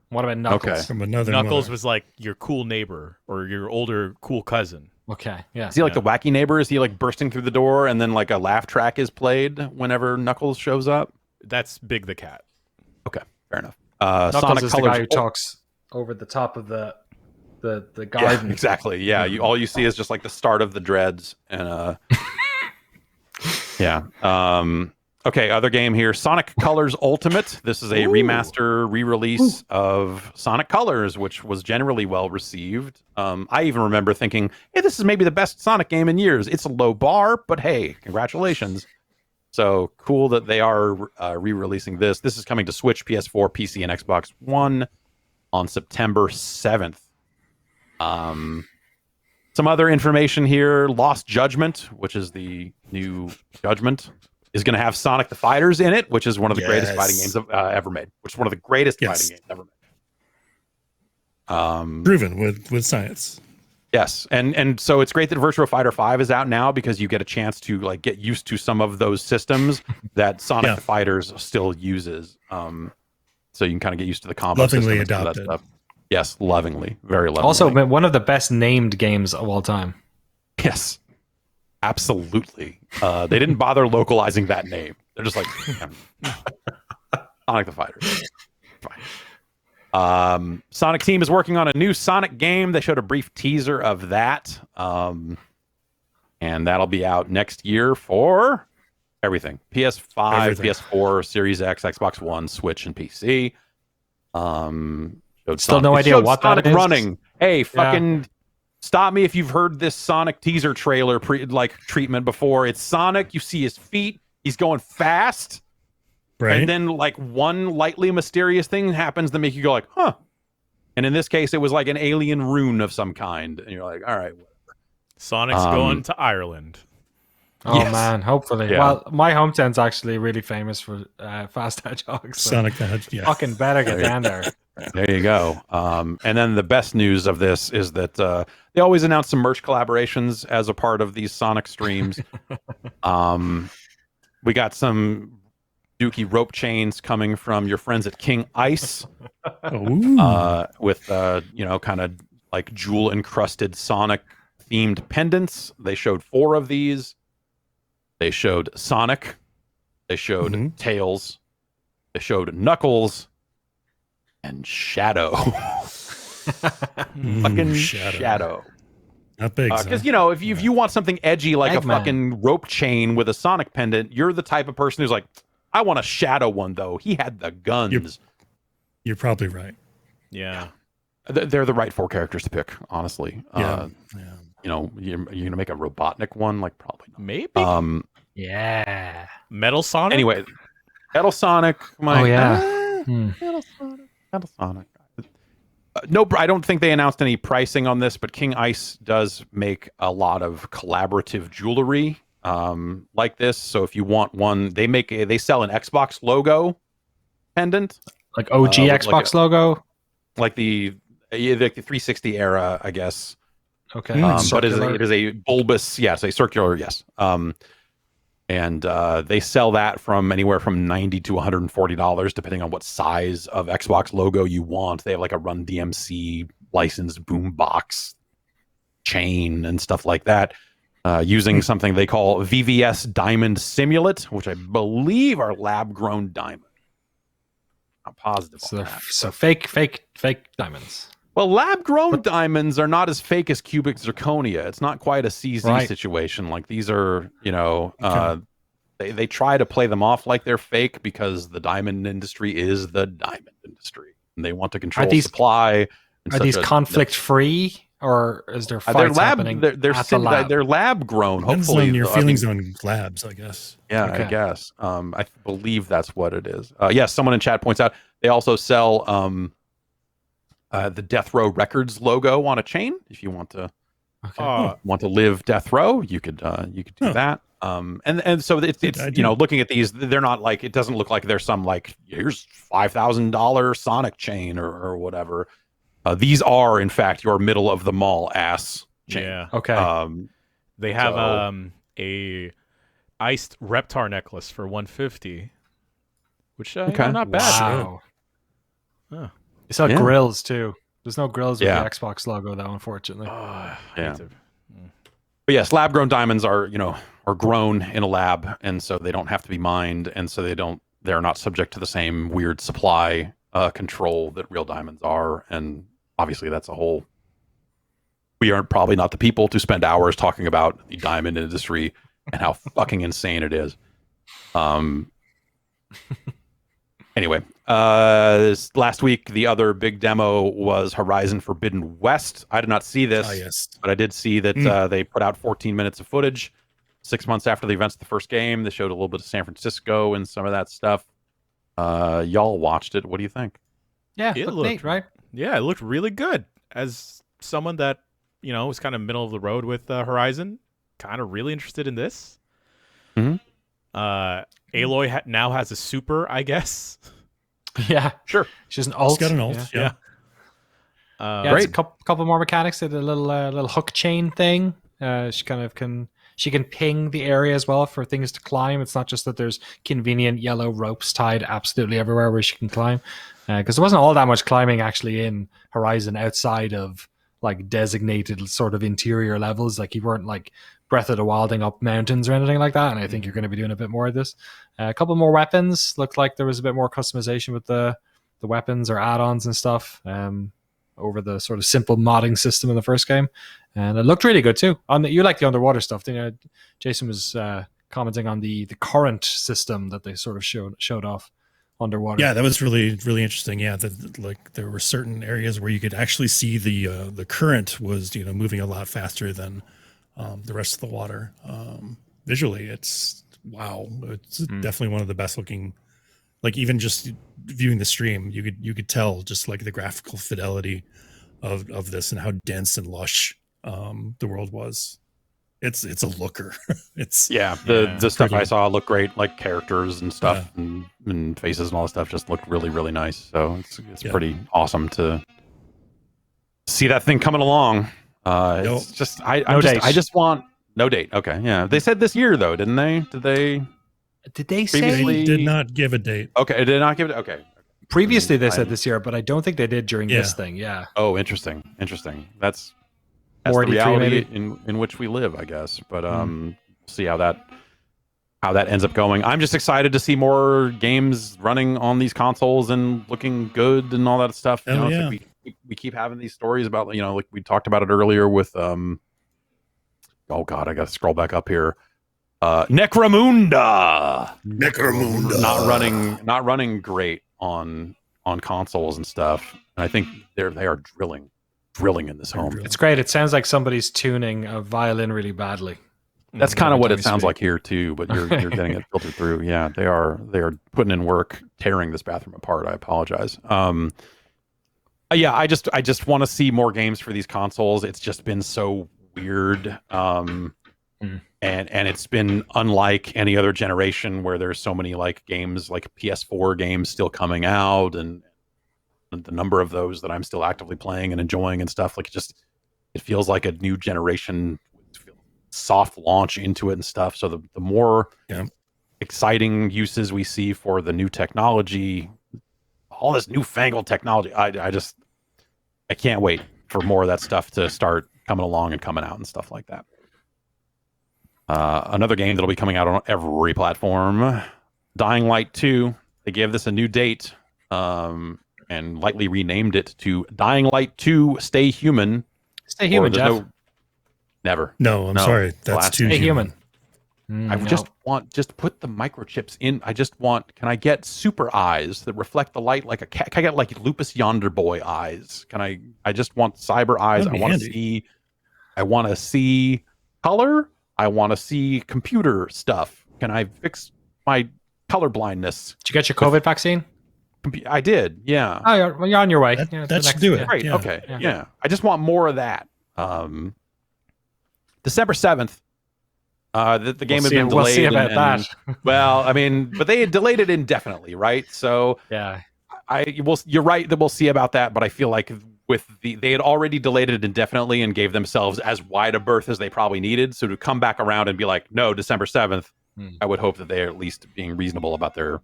What about Knuckles? Okay. From another Knuckles mother. was like your cool neighbor or your older cool cousin. Okay, yeah. Is he like the wacky neighbor? Is he like bursting through the door and then like a laugh track is played whenever Knuckles shows up? That's Big the Cat. Okay, fair enough. Knuckles Sonic is Colors. the guy who talks over the top of the garden. Yeah, exactly. Yeah, all you see is just like the start of the dreads and yeah. Okay, other game here, Sonic Colors Ultimate. This is a remaster re-release of Sonic Colors, which was generally well received. I even remember thinking, hey, this is maybe the best Sonic game in years. It's a low bar, but hey, congratulations. So cool that they are re-releasing this. This is coming to Switch, PS4, PC, and Xbox One on September 7th. Some other information here. Lost Judgment, which is the new Judgment, is going to have Sonic the Fighters in it, which is one of the greatest fighting games ever made. Which is one of the greatest fighting games ever made. Proven with science. Yes, and so it's great that Virtua Fighter 5 is out now because you get a chance to like get used to some of those systems that Sonic the Fighters still uses. So you can kind of get used to the combo Lovingly system and adopted. that stuff. Yes, lovingly, very lovingly. Also, one of the best named games of all time. Yes, absolutely. They didn't bother localizing that name. They're just like Sonic the Fighter. Fine. Sonic Team is working on a new Sonic game. They showed a brief teaser of that, and that'll be out next year for everything: PS5, PS4, Series X, Xbox One, Switch, and PC. Still no idea what Sonic that is. running. Hey, fucking stop me if you've heard this Sonic teaser trailer treatment before. It's Sonic. You see his feet. He's going fast. Right. And then like one lightly mysterious thing happens that make you go like, huh. And in this case, it was like an alien rune of some kind. And you're like, all right, whatever. Sonic's going to Ireland. Oh man, hopefully. Yeah. Well, my hometown's actually really famous for fast hedgehogs. So Sonic the Hedgehog. Yeah. fucking better get down there. There you go. And then the best news of this is that they always announce some merch collaborations as a part of these Sonic streams. We got some Dookie rope chains coming from your friends at King Ice with, kind of like jewel encrusted Sonic themed pendants. They showed 4 of these. They showed Sonic. They showed Tails. They showed Knuckles. And Shadow. Fucking Shadow. Not big. Because, if you want something edgy like Eggman. a fucking rope chain with a Sonic pendant, you're the type of person who's like, I want a Shadow one, though. He had the guns. You're probably right. Yeah. They're the right 4 characters to pick, honestly. Yeah. You're going to make a Robotnik one? Like, probably not. Maybe. Yeah. Metal Sonic? Anyway, Metal Sonic. Metal Sonic. No, I don't think they announced any pricing on this, but King Ice does make a lot of collaborative jewelry like this. So if you want one, they sell an Xbox logo pendant, Like OG Xbox logo. like the 360 era, I guess. Okay. But it is a bulbous, yes, a circular, yes. And they sell that from anywhere from $90 to $140, depending on what size of Xbox logo you want. They have like a Run DMC licensed boombox chain and stuff like that, using something they call VVS Diamond Simulate, which I believe are lab-grown diamonds. I'm positive. So fake diamonds. Well, lab-grown diamonds are not as fake as cubic zirconia. It's not quite a CZ situation. Like these are, they try to play them off like they're fake because the diamond industry is the diamond industry, and they want to control supply. Are these conflict-free, or is there fights happening at the lab? They're lab-grown. Depends Hopefully, on your feelings on labs, I guess. Yeah, Okay. I guess. I believe that's what it is. Yes, someone in chat points out they also sell the Death Row Records logo on a chain. If you want to live Death Row, you could do that. And so it's looking at these, they're not like, it doesn't look like there's some like, here's $5,000 Sonic chain or whatever. These are in fact your middle of the mall ass chain. Yeah. Okay. They have a iced Reptar necklace for $150. which not bad. Wow. Huh. You saw grills too. There's no grills with the Xbox logo though, unfortunately. But yes, lab-grown diamonds are grown in a lab, and so they don't have to be mined, and so they're not subject to the same weird supply control that real diamonds are. And obviously, that's a whole. We are probably not the people to spend hours talking about the diamond industry and how fucking insane it is. Anyway, this last week, the other big demo was Horizon Forbidden West. I did not see this, but I did see that they put out 14 minutes of footage 6 months after the events of the first game. They showed a little bit of San Francisco and some of that stuff. Y'all watched it. What do you think? Yeah, it looked neat, right? Yeah, it looked really good. As someone that, was kind of middle of the road with Horizon, kind of really interested in this. Mm-hmm. Aloy now has a super, I guess. Yeah, sure. She's an alt. She's got an alt. Yeah. Great. It's a couple more mechanics. Did a little hook chain thing. She can ping the area as well for things to climb. It's not just that there's convenient yellow ropes tied absolutely everywhere where she can climb. Because there wasn't all that much climbing actually in Horizon outside of like designated sort of interior levels. Like you weren't like Breath of the Wilding up mountains or anything like that. And I think you're going to be doing a bit more of this. A couple more weapons. Looked like there was a bit more customization with the weapons or add-ons and stuff over the sort of simple modding system in the first game. And it looked really good too. You like the underwater stuff, didn't you? Jason was commenting on the current system that they sort of showed off underwater. Yeah, that was really, really interesting. Yeah, like there were certain areas where you could actually see the current was moving a lot faster than the rest of the water. Visually, it's wow. It's definitely one of the best looking. Like even just viewing the stream, you could tell just like the graphical fidelity of this and how dense and lush the world was. It's a looker. The stuff I saw looked great, like characters and stuff and faces and all that stuff just looked really, really nice. So it's pretty awesome to see that thing coming along. It's just I just want no date. Okay, yeah. They said this year though, didn't they? Did they say they did not give a date? Okay, did not give it. Okay. Previously they said this year, but I don't think they did during this thing. Yeah. Oh, interesting. That's the reality in which we live, I guess. But see how that ends up going. I'm just excited to see more games running on these consoles and looking good and all that stuff. Like we keep having these stories about like we talked about it earlier with oh god, I gotta scroll back up here. Necromunda not running great on consoles and stuff. And I think they are drilling in this home. It's great. It sounds like somebody's tuning a violin really badly. That's kind of what it sounds like here too, but you're getting it filtered through. Yeah, they are putting in work, tearing this bathroom apart. I apologize. I just want to see more games for these consoles. It's just been so weird. And it's been unlike any other generation where there's so many like games, like PS4 games still coming out, and the number of those that I'm still actively playing and enjoying and stuff. Like it feels like a new generation soft launch into it and stuff. So the more exciting uses we see for the new technology, all this newfangled technology, I can't wait for more of that stuff to start coming along and coming out and stuff like that. Another game that'll be coming out on every platform, Dying Light 2. They gave this a new date and lightly renamed it to Dying Light 2 Stay Human. Stay Human, Jeff. Never. No, I'm sorry. That's too human. Just put the microchips in. Can I get super eyes that reflect the light like a cat? Can I get like Lupus Yonder Boy eyes? I just want cyber eyes. I want to see color. I want to see computer stuff. Can I fix my color blindness? Did you get your COVID vaccine? I did. Yeah. Oh, you're on your way. That should do it. Great. Yeah. Okay. Yeah. I just want more of that. December 7th. The game had been delayed. We'll see about that. Well, I mean, but they had delayed it indefinitely, right? So yeah, you're right that we'll see about that. But I feel like they had already delayed it indefinitely and gave themselves as wide a berth as they probably needed. So to come back around and be like, no, December 7th, I would hope that they are at least being reasonable about their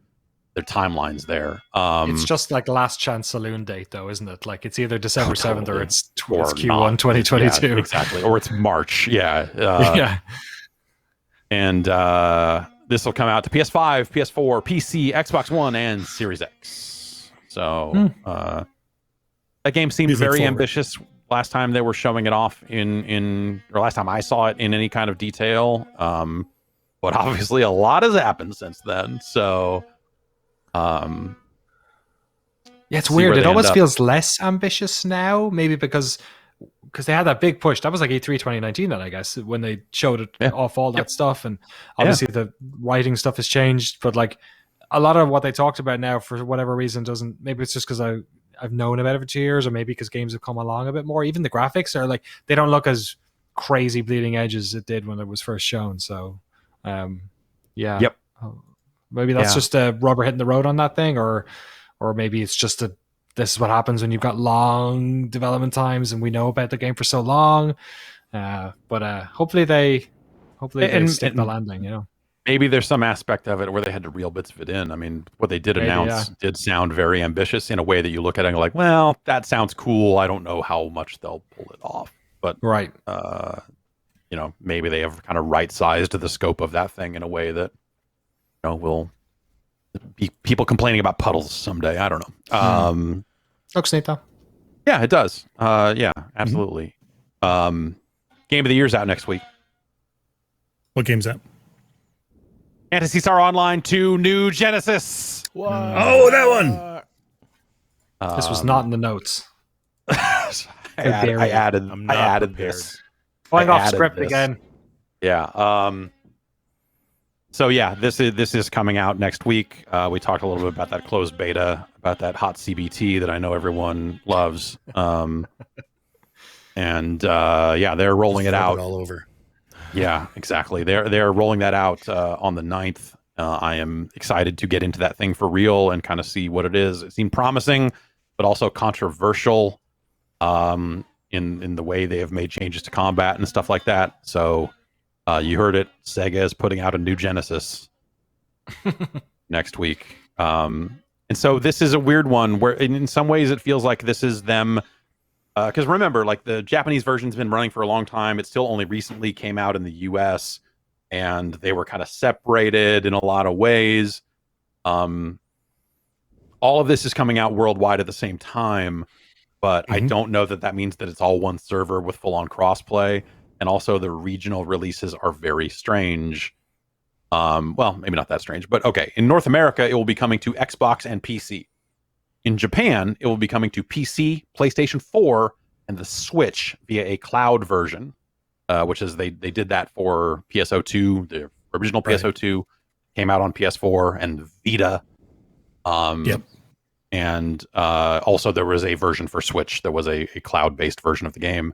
timelines there. It's just like last chance saloon date, though, isn't it? Like it's either December 7th or it's Q1 not. 2022. Yeah, exactly, or it's March. Yeah, yeah. And this will come out to PS5, PS4, PC, Xbox One, and Series X. So that game seemed very ambitious last time they were showing it off or last time I saw it in any kind of detail. But obviously a lot has happened since then. So yeah, it's weird. It almost feels less ambitious now, maybe because they had that big push. That was like E3 2019 then, I guess, when they showed it off all that stuff. And obviously the writing stuff has changed, but like a lot of what they talked about now, for whatever reason, doesn't. Maybe it's just because I've known about it for 2 years, or maybe because games have come along a bit more. Even the graphics are like, they don't look as crazy bleeding edge as it did when it was first shown. So, maybe that's just a rubber hitting the road on that thing, or maybe it's just this is what happens when you've got long development times and we know about the game for so long. But hopefully they stick the landing, you know. Maybe there's some aspect of it where they had to reel bits of it in. I mean, what they did announce did sound very ambitious in a way that you look at it and go like, well, that sounds cool. I don't know how much they'll pull it off. But maybe they have kind of right-sized the scope of that thing in a way that will be people complaining about puddles someday. I don't know. Looks neat though. Yeah, it does. Absolutely. Game of the Year's out next week. What game's that? Phantasy Star Online 2 New Genesis. Whoa. Oh, that one. This was not in the notes. I added this. Flying off script again. Yeah. So yeah, this is coming out next week. We talked a little bit about that closed beta, about that hot CBT that I know everyone loves. They're rolling it out all over. Yeah, exactly. They're rolling that out on the 9th. I am excited to get into that thing for real and kind of see what it is. It seemed promising, but also controversial in the way they have made changes to combat and stuff like that. So you heard it. Sega is putting out a new Genesis next week. And so this is a weird one where in some ways it feels like this is them. Because remember, like the Japanese version's been running for a long time. It still only recently came out in the US, and they were kind of separated in a lot of ways. All of this is coming out worldwide at the same time, but I don't know that means that it's all one server with full-on crossplay. And also the regional releases are very strange. Well, maybe not that strange, but okay. In North America, it will be coming to Xbox and PC. In Japan, it will be coming to PC, PlayStation 4, and the Switch via a cloud version, which is they did that for PSO2. The original PSO2 came out on PS4 and Vita. And also there was a version for Switch. There was a cloud-based version of the game.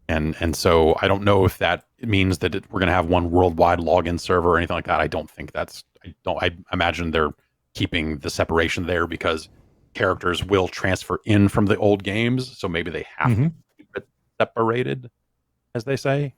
And so I don't know if that means that we're going to have one worldwide login server or anything like that. I don't think I imagine they're keeping the separation there because characters will transfer in from the old games, so maybe they have to keep it separated, as they say.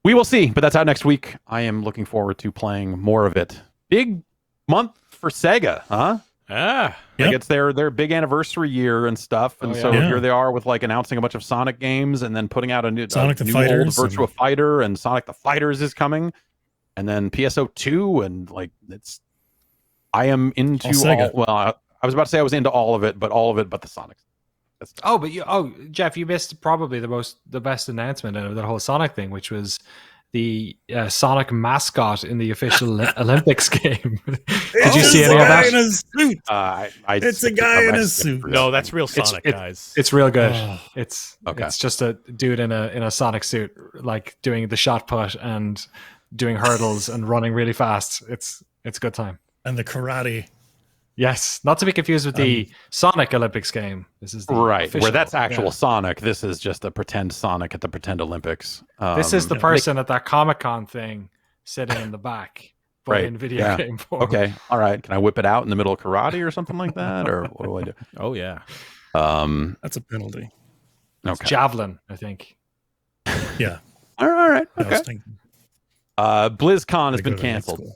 We will see, but that's out next week. I am looking forward to playing more of it. Big month for Sega, huh? Like it's their big anniversary year and stuff, and here they are with like announcing a bunch of Sonic games and then putting out a new old Virtua Fighter, and Sonic the Fighters is coming. And then PSO2, and like I am into all. Well, I was about to say I was into all of it, but the Sonic. Jeff, you missed probably the best announcement of the whole Sonic thing, which was the Sonic mascot in the official Olympics game. Did you see any of that? In a suit. It's a guy in a suit. No, that's real Sonic, guys. It's real good. It's just a dude in a Sonic suit, like doing the shot put and doing hurdles and running really fast. It's a good time. And the karate. Yes, not to be confused with the Sonic Olympics game. This is the official, where that's actual Sonic. This is just a pretend Sonic at the pretend Olympics. This is the person at that Comic-Con thing sitting in the back, but in video game form. Okay, all right. Can I whip it out in the middle of karate or something like that, or what do I do? Oh yeah, that's a penalty. It's javelin, I think. Yeah. All right. Okay. BlizzCon has been canceled.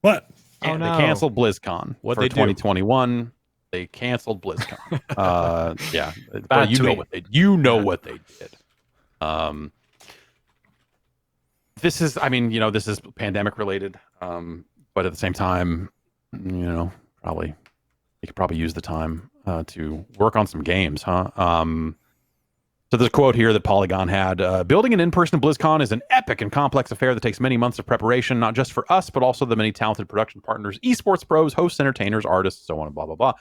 What? Oh, no. They canceled BlizzCon What'd for they do? 2021. They canceled BlizzCon. Yeah, Bad you know tweet. what they what they did. This is, I mean, this is pandemic related, but at the same time, probably you could probably use the time to work on some games, huh? So there's a quote here that Polygon had. Building an in-person BlizzCon is an epic and complex affair that takes many months of preparation, not just for us, but also the many talented production partners, esports pros, hosts, entertainers, artists, so on and blah, blah, blah.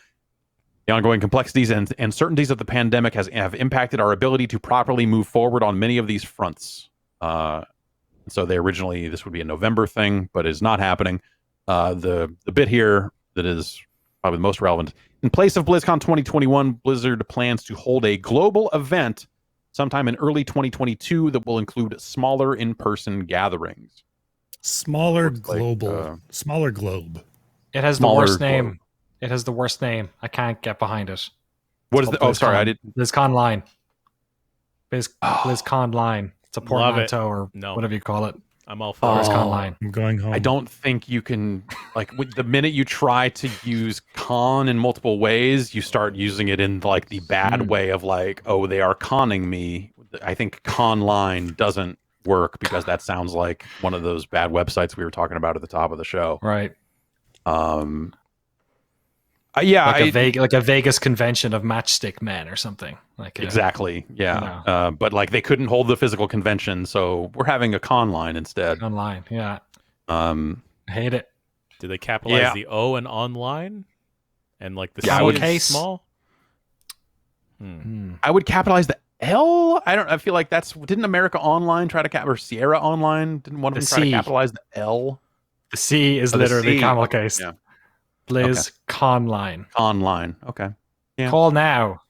The ongoing complexities and uncertainties of the pandemic have impacted our ability to properly move forward on many of these fronts. So this would be a November thing, but is not happening. The bit here that is probably the most relevant. In place of BlizzCon 2021, Blizzard plans to hold a global event sometime in early 2022 that will include smaller in-person gatherings. Smaller global. Smaller globe. It has the worst name. It has the worst name. I can't get behind it. What is the... Oh, sorry, I did... BlizzCon Line. BlizzCon Line. It's a portmanteau or whatever you call it. I'm all for BlizzCon Line. I'm going home. I don't think you can, the minute you try to use con in multiple ways, you start using it in like the bad way of they are conning me. I think con line doesn't work because that sounds like one of those bad websites we were talking about at the top of the show. Right. Yeah, like a Vegas convention of matchstick men or something. Exactly. Yeah. But they couldn't hold the physical convention, so we're having a con line instead. Online, yeah. I hate it. Did they capitalize the O in online? And the C is small? I would capitalize the L. I feel like didn't America Online try to or Sierra Online? Didn't one of them try to capitalize the L? The C is literally camel case. Yeah. BlizzCon Line. Online. Okay. Yeah. Call now.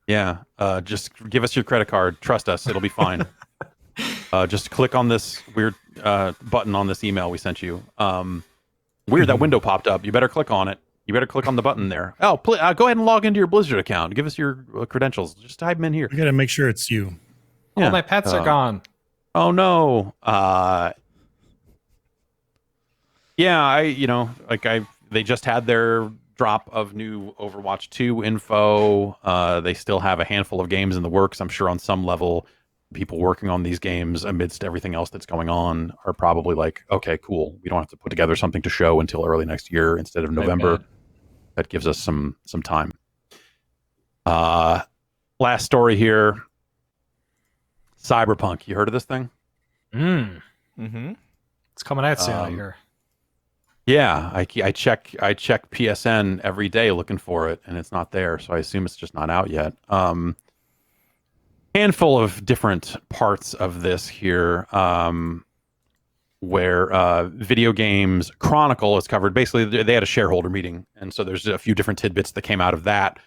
Yeah. Just give us your credit card. Trust us. It'll be fine. Just click on this weird button on this email we sent you. Weird, that window popped up. You better click on it. You better click on the button there. Oh, go ahead and log into your Blizzard account. Give us your credentials. Just type them in here. We got to make sure it's you. All my pets are gone. Oh, no. Yeah, they just had their drop of new Overwatch 2 info. They still have a handful of games in the works. I'm sure on some level, people working on these games amidst everything else that's going on are probably okay, cool. We don't have to put together something to show until early next year instead of November. That gives us some time. Last story here. Cyberpunk. You heard of this thing? Mm-hmm. It's coming out soon, I hear. Yeah, I check PSN every day looking for it, and it's not there. So I assume it's just not out yet. Handful of different parts of this here, where Video Games Chronicle is covered. Basically, they had a shareholder meeting, and so there's a few different tidbits that came out of that,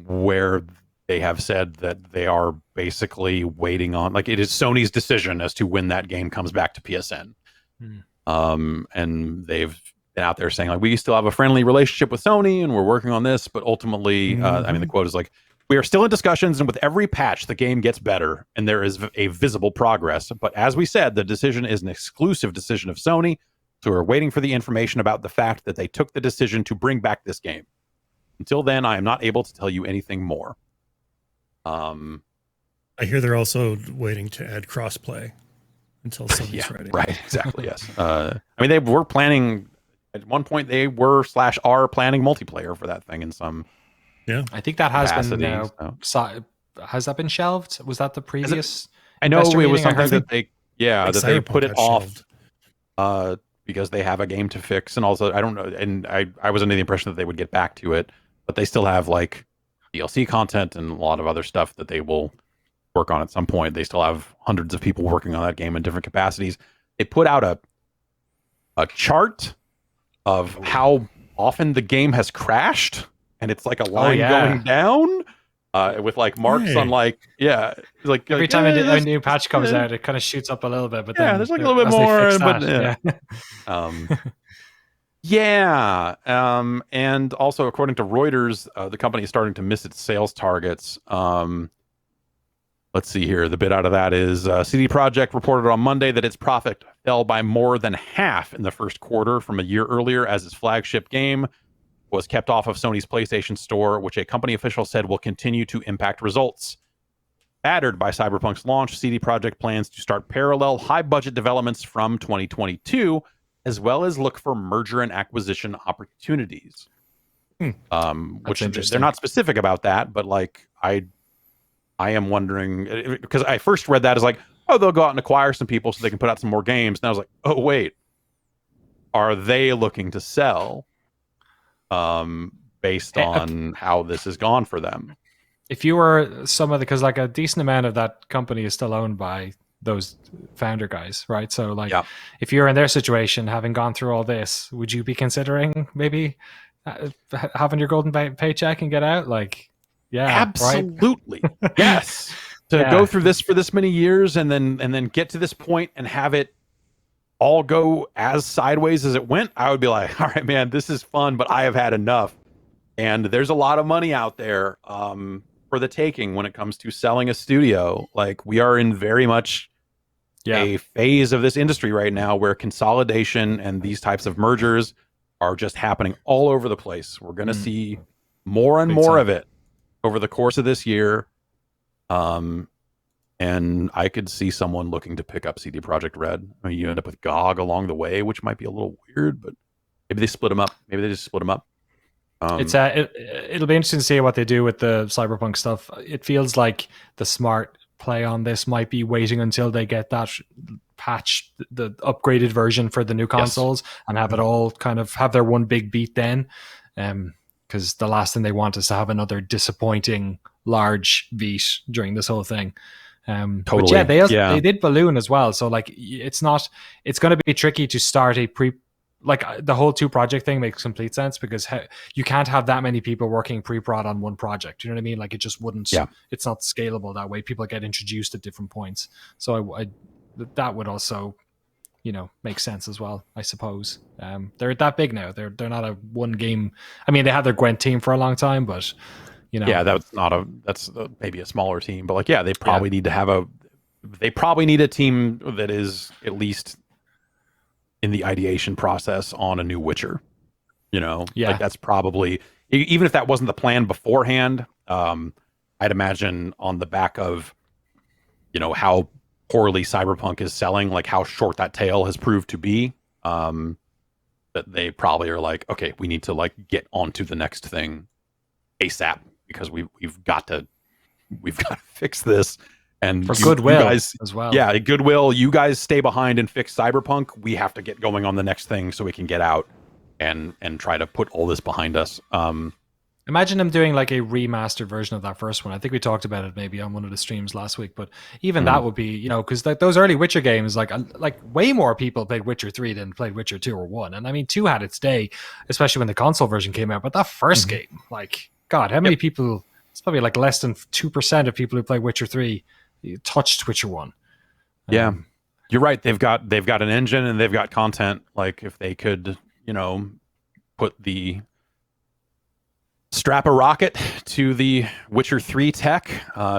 where they have said that they are basically waiting on, it is Sony's decision as to when that game comes back to PSN. And they've been out there saying we still have a friendly relationship with Sony and we're working on this, but ultimately, the quote is we are still in discussions, and with every patch the game gets better and there is a visible progress. But as we said, the decision is an exclusive decision of Sony, so we're waiting for the information about the fact that they took the decision to bring back this game. Until then, I am not able to tell you anything more. I hear they're also waiting to add crossplay until something's ready. Right, exactly, yes. They were planning, at one point they were/are planning multiplayer for that thing in some I think that has capacity, been has that been shelved? Was that the previous? I know it was something that they put it off because they have a game to fix, and also I don't know, and I was under the impression that they would get back to it, but they still have DLC content and a lot of other stuff that they will work on at some point. They still have hundreds of people working on that game in different capacities. They put out a chart of how often the game has crashed, and it's a line going down with marks on every time a new patch comes out, it kind of shoots up a little bit, but then there's a little bit more, and also according to Reuters, the company is starting to miss its sales targets. let's see here. The bit out of that is CD Projekt reported on Monday that its profit fell by more than half in the first quarter from a year earlier as its flagship game was kept off of Sony's PlayStation Store, which a company official said will continue to impact results. Battered by Cyberpunk's launch, CD Projekt plans to start parallel high-budget developments from 2022, as well as look for merger and acquisition opportunities. Which they're not specific about that, but like I am wondering, because I first read that as like, oh, they'll go out and acquire some people so they can put out some more games. And I was like, oh wait, are they looking to sell? Based on how this has gone for them. If you were because like a decent amount of that company is still owned by those founder guys, right? So like, if you're in their situation, having gone through all this, would you be considering maybe having your golden paycheck and get out? Like, yeah, absolutely, right? Yes. To go through this for this many years and then get to this point and have it all go as sideways as it went, I would be like, all right, man, this is fun, but I have had enough. And there's a lot of money out there for the taking when it comes to selling a studio. Like, we are in very much a phase of this industry right now where consolidation and these types of mergers are just happening all over the place. We're going to see more and more of it over the course of this year. And I could see someone looking to pick up CD Projekt Red. I mean, you end up with GOG along the way, which might be a little weird, but maybe they split them up. Maybe they just split them up. It'll be interesting to see what they do with the Cyberpunk stuff. It feels like the smart play on this might be waiting until they get that patch, the upgraded version for the new consoles, and have it all kind of have their one big beat then. Because the last thing they want is to have another disappointing large beat during this whole thing. Totally. But they did balloon as well. So like, it's going to be tricky to start the whole two project thing makes complete sense because you can't have that many people working pre-prod on one project. You know what I mean? Like, it just wouldn't, it's not scalable that way. People get introduced at different points. So that would also, make sense as well, I suppose. They're that big now. They're not a one game. I mean, they had their Gwent team for a long time, but that's maybe a smaller team, but like, they probably need to they probably need a team that is at least in the ideation process on a new Witcher, like that's probably, even if that wasn't the plan beforehand, I'd imagine on the back of, how poorly Cyberpunk is selling, like how short that tail has proved to be, that they probably are like, okay, we need to like get onto the next thing ASAP because we've got to fix this. And for goodwill, you guys, as well. Yeah, goodwill. You guys stay behind and fix Cyberpunk. We have to get going on the next thing so we can get out and try to put all this behind us. Imagine them doing like a remastered version of that first one. I think we talked about it maybe on one of the streams last week, but even that would be, because those early Witcher games, like way more people played Witcher 3 than played Witcher 2 or 1. And I mean, 2 had its day, especially when the console version came out. But that first game, like, God, how many people? It's probably like less than 2% of people who play Witcher 3 touched Witcher 1. Yeah, you're right. They've got an engine and they've got content. Like, if they could, strap a rocket to the Witcher 3 tech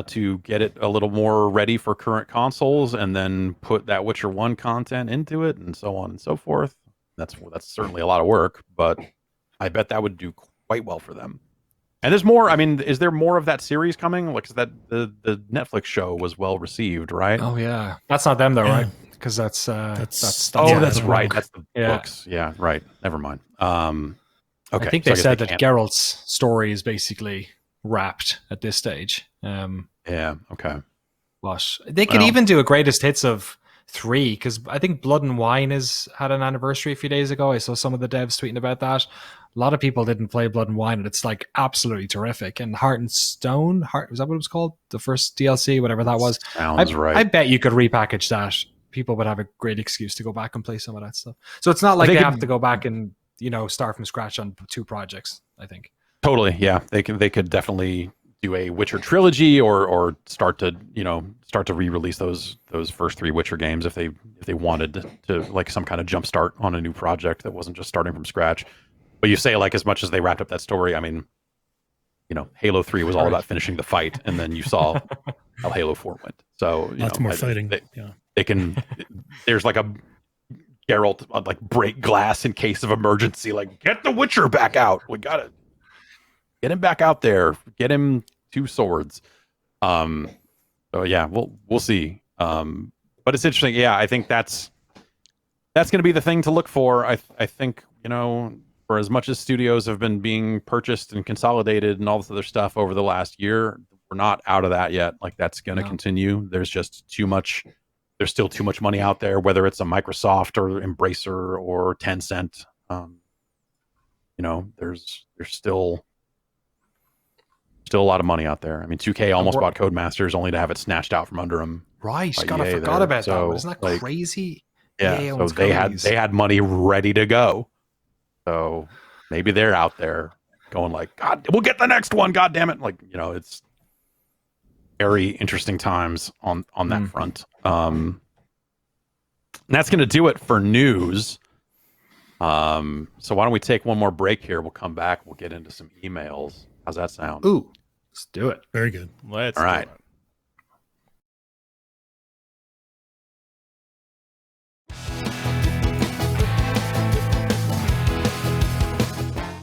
to get it a little more ready for current consoles, and then put that Witcher 1 content into it, and so on and so forth. That's certainly a lot of work, but I bet that would do quite well for them. And there's more. I mean, is there more of that series coming? Like, is that the Netflix show was well received, right? Oh yeah, that's not them though, right? Because that's that's right. That's the books. Yeah, right. Never mind. Okay. I think they said that Geralt's story is basically wrapped at this stage. Yeah. Okay. But they could even do a greatest hits of 3, because I think Blood and Wine had an anniversary a few days ago. I saw some of the devs tweeting about that. A lot of people didn't play Blood and Wine, and it's like absolutely terrific. And Heart and Stone, was that what it was called? The first DLC, whatever that was. Sounds right. I bet you could repackage that. People would have a great excuse to go back and play some of that stuff. So it's not like they have to go back and start from scratch on 2 projects, I think. Totally, yeah. They could definitely do a Witcher trilogy or start to re-release those first 3 Witcher games if they wanted to like some kind of jump start on a new project that wasn't just starting from scratch. But you say, like, as much as they wrapped up that story, I mean, Halo 3 was all about finishing the fight, and then you saw how Halo 4 went. So lots more fighting. They can. There's like a Geralt like break glass in case of emergency. Like, get the Witcher back out. We gotta get him back out there. Get him 2 swords. So yeah, we'll see. But it's interesting. Yeah, I think that's going to be the thing to look for. I think, for as much as studios have been being purchased and consolidated and all this other stuff over the last year, we're not out of that yet. Like, that's going to continue. There's just too much. There's still too much money out there, whether it's a Microsoft or Embracer or Tencent. There's still a lot of money out there. I mean, 2K almost bought Codemasters only to have it snatched out from under them. Right, God, I forgot about that. Isn't that crazy? Yeah, so they had money ready to go. So maybe they're out there going like, God, we'll get the next one. God damn it! Like, it's very interesting times on that front. And that's going to do it for news. So why don't we take one more break here? We'll come back. We'll get into some emails. How's that sound? Ooh, let's do it. Very good. All right.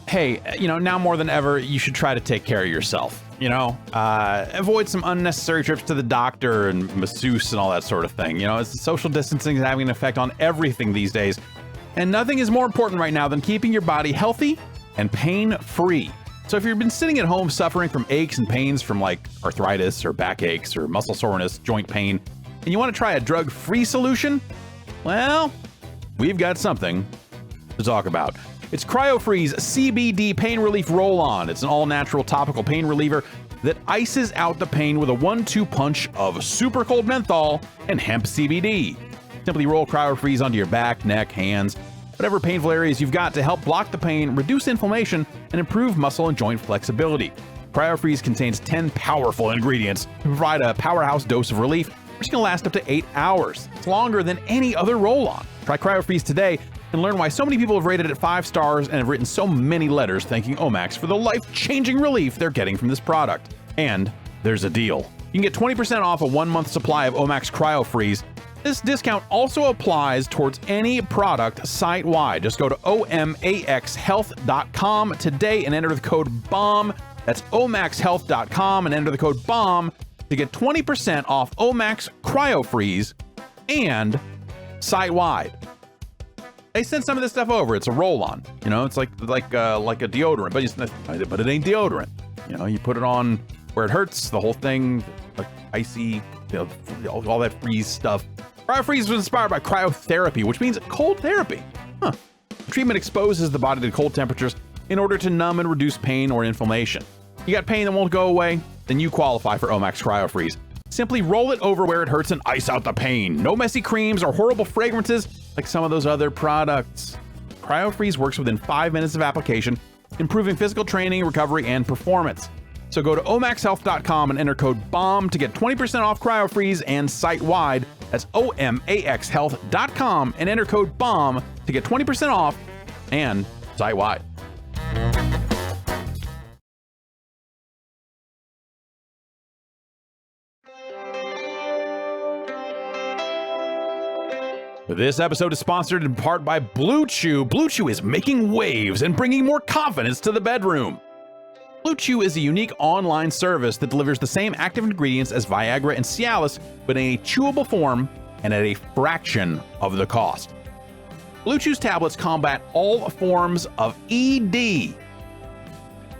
Hey, now more than ever, you should try to take care of yourself. Avoid some unnecessary trips to the doctor and masseuse and all that sort of thing. It's social distancing is having an effect on everything these days. And nothing is more important right now than keeping your body healthy and pain-free. So if you've been sitting at home suffering from aches and pains from like arthritis or backaches or muscle soreness, joint pain, and you want to try a drug-free solution, well, we've got something to talk about. It's CryoFreeze CBD Pain Relief Roll-On. It's an all-natural topical pain reliever that ices out the pain with a 1-2 punch of super cold menthol and hemp CBD. Simply roll CryoFreeze onto your back, neck, hands, whatever painful areas you've got to help block the pain, reduce inflammation, and improve muscle and joint flexibility. CryoFreeze contains 10 powerful ingredients to provide a powerhouse dose of relief, which can last up to 8 hours. It's longer than any other roll-on. Try CryoFreeze today and learn why so many people have rated it 5 stars and have written so many letters thanking Omax for the life-changing relief they're getting from this product. And there's a deal. You can get 20% off a 1-month supply of Omax CryoFreeze. This discount also applies towards any product site-wide. Just go to omaxhealth.com today and enter the code BOMB. That's omaxhealth.com and enter the code BOMB to get 20% off Omax CryoFreeze and site-wide. They sent some of this stuff over. It's a roll-on. It's like a deodorant, but it ain't deodorant. You put it on where it hurts, the whole thing, like icy, all that freeze stuff. CryoFreeze was inspired by cryotherapy, which means cold therapy. The treatment exposes the body to cold temperatures in order to numb and reduce pain or inflammation. You got pain that won't go away? Then you qualify for Omax CryoFreeze. Simply roll it over where it hurts and ice out the pain. No messy creams or horrible fragrances like some of those other products. CryoFreeze works within 5 minutes of application, improving physical training, recovery, and performance. So go to omaxhealth.com and enter code BOMB to get 20% off CryoFreeze and site-wide. That's omaxhealth.com and enter code BOMB to get 20% off and site-wide. This episode is sponsored in part by Blue Chew. Blue Chew is making waves and bringing more confidence to the bedroom. Blue Chew is a unique online service that delivers the same active ingredients as Viagra and Cialis, but in a chewable form and at a fraction of the cost. Blue Chew's tablets combat all forms of ED.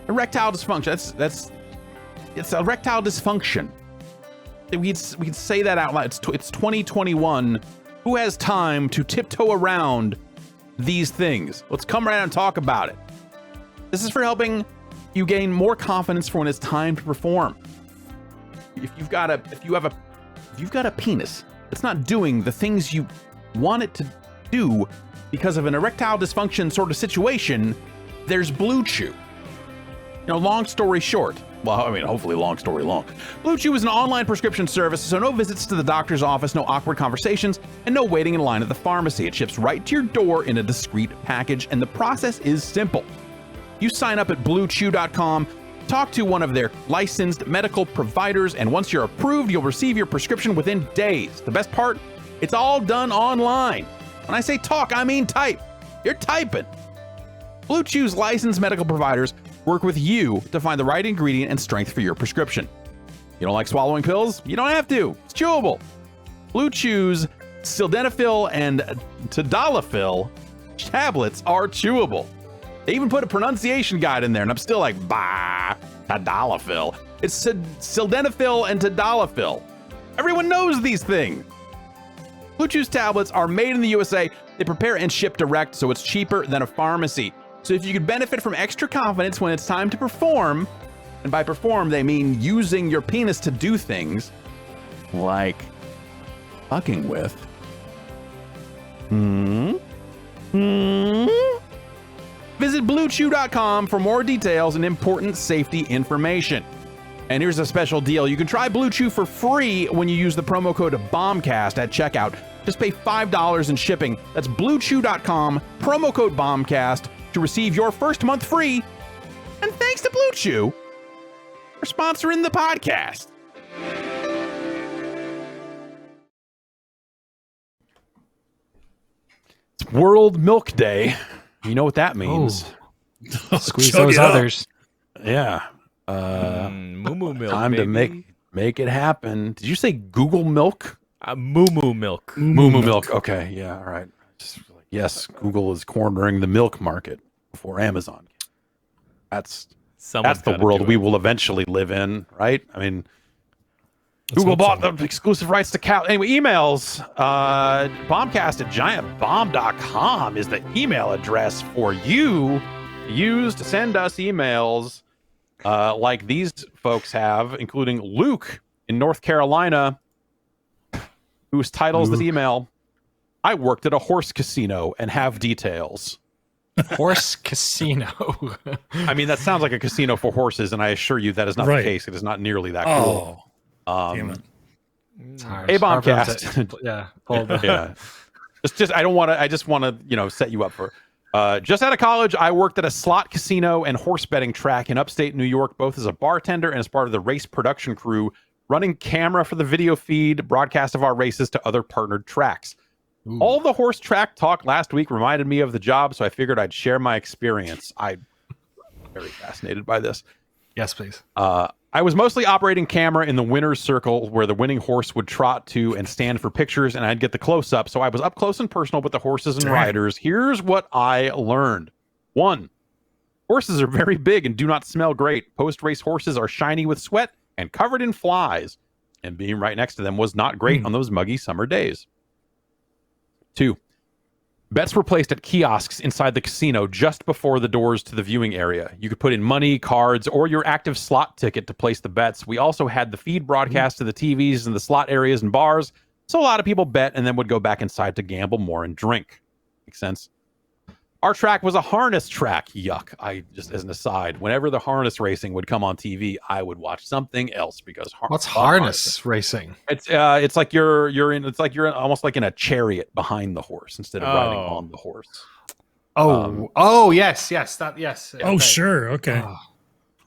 Erectile dysfunction. It's erectile dysfunction. We'd say that out loud. It's 2021. Who has time to tiptoe around these things? Let's come right out and talk about it. This is for helping you gain more confidence for when it's time to perform. If you've got a penis that's not doing the things you want it to do because of an erectile dysfunction sort of situation, there's Blue Chew. Long story short, hopefully long story long. Blue Chew is an online prescription service, so no visits to the doctor's office, no awkward conversations, and no waiting in line at the pharmacy. It ships right to your door in a discreet package, and the process is simple. You sign up at BlueChew.com, Talk to one of their licensed medical providers, and once you're approved, you'll receive your prescription within days. The best part, it's all done online. When I say talk, I mean type. You're typing. Blue Chew's licensed medical providers work with you to find the right ingredient and strength for your prescription. You don't like swallowing pills? You don't have to. It's chewable. Blue Chew's sildenafil and tadalafil tablets are chewable. They even put a pronunciation guide in there, and I'm still like, bah, tadalafil. It's sildenafil and tadalafil. Everyone knows these things. Blue Chew's tablets are made in the USA. They prepare and ship direct, so it's cheaper than a pharmacy. So if you could benefit from extra confidence when it's time to perform, and by perform, they mean using your penis to do things like fucking with. Visit BlueChew.com for more details and important safety information. And here's a special deal. You can try Blue Chew for free when you use the promo code BOMBCAST at checkout. Just pay $5 in shipping. That's BlueChew.com, promo code BOMBCAST to receive your first month free. And thanks to Blue Chew for sponsoring the podcast. It's World Milk Day. You know what that means. Squeeze those others. Yeah. Moo moo milk. Time to make it happen. Did you say Google milk? Moo moo milk. Moo moo milk. Okay. Yeah. All right. Yes, Google is cornering the milk market before Amazon. That's the world we will eventually live in, right? I mean, Google bought the exclusive rights to cow. Anyway, emails. Bombcast@giantbomb.com is the email address for you to use to send us emails like these folks have, including Luke in North Carolina, whose titles this email, I worked at a horse casino and have details. Horse casino. I mean, that sounds like a casino for horses, and I assure you that is not the case. It is not nearly that cool. Damn it. It's hard. Hey, Bombcast. Yeah. I just want to, set you up for. Just out of college, I worked at a slot casino and horse betting track in upstate New York, both as a bartender and as part of the race production crew, running camera for the video feed, broadcast of our races to other partnered tracks. Ooh. All the horse track talk last week reminded me of the job, so I figured I'd share my experience. I'm very fascinated by this. Yes, please. I was mostly operating camera in the winner's circle where the winning horse would trot to and stand for pictures, and I'd get the close-up. So I was up close and personal with the horses and riders. Here's what I learned. 1, horses are very big and do not smell great. Post-race horses are shiny with sweat and covered in flies, and being right next to them was not great on those muggy summer days. 2, bets were placed at kiosks inside the casino just before the doors to the viewing area. You could put in money, cards, or your active slot ticket to place the bets. We also had the feed broadcast to the TVs in the slot areas and bars, so a lot of people bet and then would go back inside to gamble more and drink. Makes sense? Our track was a harness track. Yuck. I just, as an aside, whenever the harness racing would come on TV, I would watch something else because what's harness racing? It's like you're almost like in a chariot behind the horse instead of riding on the horse. Yes. Oh, sure. Okay.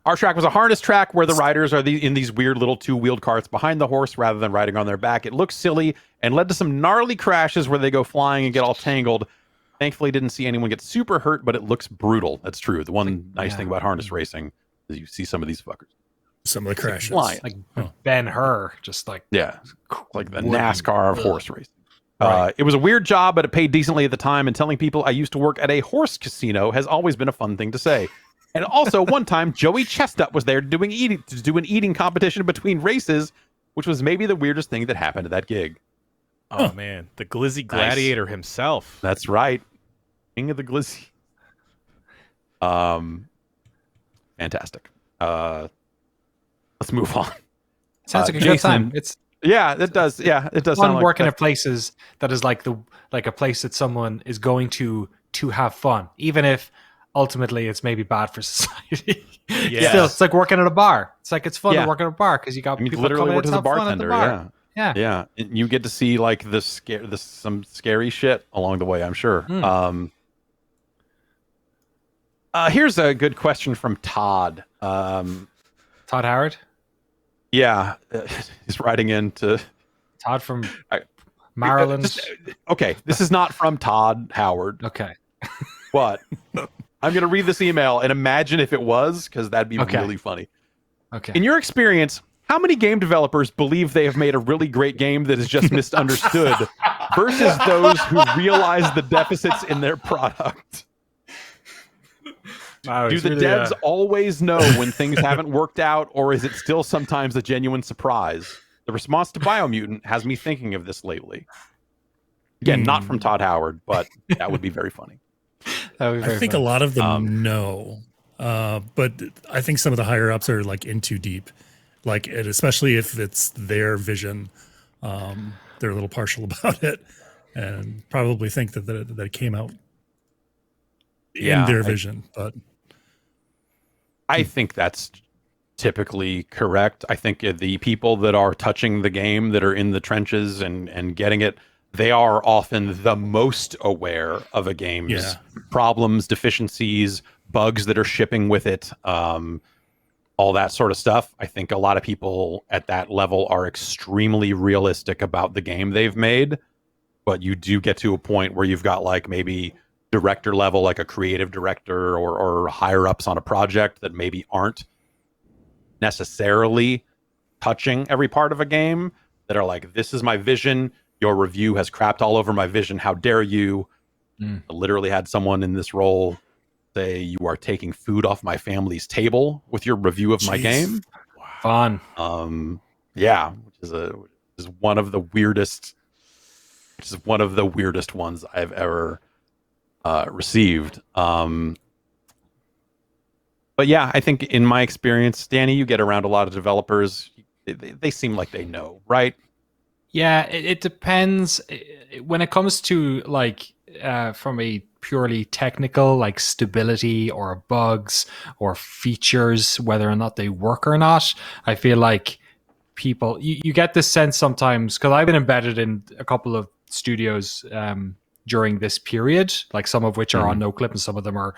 Our track was a harness track where the riders are in these weird little 2-wheeled carts behind the horse rather than riding on their back. It looked silly and led to some gnarly crashes where they go flying and get all tangled. Thankfully, didn't see anyone get super hurt, but it looks brutal. That's true. The one nice thing about harness racing is you see some of these fuckers. Some of the crashes. Like Ben-Hur, just like... Yeah, like the NASCAR of horse racing. Right. It was a weird job, but it paid decently at the time, and telling people I used to work at a horse casino has always been a fun thing to say. And also, one time, Joey Chestnut was there to do an eating competition between races, which was maybe the weirdest thing that happened at that gig. Oh, man. The Glizzy Gladiator himself. That's right. King of the Glizzy. Fantastic. Let's move on. Sounds like a good time. It does. Yeah, it does. Fun sound working at places that is like a place that someone is going to have fun, even if ultimately it's maybe bad for society. Yeah, still, it's like working at a bar. It's like it's fun to work at a bar because you got people literally work as a bartender. Yeah. And you get to see like some scary shit along the way, I'm sure. Here's a good question from Todd. Todd Howard? Yeah. He's writing in to... Todd from Maryland. Okay, this is not from Todd Howard. Okay. But I'm going to read this email and imagine if it was, because that'd be really funny. Okay. In your experience, how many game developers believe they have made a really great game that is just misunderstood versus those who realize the deficits in their product? Wow, do the really, devs always know when things haven't worked out, or is it still sometimes a genuine surprise? The response to Biomutant has me thinking of this lately. Again, not from Todd Howard, but that would be very funny. I think a lot of them know, but I think some of the higher ups are like in too deep, like especially if it's their vision. They're a little partial about it, and probably think that it came out in their vision. But I think that's typically correct. I think the people that are touching the game, that are in the trenches and getting it, they are often the most aware of a game's problems, deficiencies, bugs that are shipping with it, all that sort of stuff. I think a lot of people at that level are extremely realistic about the game they've made, but you do get to a point where you've got like maybe director level, like a creative director or higher ups on a project that maybe aren't necessarily touching every part of a game, that are like, this is my vision, your review has crapped all over my vision, how dare you. I literally had someone in this role say, you are taking food off my family's table with your review of my game. Fun. Which is one of the weirdest ones I've ever received. But yeah, I think in my experience, Danny, you get around a lot of developers. They seem like they know, right? Yeah, it depends. When it comes to like from a purely technical, like stability or bugs or features, whether or not they work or not, I feel like people, you get this sense sometimes, because I've been embedded in a couple of studios during this period, like some of which are on NoClip and some of them are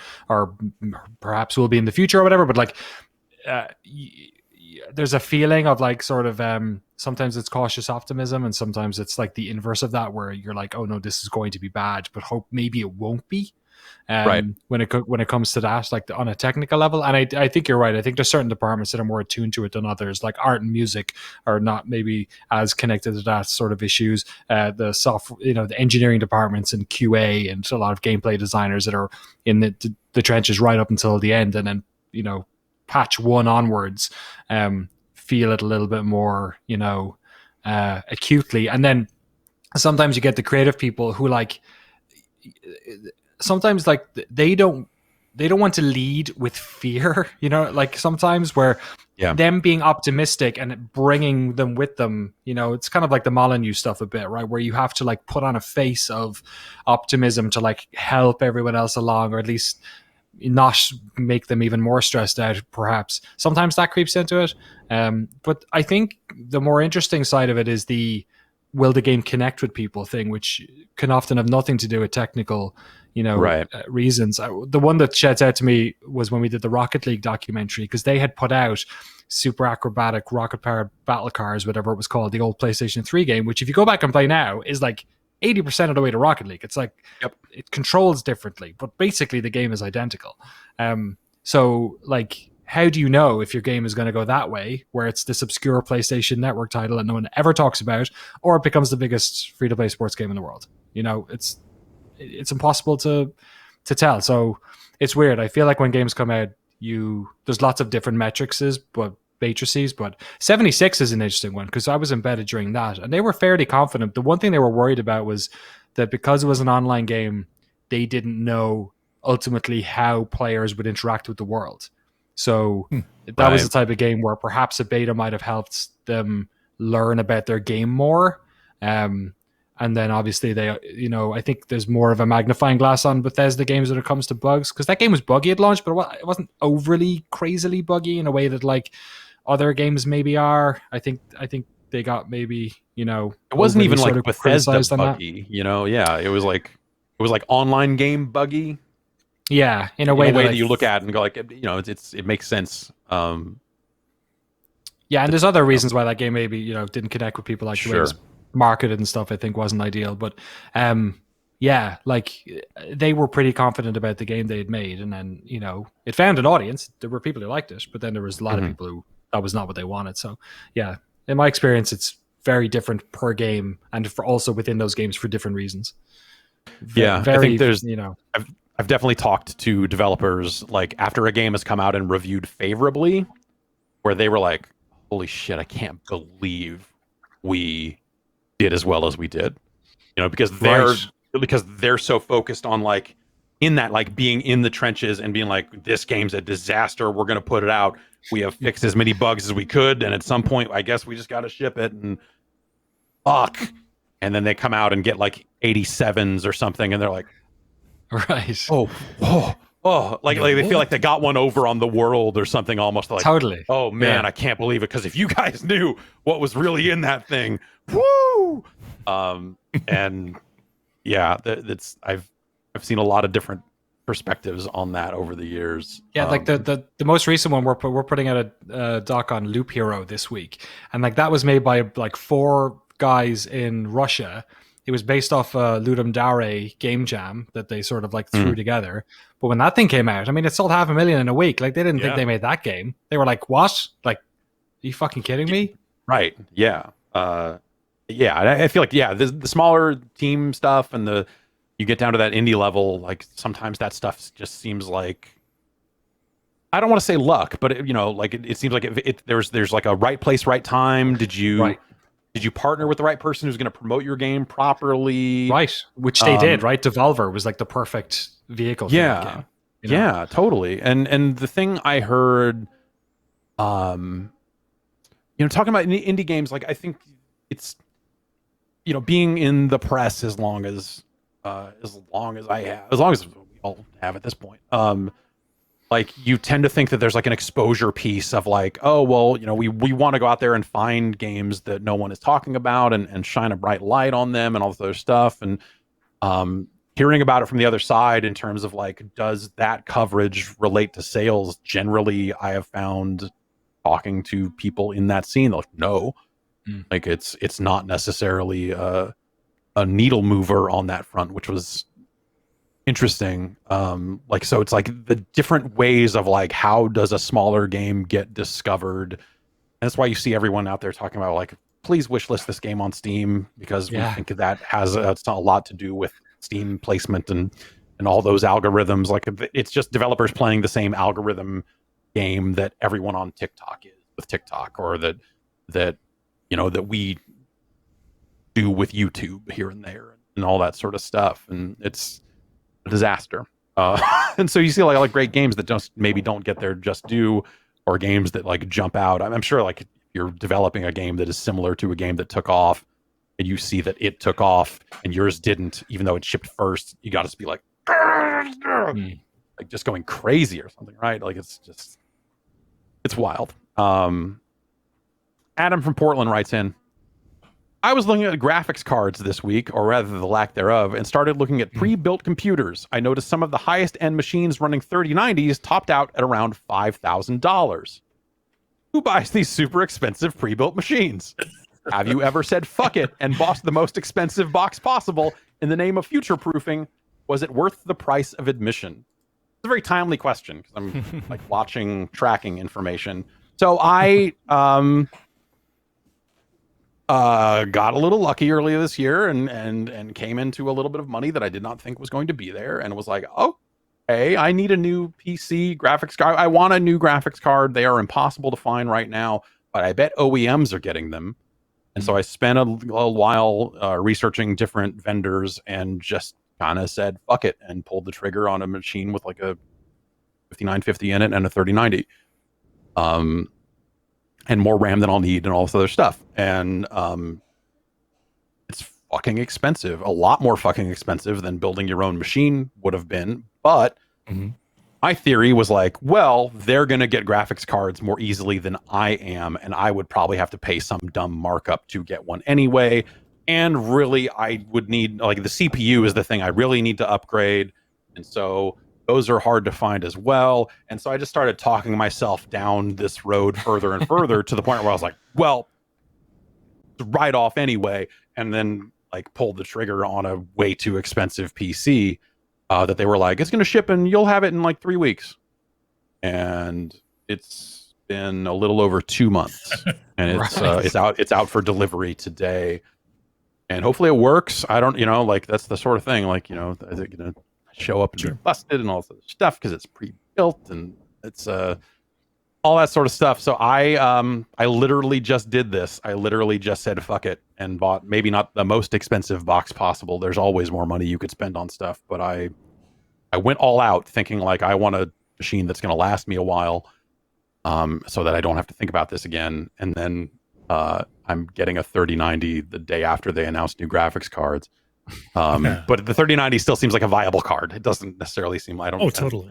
perhaps will be in the future or whatever, but like there's a feeling of like sort of sometimes it's cautious optimism and sometimes it's like the inverse of that, where you're like, oh no, this is going to be bad, but hope maybe it won't be. Right. When it comes to that, like on a technical level. And I think you're right. I think there's certain departments that are more attuned to it than others, like art and music are not maybe as connected to that sort of issues. The software, the engineering departments and QA and a lot of gameplay designers that are in the trenches right up until the end. And then, patch 1 onwards, feel it a little bit more, acutely. And then sometimes you get the creative people who like, sometimes like they don't want to lead with fear, like sometimes where them being optimistic and bringing them with them, it's kind of like the Molyneux stuff a bit, right? Where you have to like put on a face of optimism to like help everyone else along, or at least not make them even more stressed out, perhaps. Sometimes that creeps into it. But I think the more interesting side of it is the will the game connect with people thing, which can often have nothing to do with technical reasons. The one that sheds out to me was when we did the Rocket League documentary, because they had put out super acrobatic rocket powered battle cars, whatever it was called, the old PlayStation 3 game, which if you go back and play now is like 80% of the way to Rocket League. It's like it controls differently, but basically the game is identical. So like, how do you know if your game is going to go that way, where it's this obscure PlayStation Network title that no one ever talks about, or it becomes the biggest free-to-play sports game in the world? It's impossible to tell. So it's weird. I feel like when games come out, there's lots of different matrices, but 76 is an interesting one, because I was embedded during that and they were fairly confident. The one thing they were worried about was that because it was an online game, they didn't know ultimately how players would interact with the world. So that was the type of game where perhaps a beta might have helped them learn about their game more. And then obviously they, I think there's more of a magnifying glass on Bethesda games when it comes to bugs, because that game was buggy at launch, but it wasn't overly crazily buggy in a way that like other games maybe are. I think they got maybe, it wasn't even like Bethesda buggy, it was like online game buggy. Yeah, in a way that you look at and go like, it makes sense. Yeah, and there's other reasons why that game maybe didn't connect with people, like the way it was marketed and stuff. I think wasn't ideal, but yeah, like they were pretty confident about the game they had made, and then it found an audience. There were people who liked it, but then there was a lot of people who that was not what they wanted. So yeah, in my experience, it's very different per game, and for also within those games for different reasons. I think there's I've definitely talked to developers like after a game has come out and reviewed favorably, where they were like, holy shit, I can't believe we did as well as we did. Because they're so focused on like in that, like being in the trenches and being like, this game's a disaster, we're gonna put it out. We have fixed as many bugs as we could, and at some point I guess we just gotta ship it, and fuck. And then they come out and get like 87s or something, and they're like, right. Like they feel like they got one over on the world or something, almost like, totally. Oh man, I can't believe it, because if you guys knew what was really in that thing, woo! And yeah, that's I've seen a lot of different perspectives on that over the years. Yeah, like the most recent one, we're putting out a doc on Loop Hero this week, and like that was made by like 4 guys in Russia. It was based off a Ludum Dare game jam that they sort of like threw together. But when that thing came out, I mean, it sold 500,000 in a week. Like they didn't think they made that game. They were like, "What? Like, are you fucking kidding me?" Right? Yeah. I feel like the smaller team stuff and you get down to that indie level, like sometimes that stuff just seems like, I don't want to say luck, but it seems like there's like a right place, right time. Did you partner with the right person who's going to promote your game properly? Right, which they did. Right, Devolver was like the perfect vehicle for that game. Yeah, totally. And the thing I heard, talking about indie games, like I think it's, being in the press as long as I have, as long as we all have at this point. Like you tend to think that there's like an exposure piece of like, oh, well, we want to go out there and find games that no one is talking about and shine a bright light on them and all this other stuff. And hearing about it from the other side in terms of like, does that coverage relate to sales? Generally, I have found talking to people in that scene, like, no, like it's not necessarily a needle mover on that front, which was interesting. So it's like the different ways of like, how does a smaller game get discovered? And that's why you see everyone out there talking about like, please wishlist this game on Steam, because we think that has a lot to do with Steam placement and all those algorithms. Like it's just developers playing the same algorithm game that everyone on TikTok is with TikTok, or that we do with YouTube here and there and all that sort of stuff. And it's a disaster. And so you see like great games that don't get their just due, or games that like jump out. I'm sure like if you're developing a game that is similar to a game that took off, and you see that it took off and yours didn't, even though it shipped first, you got to be like, like just going crazy or something, right? Like it's wild. Adam from Portland writes in, I was looking at graphics cards this week, or rather the lack thereof, and started looking at pre-built computers. I noticed some of the highest-end machines running 3090s topped out at around $5,000. Who buys these super expensive pre-built machines? Have you ever said fuck it and bought the most expensive box possible in the name of future-proofing? Was it worth the price of admission? It's a very timely question, because I'm like watching tracking information. So I got a little lucky earlier this year and came into a little bit of money that I did not think was going to be there, and was like, okay, I need a new PC graphics card. I want a new graphics card. They are impossible to find right now, but I bet OEMs are getting them. And so I spent a while researching different vendors and just kind of said, fuck it, and pulled the trigger on a machine with like a 5950 in it and a 3090. And more RAM than I'll need and all this other stuff. And it's fucking expensive. A lot more fucking expensive than building your own machine would have been. But my theory was like, well, they're going to get graphics cards more easily than I am, and I would probably have to pay some dumb markup to get one anyway. And really, I would need, like, the CPU is the thing I really need to upgrade. And so those are hard to find as well. And so I just started talking myself down this road further and further to the point where I was like, well, write off anyway. And then like pulled the trigger on a way too expensive PC that they were like, it's going to ship and you'll have it in like 3 weeks. And it's been a little over 2 months, and it's out for delivery today. And hopefully it works. I don't, like that's the sort of thing, like, is it going to show up and be busted and all this other stuff because it's pre-built and it's all that sort of stuff. So I literally just did this. I literally just said fuck it and bought maybe not the most expensive box possible. There's always more money you could spend on stuff, but I went all out thinking like I want a machine that's going to last me a while, so that I don't have to think about this again. And then I'm getting a 3090 the day after they announced new graphics cards. But the 3090 still seems like a viable card. It doesn't necessarily seem. I don't. Oh, totally.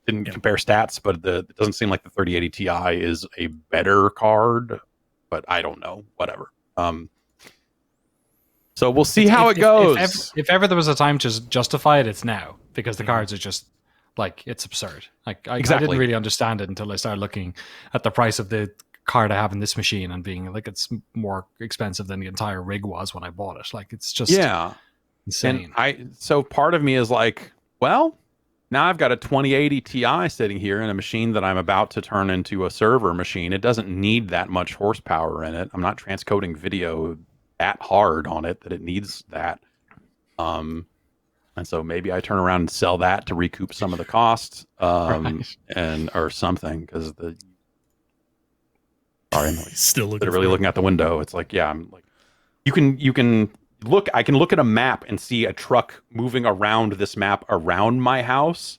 Didn't compare stats, but it doesn't seem like the 3080 Ti is a better card. But I don't know. Whatever. So we'll see how it goes. If ever there was a time to justify it, it's now, because the cards are just like, it's absurd. Like I didn't really understand it until I started looking at the price of the card I have in this machine and being like, it's more expensive than the entire rig was when I bought it. Like it's just insane. And so part of me is like, well, now I've got a 2080 Ti sitting here in a machine that I'm about to turn into a server machine. It doesn't need that much horsepower in it. I'm not transcoding video that hard on it that it needs that. And so maybe I turn around and sell that to recoup some of the costs, and or something, because I'm still literally looking out the window. It's like, yeah, I'm like, you can look. I can look at a map and see a truck moving around this map around my house,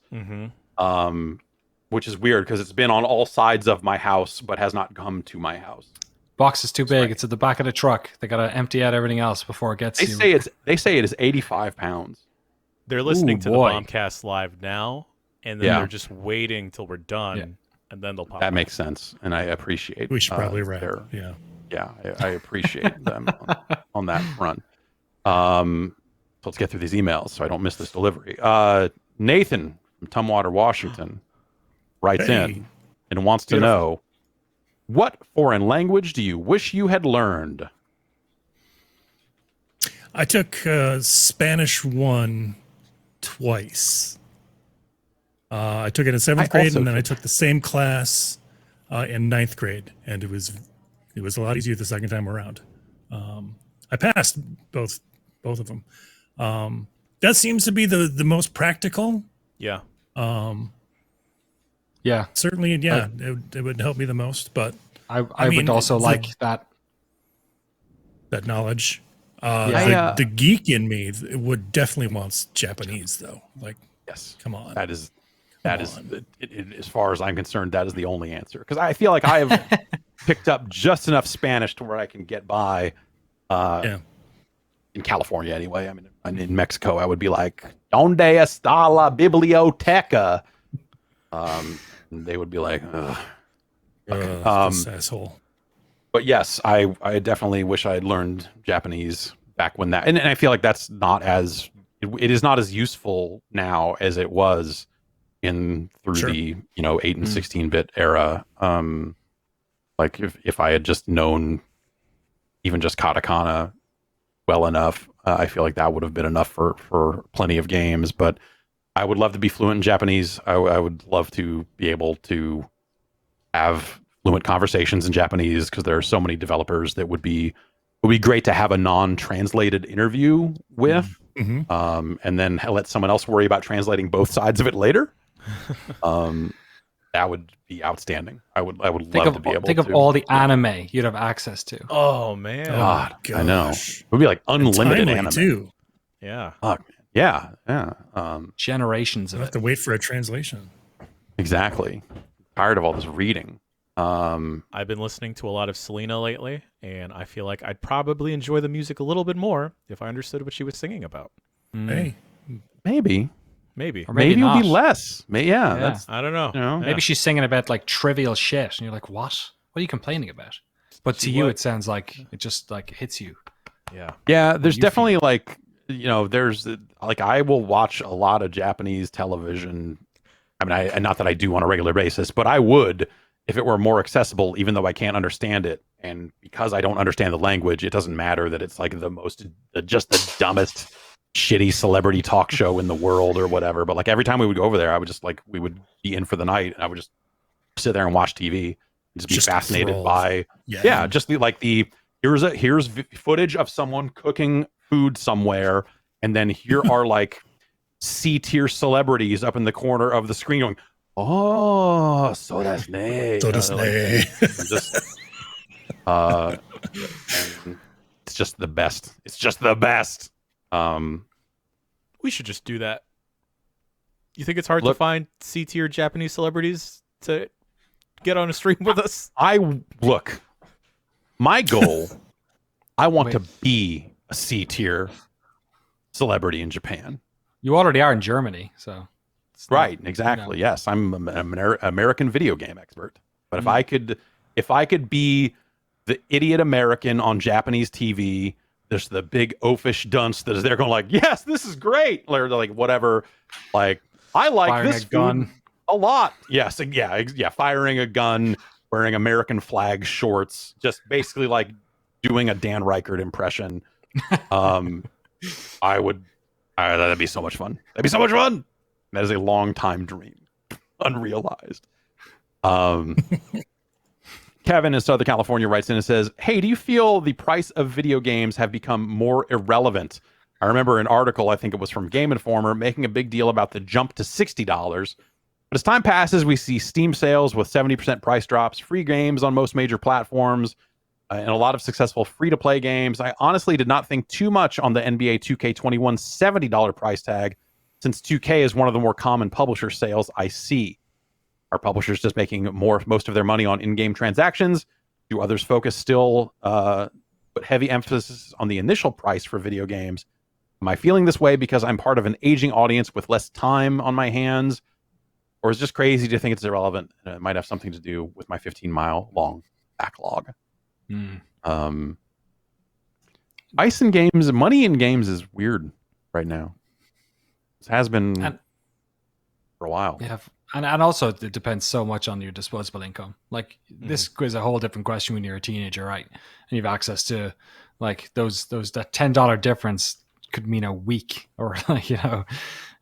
which is weird because it's been on all sides of my house but has not come to my house. Box is too big. It's at the back of the truck. They got to empty out everything else before it gets. They say it is 85 pounds. They're listening to the Bombcast live now, and then they're just waiting till we're done, and then they'll pop. That makes sense, and I appreciate. We should probably wrap. I appreciate them on that front. So let's get through these emails so I don't miss this delivery. Nathan from Tumwater, Washington, writes in and wants to know, what foreign language do you wish you had learned? I took Spanish 1 twice. I took it in 7th grade, and then I took the same class in 9th grade, and it was a lot easier the second time around. I passed both of them. That seems to be the most practical. Yeah. Certainly, it would help me the most. But I would also like that knowledge. The geek in me would definitely want Japanese, though. Like, yes, come on. That is as far as I'm concerned, that is the only answer. Because I feel like I have picked up just enough Spanish to where I can get by. In California, anyway. I mean, in Mexico, I would be like, "Donde está la biblioteca?" They would be like, "Ugh." This asshole. But yes, I definitely wish I had learned Japanese back when that, and I feel like that's not as, it is not as useful now as it was through the 8 and 16-bit era. Like if I had just known even just katakana well enough, I feel like that would have been enough for plenty of games. But I would love to be fluent in Japanese. I would love to be able to have fluent conversations in Japanese, because there are so many developers that would be great to have a non-translated interview with, and then let someone else worry about translating both sides of it later. That would be outstanding. I would love to be able to think of all the anime you'd have access to. Oh man, God, I know. It would be like unlimited anime too. Yeah. Yeah. Generations of it. Have to wait for a translation. Exactly. Tired of all this reading. I've been listening to a lot of Selena lately, and I feel like I'd probably enjoy the music a little bit more if I understood what she was singing about. Hey, maybe. Or maybe it would be less. That's, I don't know. Maybe she's singing about like trivial shit, and you're like, "What? What are you complaining about?" But to you, it sounds like it just like hits you. Yeah. There's definitely like, there's like, I will watch a lot of Japanese television I mean, and not that I do on a regular basis, but I would if it were more accessible, even though I can't understand it. And because I don't understand the language, it doesn't matter that it's like just the dumbest, shitty celebrity talk show in the world or whatever. But like every time we would go over there, I would just like, we would be in for the night and I would just sit there and watch TV and just be fascinated by, just here's footage of someone cooking food somewhere. And then here are like C-tier celebrities up in the corner of the screen going, oh, so that's nay. It's just the best. It's just the best. We should just do that. You think it's hard to find C-tier Japanese celebrities to get on a stream with us? My goal, I want to be a C-tier celebrity in Japan. You already are in Germany, so. Right, exactly. Yes, I'm an American video game expert. But if I could be the idiot American on Japanese TV, there's the big oafish dunce that is there going like, yes, this is great. Or like whatever. Like, I like firing this gun a lot. Yes, yeah. Firing a gun, wearing American flag shorts, just basically like doing a Dan Reichert impression. That'd be so much fun. That'd be so much fun. That is a long time dream, unrealized. Kevin in Southern California writes in and says, hey, do you feel the price of video games have become more irrelevant? I remember an article, I think it was from Game Informer, making a big deal about the jump to $60. But as time passes, we see Steam sales with 70% price drops, free games on most major platforms, and a lot of successful free-to-play games. I honestly did not think too much on the NBA 2K21 $70 price tag, since 2K is one of the more common publisher sales I see. Are publishers just making most of their money on in-game transactions? Do others focus still, put heavy emphasis on the initial price for video games? Am I feeling this way because I'm part of an aging audience with less time on my hands? Or is it just crazy to think it's irrelevant? And it might have something to do with my 15-mile long backlog. Ice in games, money in games is weird right now. It has been for a while. Yeah, and also it depends so much on your disposable income. Like this is a whole different question when you're a teenager, right? And you have access to like that $10 difference could mean a week, or like, you know,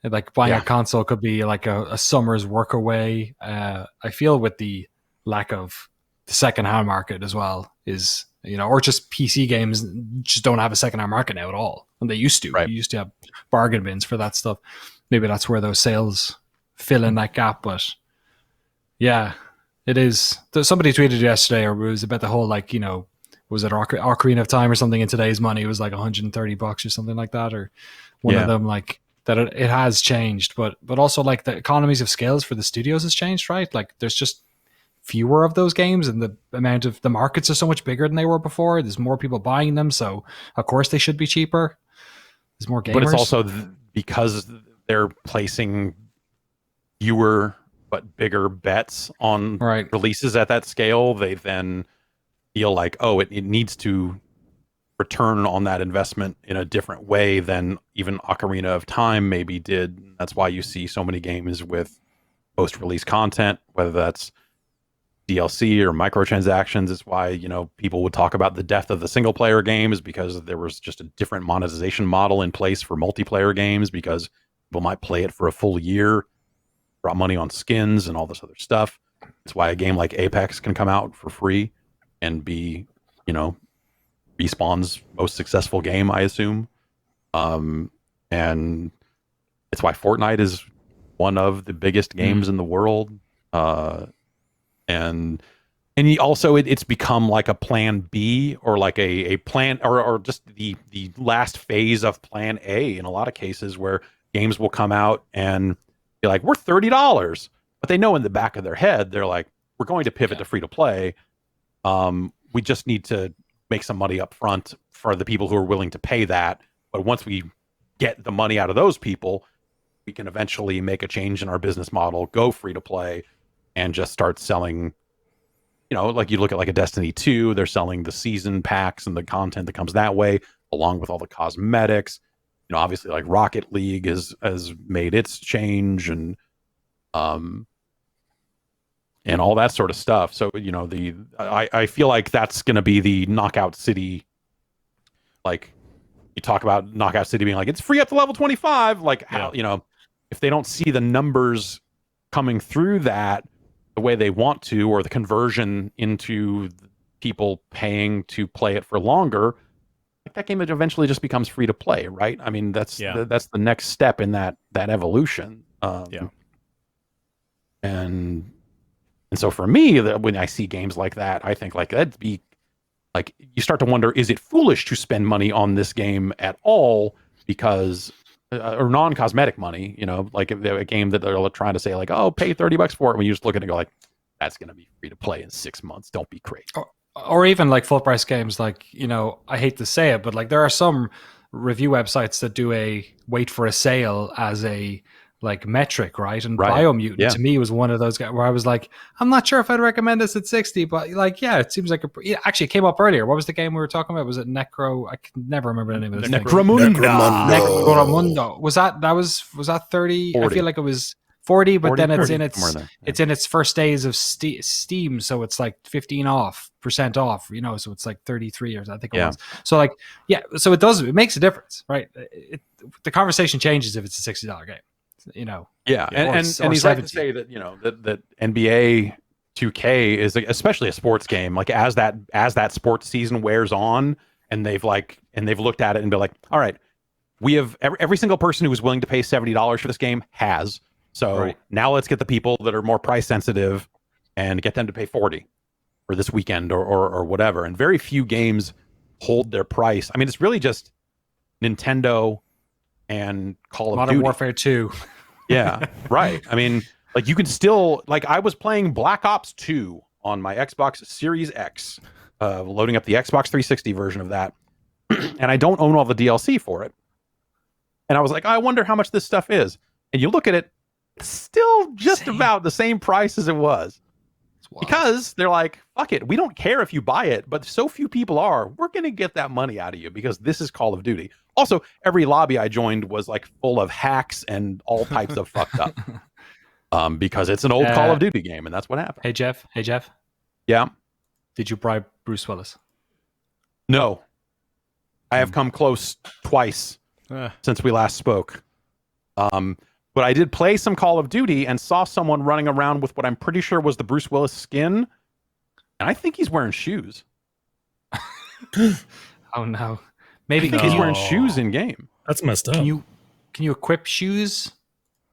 like buying a console could be like a summer's work away. I feel with the lack of the secondhand market as well is, you know, or just PC games just don't have a secondhand market now at all. And they used to. Right. You used to have bargain bins for that stuff. Maybe that's where those sales fill in that gap. But yeah, it is. Somebody tweeted yesterday, or it was about the whole, like, you know, was it Ocarina of Time or something in today's money? It was like $130 or something like that, or one of them, like that. It has changed, but also like the economies of scales for the studios has changed, right? Like there's just fewer of those games, and the amount of the markets are so much bigger than they were before. There's more people buying them, so of course they should be cheaper. There's more gamers, but it's also because they're placing fewer but bigger bets on releases at that scale. They then feel like, oh, it needs to return on that investment in a different way than even Ocarina of Time maybe did. That's why you see so many games with post-release content, whether that's DLC or microtransactions. It's why, you know, people would talk about the death of the single player games, because there was just a different monetization model in place for multiplayer games, because people might play it for a full year, drop money on skins and all this other stuff. It's why a game like Apex can come out for free and be, you know, Respawn's most successful game, I assume. And it's why Fortnite is one of the biggest games in the world. And also it's become like a plan B, or like a plan, or just the last phase of plan A in a lot of cases, where games will come out and be like, we're $30, but they know in the back of their head, they're like, we're going to pivot to free to play. We just need to make some money up front for the people who are willing to pay that. But once we get the money out of those people, we can eventually make a change in our business model, go free to play, and just start selling, you know, like you look at like a Destiny 2, they're selling the season packs and the content that comes that way, along with all the cosmetics. You know, obviously like Rocket League has made its change, and and all that sort of stuff. So I feel like that's going to be the Knockout City. Like you talk about Knockout City being like it's free up to level 25. Like how if they don't see the numbers coming through that the way they want to, or the conversion into people paying to play it for longer, like that game eventually just becomes free to play, right? I mean, that's the next step in that evolution. And so for me, when I see games like that, I think like that'd be like you start to wonder: is it foolish to spend money on this game at all? Because or non-cosmetic money, like a game that they're trying to say like, oh, pay $30 for it, when you just look at it and go like, that's going to be free to play in 6 months. Don't be crazy. Or even like full price games, like, I hate to say it, but like there are some review websites that do a wait for a sale as a like metric, right? And Biomutant to me was one of those guys where I was like, I'm not sure if I'd recommend this at 60, but like, it seems like actually it came up earlier. What was the game we were talking about? Was it I can never remember the name of this. Necromunda. Was that 30? 40. I feel like it was 40, but 40, then it's in its first days of Steam, so it's like 15% off, so it's like 33 or I think it was. So like, so it makes a difference, right? The conversation changes if it's a $60 game. And he's like to say that that NBA 2K is especially a sports game, like as that sports season wears on, and they've looked at it and be like, all right, we have every single person who was willing to pay $70 for this game has, so now let's get the people that are more price sensitive and get them to pay 40 for this weekend or whatever. And very few games hold their price. I mean, it's really just Nintendo and Call of Duty. Modern Warfare 2. Yeah, right. I mean, like you can still, like I was playing Black Ops 2 on my Xbox Series X, loading up the Xbox 360 version of that, and I don't own all the DLC for it. And I was like, I wonder how much this stuff is. And you look at it, it's still just about the same price as it was. Because they're like, fuck it, we don't care if you buy it, but so few people are, we're going to get that money out of you because this is Call of Duty. Also, every lobby I joined was like full of hacks and all types of fucked up. Because it's an old Call of Duty game, and that's what happened. Hey, Jeff. Yeah? Did you bribe Bruce Willis? No. I have come close twice since we last spoke. But I did play some Call of Duty and saw someone running around with what I'm pretty sure was the Bruce Willis skin. And I think he's wearing shoes. Oh, no. Maybe he's wearing shoes in game. That's messed up. Can you equip shoes?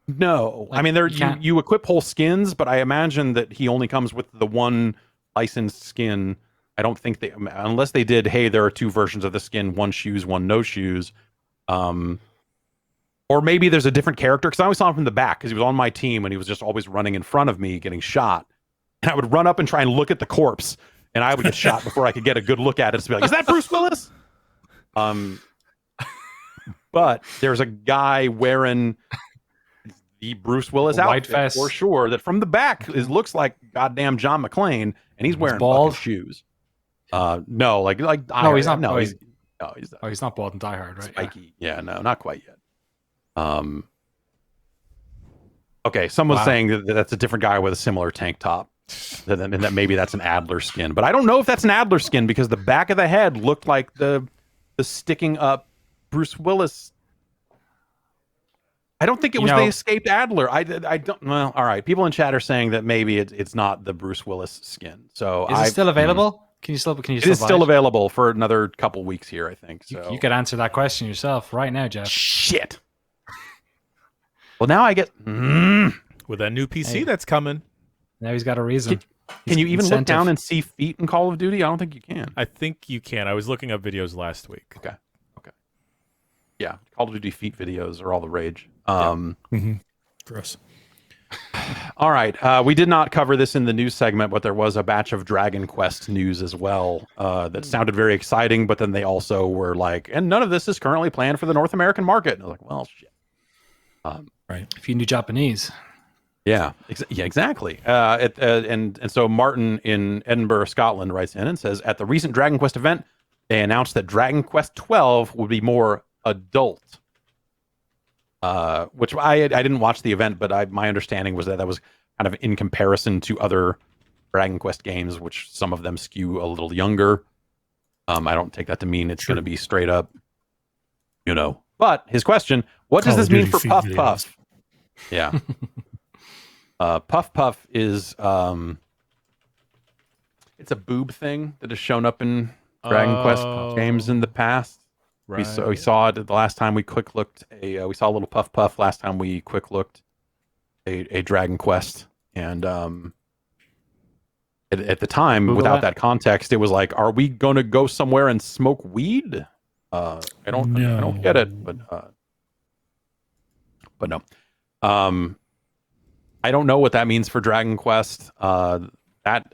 No. Like, I mean, you equip whole skins, but I imagine that he only comes with the one licensed skin. I don't think unless they did, hey, there are two versions of the skin, one shoes, one no shoes. Or maybe there's a different character, because I always saw him from the back because he was on my team and he was just always running in front of me getting shot. And I would run up and try and look at the corpse, and I would get shot before I could get a good look at it and be like, is that Bruce Willis? But there's a guy wearing the Bruce Willis outfit for sure that from the back looks like goddamn John McClane, and he's wearing fucking shoes. No, like no, he's not. No, he's not bald and Die Hard, right? Spiky. Yeah, no, not quite yet. Okay, someone's saying that that's a different guy with a similar tank top, and that maybe that's an Adler skin, but I don't know if that's an Adler skin because the back of the head looked like the sticking up Bruce Willis. I don't think it was the escaped Adler. I don't. Well, all right. People in chat are saying that maybe it's not the Bruce Willis skin. So is it still available? Can you still? It is still available for another couple weeks here, I think. So you could answer that question yourself right now, Jeff. Shit. Well, now I get with that new PC that's coming. Now he's got a reason. Can you even look down and see feet in Call of Duty? I don't think you can. I think you can. I was looking up videos last week. Okay. Yeah, Call of Duty feet videos are all the rage. Gross. All right. We did not cover this in the news segment, but there was a batch of Dragon Quest news as well that sounded very exciting, but then they also were like, and none of this is currently planned for the North American market. And I was like, well, shit. Right. If you knew Japanese. Yeah, exactly. And so Martin in Edinburgh, Scotland writes in and says, at the recent Dragon Quest event, they announced that Dragon Quest 12 would be more adult. which I didn't watch the event, but my understanding was that was kind of in comparison to other Dragon Quest games, which some of them skew a little younger. I don't take that to mean it's going to be straight up, But his question, what does this mean for Puff Puff? Yeah. Puff Puff is it's a boob thing that has shown up in Dragon Quest games in the past. Right. We saw it the last time we quick looked. We saw a little Puff Puff last time we quick looked a Dragon Quest, and at the time, Google without that context, it was like, are we going to go somewhere and smoke weed? I don't get it, but no. I don't know what that means for Dragon Quest. That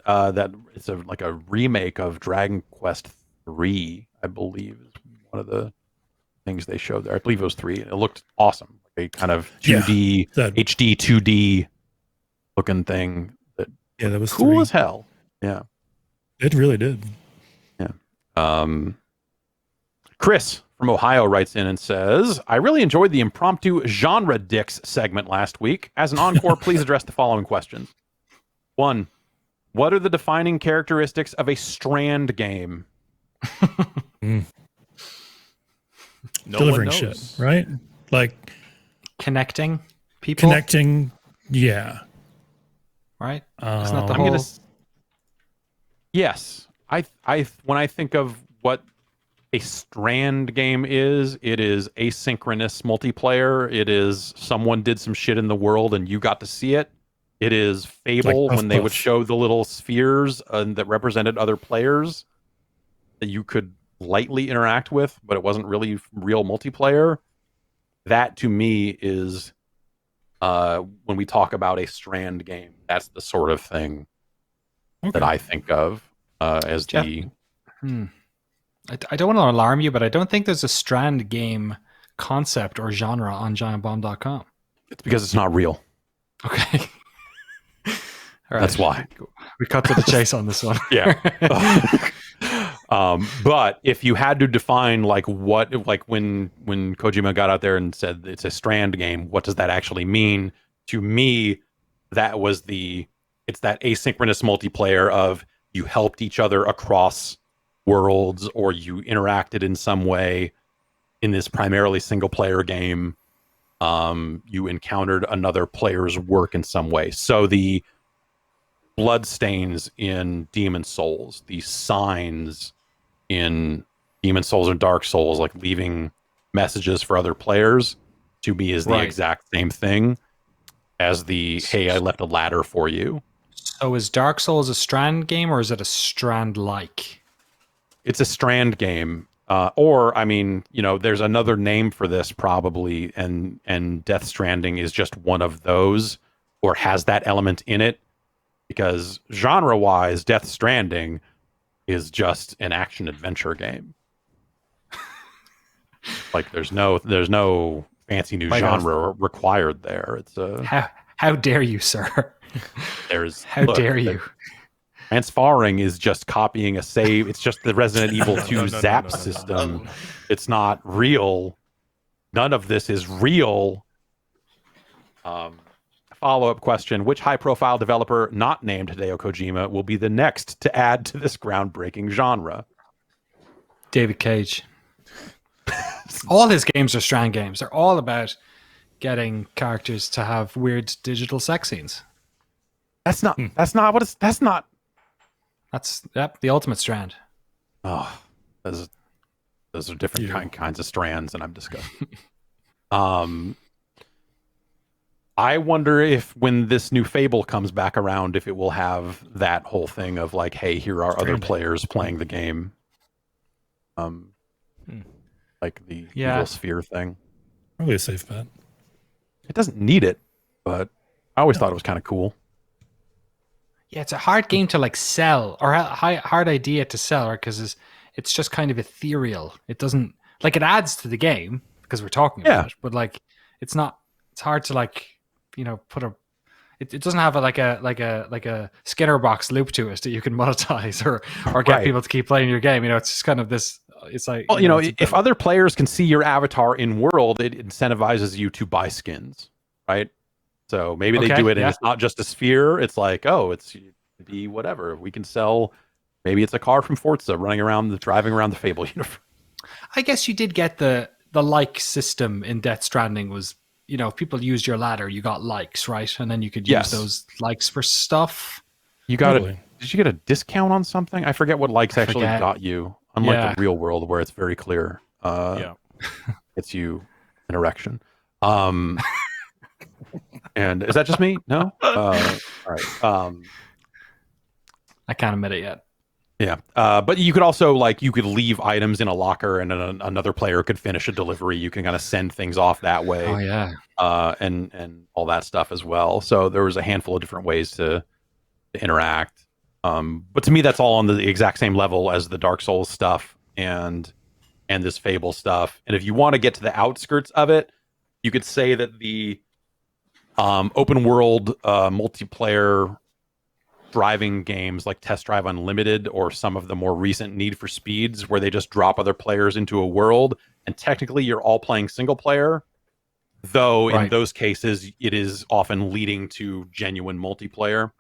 it's like a remake of Dragon Quest 3, I believe, is one of the things they showed there. I believe it was 3. It looked awesome, like a kind of 2D, HD 2D looking thing. That was cool 3. As hell. Yeah, it really did. Yeah. Chris from Ohio writes in and says, I really enjoyed the impromptu genre dicks segment last week. As an encore, please address the following questions. 1, what are the defining characteristics of a Strand game? Delivering shit, right? Like connecting people. Yeah. Right? Isn't that the whole... Yes. I when I think of what a Strand game is, it is asynchronous multiplayer. It is someone did some shit in the world and you got to see it. It is Fable, like when they would show the little spheres that represented other players that you could lightly interact with, but it wasn't really real multiplayer. That to me is when we talk about a Strand game, that's the sort of thing that I think of as Jeff, I don't want to alarm you, but I don't think there's a Strand game concept or genre on giantbomb.com. It's because it's not real. Okay. All right. That's why. We cut to the chase on this one. Yeah. But if you had to define when Kojima got out there and said it's a Strand game, what does that actually mean? To me, that was it's that asynchronous multiplayer of you helped each other across worlds or you interacted in some way in this primarily single player game. You encountered another player's work in some way. So the bloodstains in Demon Souls, the signs in Demon Souls and Dark Souls, like leaving messages for other players, to me is the exact same thing as hey, I left a ladder for you. So is Dark Souls a Strand game or is it a Strand-like? It's a Strand game. There's another name for this probably, and Death Stranding is just one of those, or has that element in it, because genre-wise, Death Stranding is just an action-adventure game. Like, there's no fancy new genre required there. It's how dare you, sir? How dare you? Transfarring is just copying a save. It's just the Resident Evil 2 Zap system. It's not real. None of this is real. Follow-up question. Which high-profile developer not named Hideo Kojima will be the next to add to this groundbreaking genre? David Cage. All his games are Strand games. They're all about getting characters to have weird digital sex scenes. That's not the ultimate Strand. Oh, those are different kinds of strands, and I'm disgusted. I wonder if when this new Fable comes back around, if it will have that whole thing of like, hey, here are other players playing the game. Like the evil sphere thing. Probably a safe bet. It doesn't need it, but I always thought it was kind of cool. Yeah, it's a hard game to like sell, or a hard idea to sell, because it's just kind of ethereal. It doesn't like, it adds to the game because we're talking about it, but like it's hard to like, put it doesn't have a Skinner box loop to it that you can monetize or get people to keep playing your game. It's just kind of this it's like, well, if other players can see your avatar in world, it incentivizes you to buy skins, right? So maybe they do it, and it's not just a sphere. It's like, oh, it's be whatever. We can sell. Maybe it's a car from Forza driving around the Fable universe. I guess you did get the like system in Death Stranding. Was if people used your ladder, you got likes, right? And then you could use those likes for stuff. You got Did you get a discount on something? I forget what likes actually got you. Unlike the real world where it's very clear. It's you an erection. And is that just me? No? All right. I can't admit it yet. Yeah. But you could also you could leave items in a locker and another player could finish a delivery. You can kind of send things off that way. Oh yeah. And all that stuff as well. So there was a handful of different ways to interact. But to me, that's all on the exact same level as the Dark Souls stuff and this Fable stuff. And if you want to get to the outskirts of it, you could say that the open world multiplayer driving games like Test Drive Unlimited or some of the more recent Need for Speeds where they just drop other players into a world and technically you're all playing single player, though in those cases it is often leading to genuine multiplayer.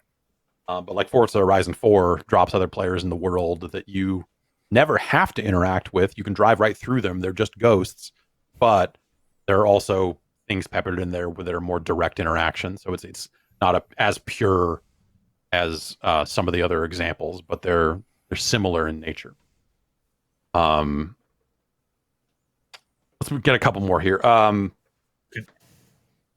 But like Forza Horizon 4 drops other players in the world that you never have to interact with. You can drive right through them. They're just ghosts. But there are also things peppered in there that are more direct interaction. So it's not as pure as some of the other examples, but they're similar in nature. Let's get a couple more here.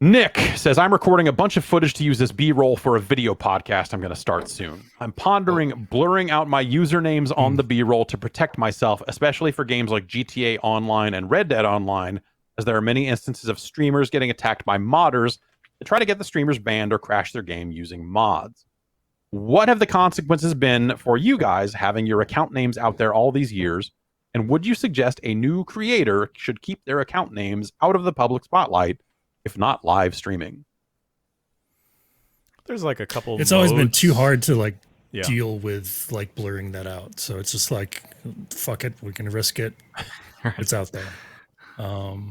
Nick says, I'm recording a bunch of footage to use as B-roll for a video podcast I'm going to start soon. I'm pondering blurring out my usernames on the B-roll to protect myself, especially for games like GTA Online and Red Dead Online, as there are many instances of streamers getting attacked by modders that try to get the streamers banned or crash their game using mods. What have the consequences been for you guys having your account names out there all these years? And would you suggest a new creator should keep their account names out of the public spotlight, if not live streaming? There's a couple. It's always been too hard to deal with blurring that out. So it's just fuck it, we can risk it. It's out there.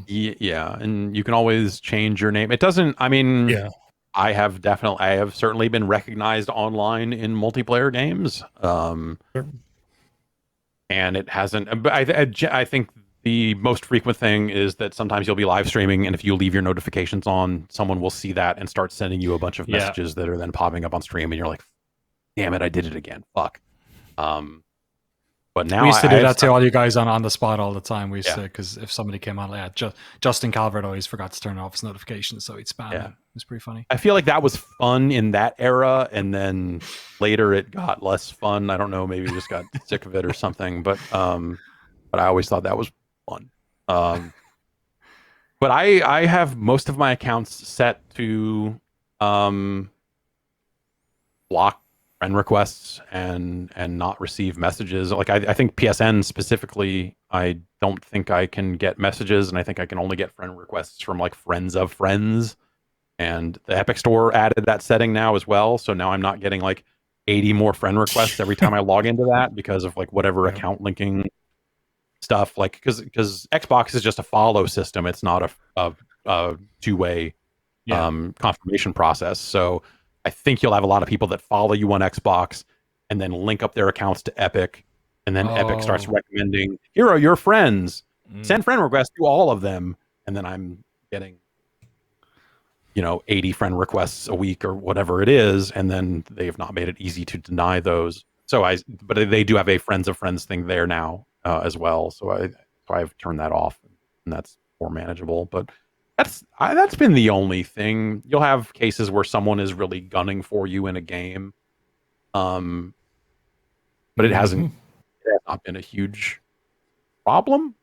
Yeah, and you can always change your name. It doesn't. I mean, I have certainly been recognized online in multiplayer games. Sure. And it hasn't. But I think the most frequent thing is that sometimes you'll be live streaming, and if you leave your notifications on, someone will see that and start sending you a bunch of messages that are then popping up on stream, and you're like, "Damn it, I did it again! Fuck." But now we used to do that to all you guys on the spot all the time. We used to, because if somebody came on, Justin Calvert always forgot to turn off his notifications, so he'd spam it. It was pretty funny. I feel like that was fun in that era, and then later it got less fun. I don't know, maybe we just got sick of it or something. But I always thought that was fun. But I have most of my accounts set to block friend requests and not receive messages. I think PSN specifically, I don't think I can get messages, and I think I can only get friend requests from friends of friends. And the Epic Store added that setting now as well, so now I'm not getting 80 more friend requests every time I log into that because of whatever account linking stuff. Because Xbox is just a follow system; it's not a two-way confirmation process. So I think you'll have a lot of people that follow you on Xbox and then link up their accounts to Epic, and then Epic starts recommending, here are your friends, send friend requests to all of them, and then I'm getting 80 friend requests a week or whatever it is, and then they have not made it easy to deny those. But they do have a friends of friends thing there now as well, so I've turned that off, and that's more manageable. But that's been the only thing. You'll have cases where someone is really gunning for you in a game, but it has not been a huge problem,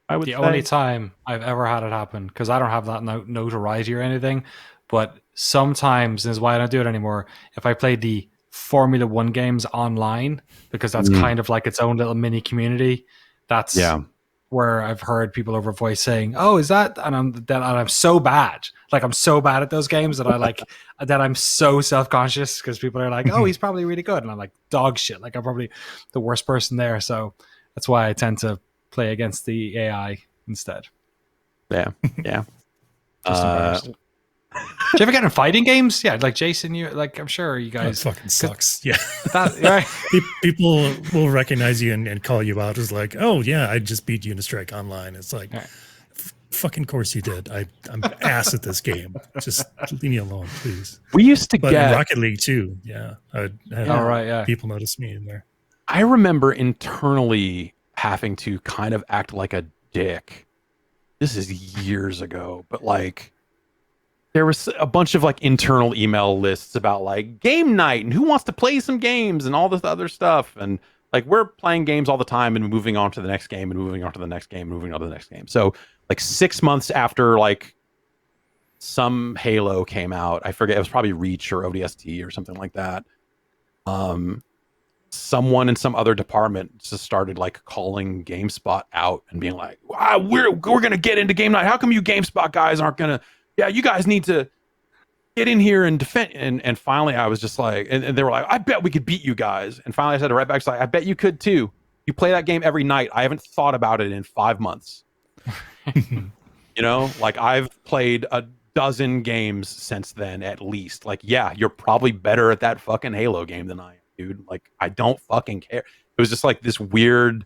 I would say. The only time I've ever had it happen, because I don't have that notoriety or anything, but sometimes, this is why I don't do it anymore, if I play the Formula 1 games online, because that's kind of its own little mini community, that's where I've heard people over voice saying, "Oh, is that?" And I'm so bad. I'm so bad at those games that that I'm so self-conscious, because people are like, "Oh, he's probably really good," and I'm like, dog shit. I'm probably the worst person there. So That's why I tend to play against the AI instead. Yeah. Just embarrassed. Do you ever get in fighting games? Yeah, like Jason, I'm sure you guys. That fucking sucks. Yeah. Right. People will recognize you and call you out as like, oh yeah, I just beat Unistrike online. It's like, fucking course you did. I'm ass at this game. Just leave me alone, please. We used to but get in Rocket League too. Yeah. People notice me in there. I remember internally having to kind of act like a dick. This is years ago, but like there was a bunch of like internal email lists about like game night and who wants to play some games and all this other stuff. And like we're playing games all the time and moving on to the next game and moving on to the next game and moving on to the next game. So like 6 months after like some Halo came out, I forget, it was probably Reach or ODST or something like that. Someone in some other department just started like calling GameSpot out and being like, wow, we're gonna get into game night. How come you GameSpot guys aren't gonna? Yeah, you guys need to get in here and defend. And finally, I was just like, and they were like, I bet we could beat you guys. And finally, I said right back, like, I bet you could too. You play that game every night. I haven't thought about it in 5 months. You know, like I've played a dozen games since then at least. Like, yeah, you're probably better at that fucking Halo game than I am. Dude, like I don't fucking care. It was just like this weird,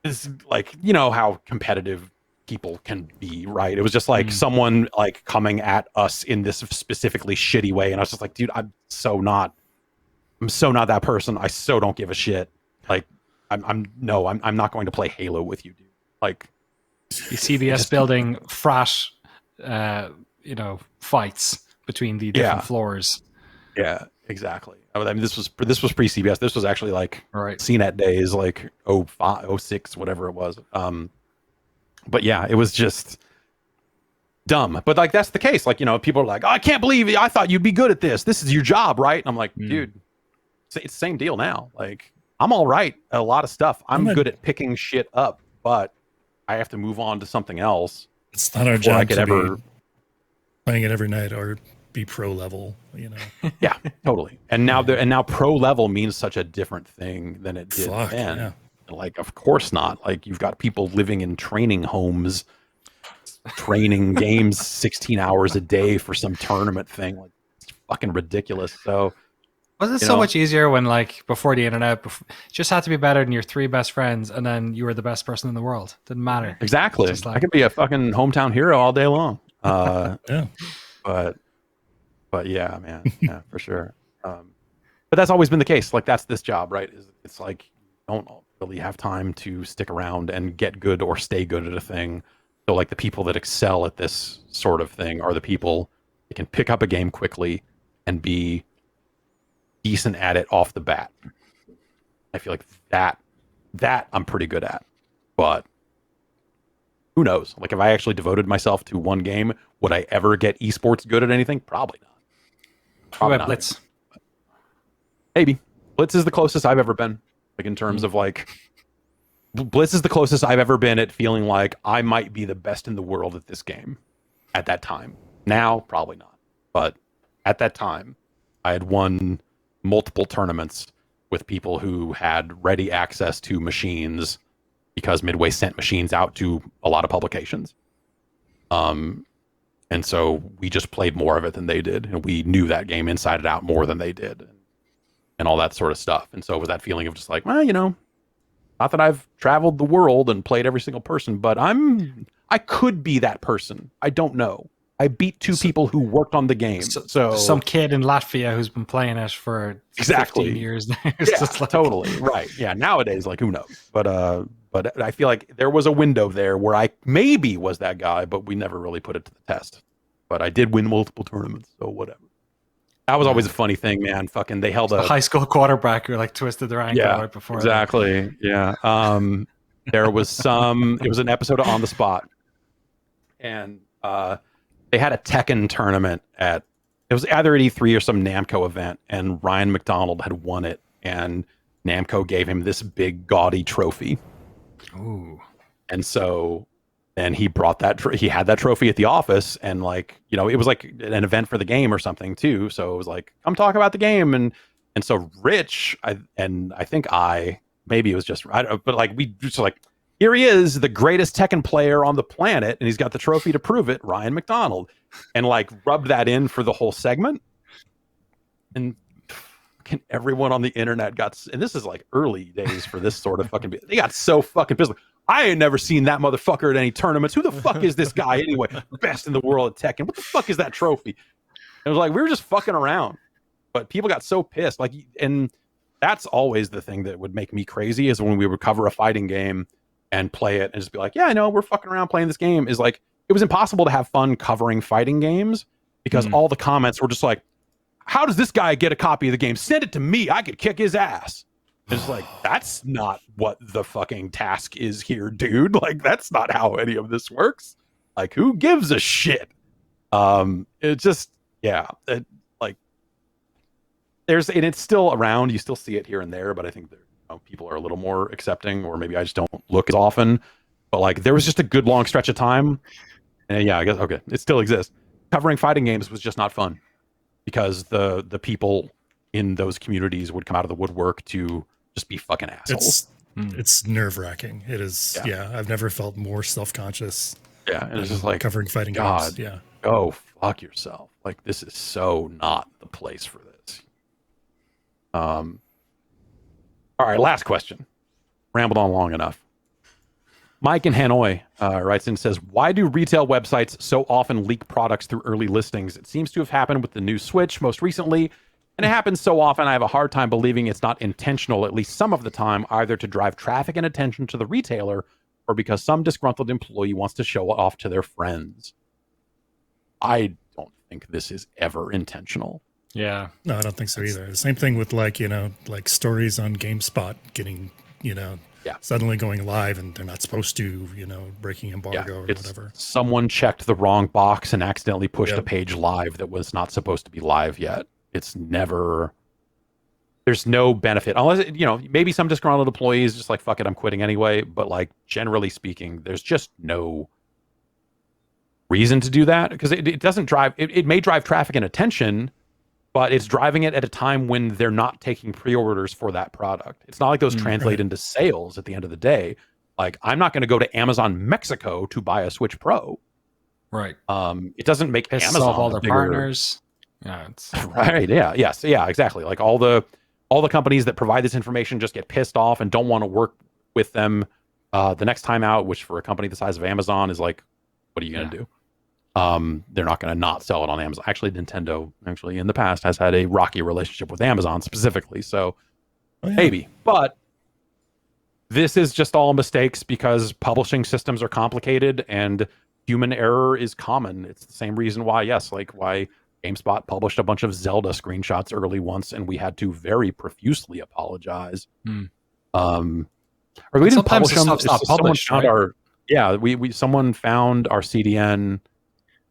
this like, you know how competitive people can be, right? It was just like someone like coming at us in this specifically shitty way, and I was just like, dude, I'm so not that person. I so don't give a shit. Like I'm not going to play Halo with you, dude. Like the CBS building frat fights between the different floors. Yeah, exactly. I mean, this was pre-CBS. This was actually like right. CNET days, like 05, 06, whatever it was. But yeah, it was just dumb. But like that's the case. Like, you know, people are like, oh, I can't believe it. I thought you'd be good at this. This is your job, right? And I'm like, dude, it's the same deal now. Like, I'm all right at a lot of stuff. I'm good at picking shit up, but I have to move on to something else. It's not our job to be playing it every night or be pro level, you know. Yeah, totally. And now pro level means such a different thing than it did then. Yeah. Like, of course not. Like, you've got people living in training homes, training games 16 hours a day for some tournament thing. Like, it's fucking ridiculous. So, wasn't it so much easier when, like, before the internet, just had to be better than your 3 best friends, and then you were the best person in the world? Didn't matter. Exactly. Like, I could be a fucking hometown hero all day long. Yeah. But yeah, man, yeah, for sure. But that's always been the case. Like, that's this job, right? It's like you don't really have time to stick around and get good or stay good at a thing. So like the people that excel at this sort of thing are the people that can pick up a game quickly and be decent at it off the bat. I feel like that I'm pretty good at. But who knows? Like, if I actually devoted myself to one game, would I ever get esports good at anything? Probably not. Probably not. Blitz. Maybe. Blitz is the closest I've ever been. Like, in terms of like, Blitz is the closest I've ever been at feeling like I might be the best in the world at this game at that time. Now, probably not. But at that time, I had won multiple tournaments with people who had ready access to machines because Midway sent machines out to a lot of publications. And so we just played more of it than they did. And we knew that game inside and out more than they did. And all that sort of stuff. And so it was that feeling of just like, well, you know, not that I've traveled the world and played every single person, but I could be that person. I don't know. I beat 2 people who worked on the game. So some kid in Latvia who's been playing it for 15 years. Yeah, just like, totally. Right. Yeah. Nowadays, like, who knows? But I feel like there was a window there where I maybe was that guy, but we never really put it to the test. But I did win multiple tournaments, so whatever. That was always a funny thing, man. Fucking, they held a high school quarterback who like twisted their ankle right before. Exactly. Yeah. There was it was an episode of On the Spot, and they had a Tekken tournament it was either at E3 or some Namco event, and Ryan McDonald had won it, and Namco gave him this big gaudy trophy. Ooh. And so then he brought he had that trophy at the office, and like, you know, it was like an event for the game or something too. So it was like, come talk about the game. And so Rich, I think maybe it was just, I don't, but like we just like, here he is, the greatest Tekken player on the planet, and he's got the trophy to prove it, Ryan McDonald, and like rubbed that in for the whole segment. And everyone on the internet got, and this is like early days for this sort of fucking, they got so fucking pissed. I ain't never seen that motherfucker at any tournaments. Who the fuck is this guy anyway? Best in the world at Tekken. What the fuck is that trophy? It was like, we were just fucking around, but people got so pissed. Like, and that's always the thing that would make me crazy, is when we would cover a fighting game and play it and just be like, yeah, I know, we're fucking around playing this game. Is like, it was impossible to have fun covering fighting games because all the comments were just like, how does this guy get a copy of the game? Send it to me. I could kick his ass. It's like, that's not what the fucking task is here, dude. Like, that's not how any of this works. Like, who gives a shit? It just, yeah, like, there's, and it's still around. You still see it here and there, but I think people are a little more accepting, or maybe I just don't look as often. But like, there was just a good long stretch of time, and yeah, I guess okay, it still exists. Covering fighting games was just not fun because the people in those communities would come out of the woodwork to just be fucking assholes. It's nerve-wracking. It is. Yeah, I've never felt more self-conscious. Yeah, and it's just like, covering fighting games. Yeah, go fuck yourself. Like, this is so not the place for this. All right, last question. Rambled on long enough. Mike in Hanoi writes in and says, why do retail websites so often leak products through early listings? It seems to have happened with the new Switch most recently, and it happens so often I have a hard time believing it's not intentional, at least some of the time, either to drive traffic and attention to the retailer or because some disgruntled employee wants to show it off to their friends. I don't think this is ever intentional. Yeah. No, I don't think so either. The same thing with like stories on GameSpot getting, suddenly going live and they're not supposed to, breaking embargo or whatever. Someone checked the wrong box and accidentally pushed a page live that was not supposed to be live yet. It's never, there's no benefit unless, maybe some disgruntled employees just like, fuck it, I'm quitting anyway. But like, generally speaking, there's just no reason to do that because it doesn't drive, it may drive traffic and attention, but it's driving it at a time when they're not taking pre-orders for that product. It's not like those translate into sales at the end of the day. Like, I'm not going to go to Amazon Mexico to buy a Switch Pro. Right. It doesn't make Amazon all their partners. Yeah. It's right. Yeah. Yes. Yeah. Exactly. Like all the companies that provide this information just get pissed off and don't want to work with them the next time out. Which for a company the size of Amazon is like, what are you going to do? They're not going to not sell it on Amazon. Actually, Nintendo in the past has had a rocky relationship with Amazon specifically. So maybe, but this is just all mistakes because publishing systems are complicated and human error is common. It's the same reason why GameSpot published a bunch of Zelda screenshots early once, and we had to very profusely apologize. Or we didn't publish them. Someone found our CDN.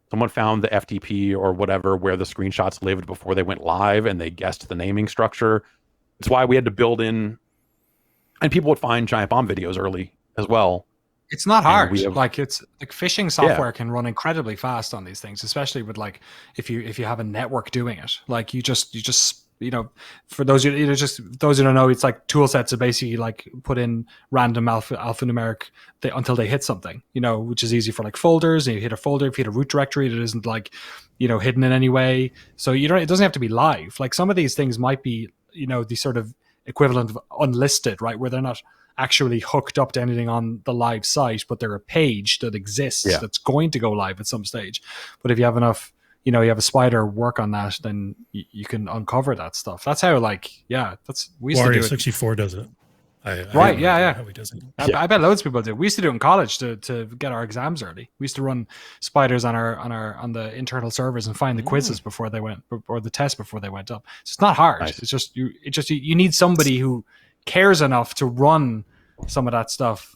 Someone found the FTP or whatever where the screenshots lived before they went live, and they guessed the naming structure. It's why we had to build in, and people would find Giant Bomb videos early as well. It's not hard. It's like phishing software can run incredibly fast on these things, especially with like if you have a network doing it. Like you just for those who don't know, it's like tool sets to basically like put in random alphanumeric until they hit something, which is easy for like folders. And you hit a folder, if you hit a root directory that isn't like, hidden in any way. So it doesn't have to be live. Like some of these things might be, the sort of equivalent of unlisted, right? Where they're not actually hooked up to anything on the live site, but they're a page that exists that's going to go live at some stage. But if you have enough, you have a spider work on that, then you can uncover that stuff. That's how we used to do it. 64 does it. Right, yeah. How he does it. I bet loads of people do. We used to do it in college to get our exams early. We used to run spiders on the internal servers and find the quizzes before they went, or the tests before they went up. So it's not hard. Nice. It's just you need somebody who cares enough to run some of that stuff.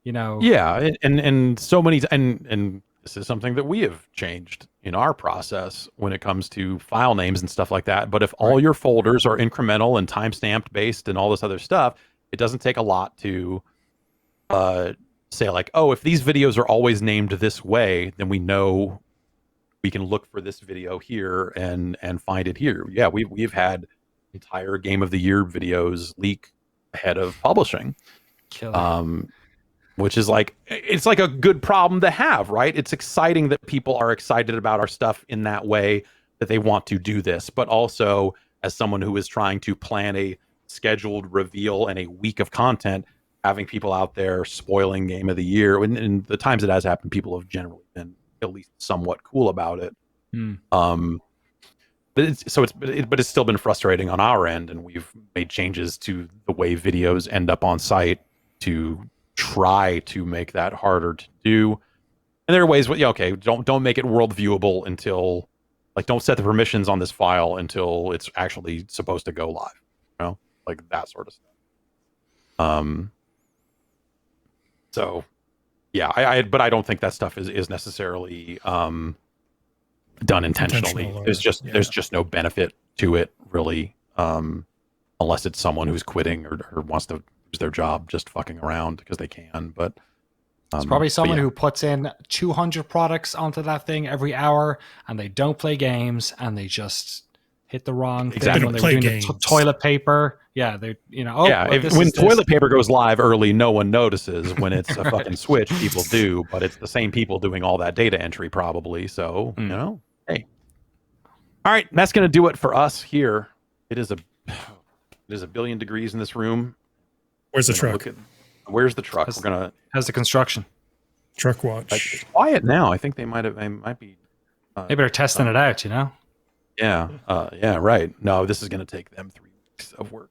Yeah, and so many and this is something that we have changed in our process when it comes to file names and stuff like that. But if all your folders are incremental and timestamped based and all this other stuff, it doesn't take a lot to say like, oh, if these videos are always named this way, then we know we can look for this video here and find it here. Yeah, we've had entire Game of the Year videos leak head of publishing. Which is like, it's like a good problem to have, right? It's exciting that people are excited about our stuff in that way, that they want to do this. But also, as someone who is trying to plan a scheduled reveal and a week of content, having people out there spoiling Game of the Year, and the times it has happened, people have generally been at least somewhat cool about it. But it's still been frustrating on our end, and we've made changes to the way videos end up on site to try to make that harder to do. And there are ways where, okay, don't make it world viewable until, like, don't set the permissions on this file until it's actually supposed to go live, like that sort of stuff. So yeah, but I don't think that stuff is necessarily done intentionally. There's just no benefit to it, really, unless it's someone who's quitting or wants to lose their job just fucking around because they can. But it's probably someone who puts in 200 products onto that thing every hour, and they don't play games, and they just hit the wrong thing when they're doing the toilet paper. Yeah, they when toilet paper goes live early, no one notices. When it's a fucking Switch, people do, but it's the same people doing all that data entry probably. So hey, all right, that's gonna do it for us here. It is a billion degrees in this room. Where's the truck? Where's the truck? How's the construction? Truck watch. It's quiet now. I think they might be. Maybe they're testing it out. Yeah. Yeah. Right. No, this is going to take them 3 weeks of work.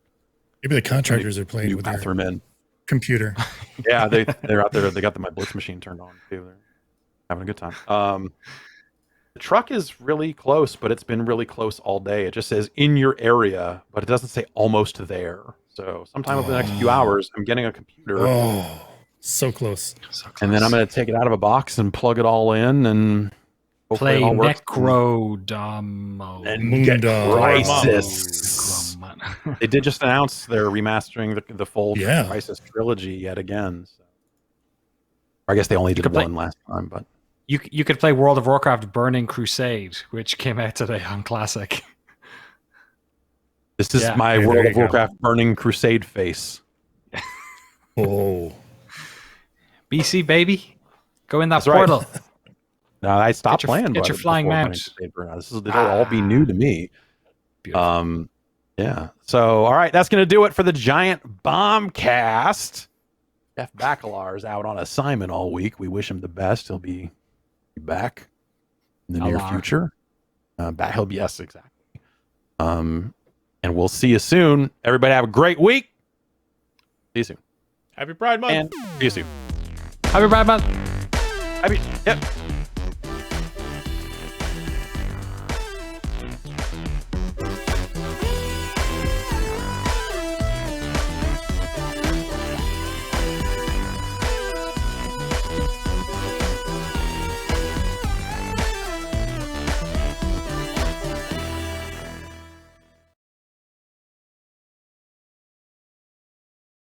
Maybe the contractors are playing with their computer. Yeah, they're out there. They got my Blitz machine turned on too. They're having a good time. The truck is really close, but it's been really close all day. It just says in your area, but it doesn't say almost there. So sometime over the next few hours, I'm getting a computer. Oh, so close. And then I'm going to take it out of a box and plug it all in and play Necromunda and get Crisis. They did just announce they're remastering the full Crisis trilogy yet again. So. Or I guess they only did one last time, but you could play World of Warcraft Burning Crusade, which came out today on Classic. This is my World of Warcraft Burning Crusade face. Oh. BC, baby. Go in that portal. Right. No, I stopped playing. Get your flying mount. It'll all be new to me. Beautiful. Yeah. So, all right. That's going to do it for the giant Bombcast. Jeff Bakalar is out on assignment all week. We wish him the best. He'll be back in the near future. Yes, exactly. And we'll see you soon. Everybody have a great week. See you soon. Happy Pride Month. And see you soon. Happy Pride Month. Yep.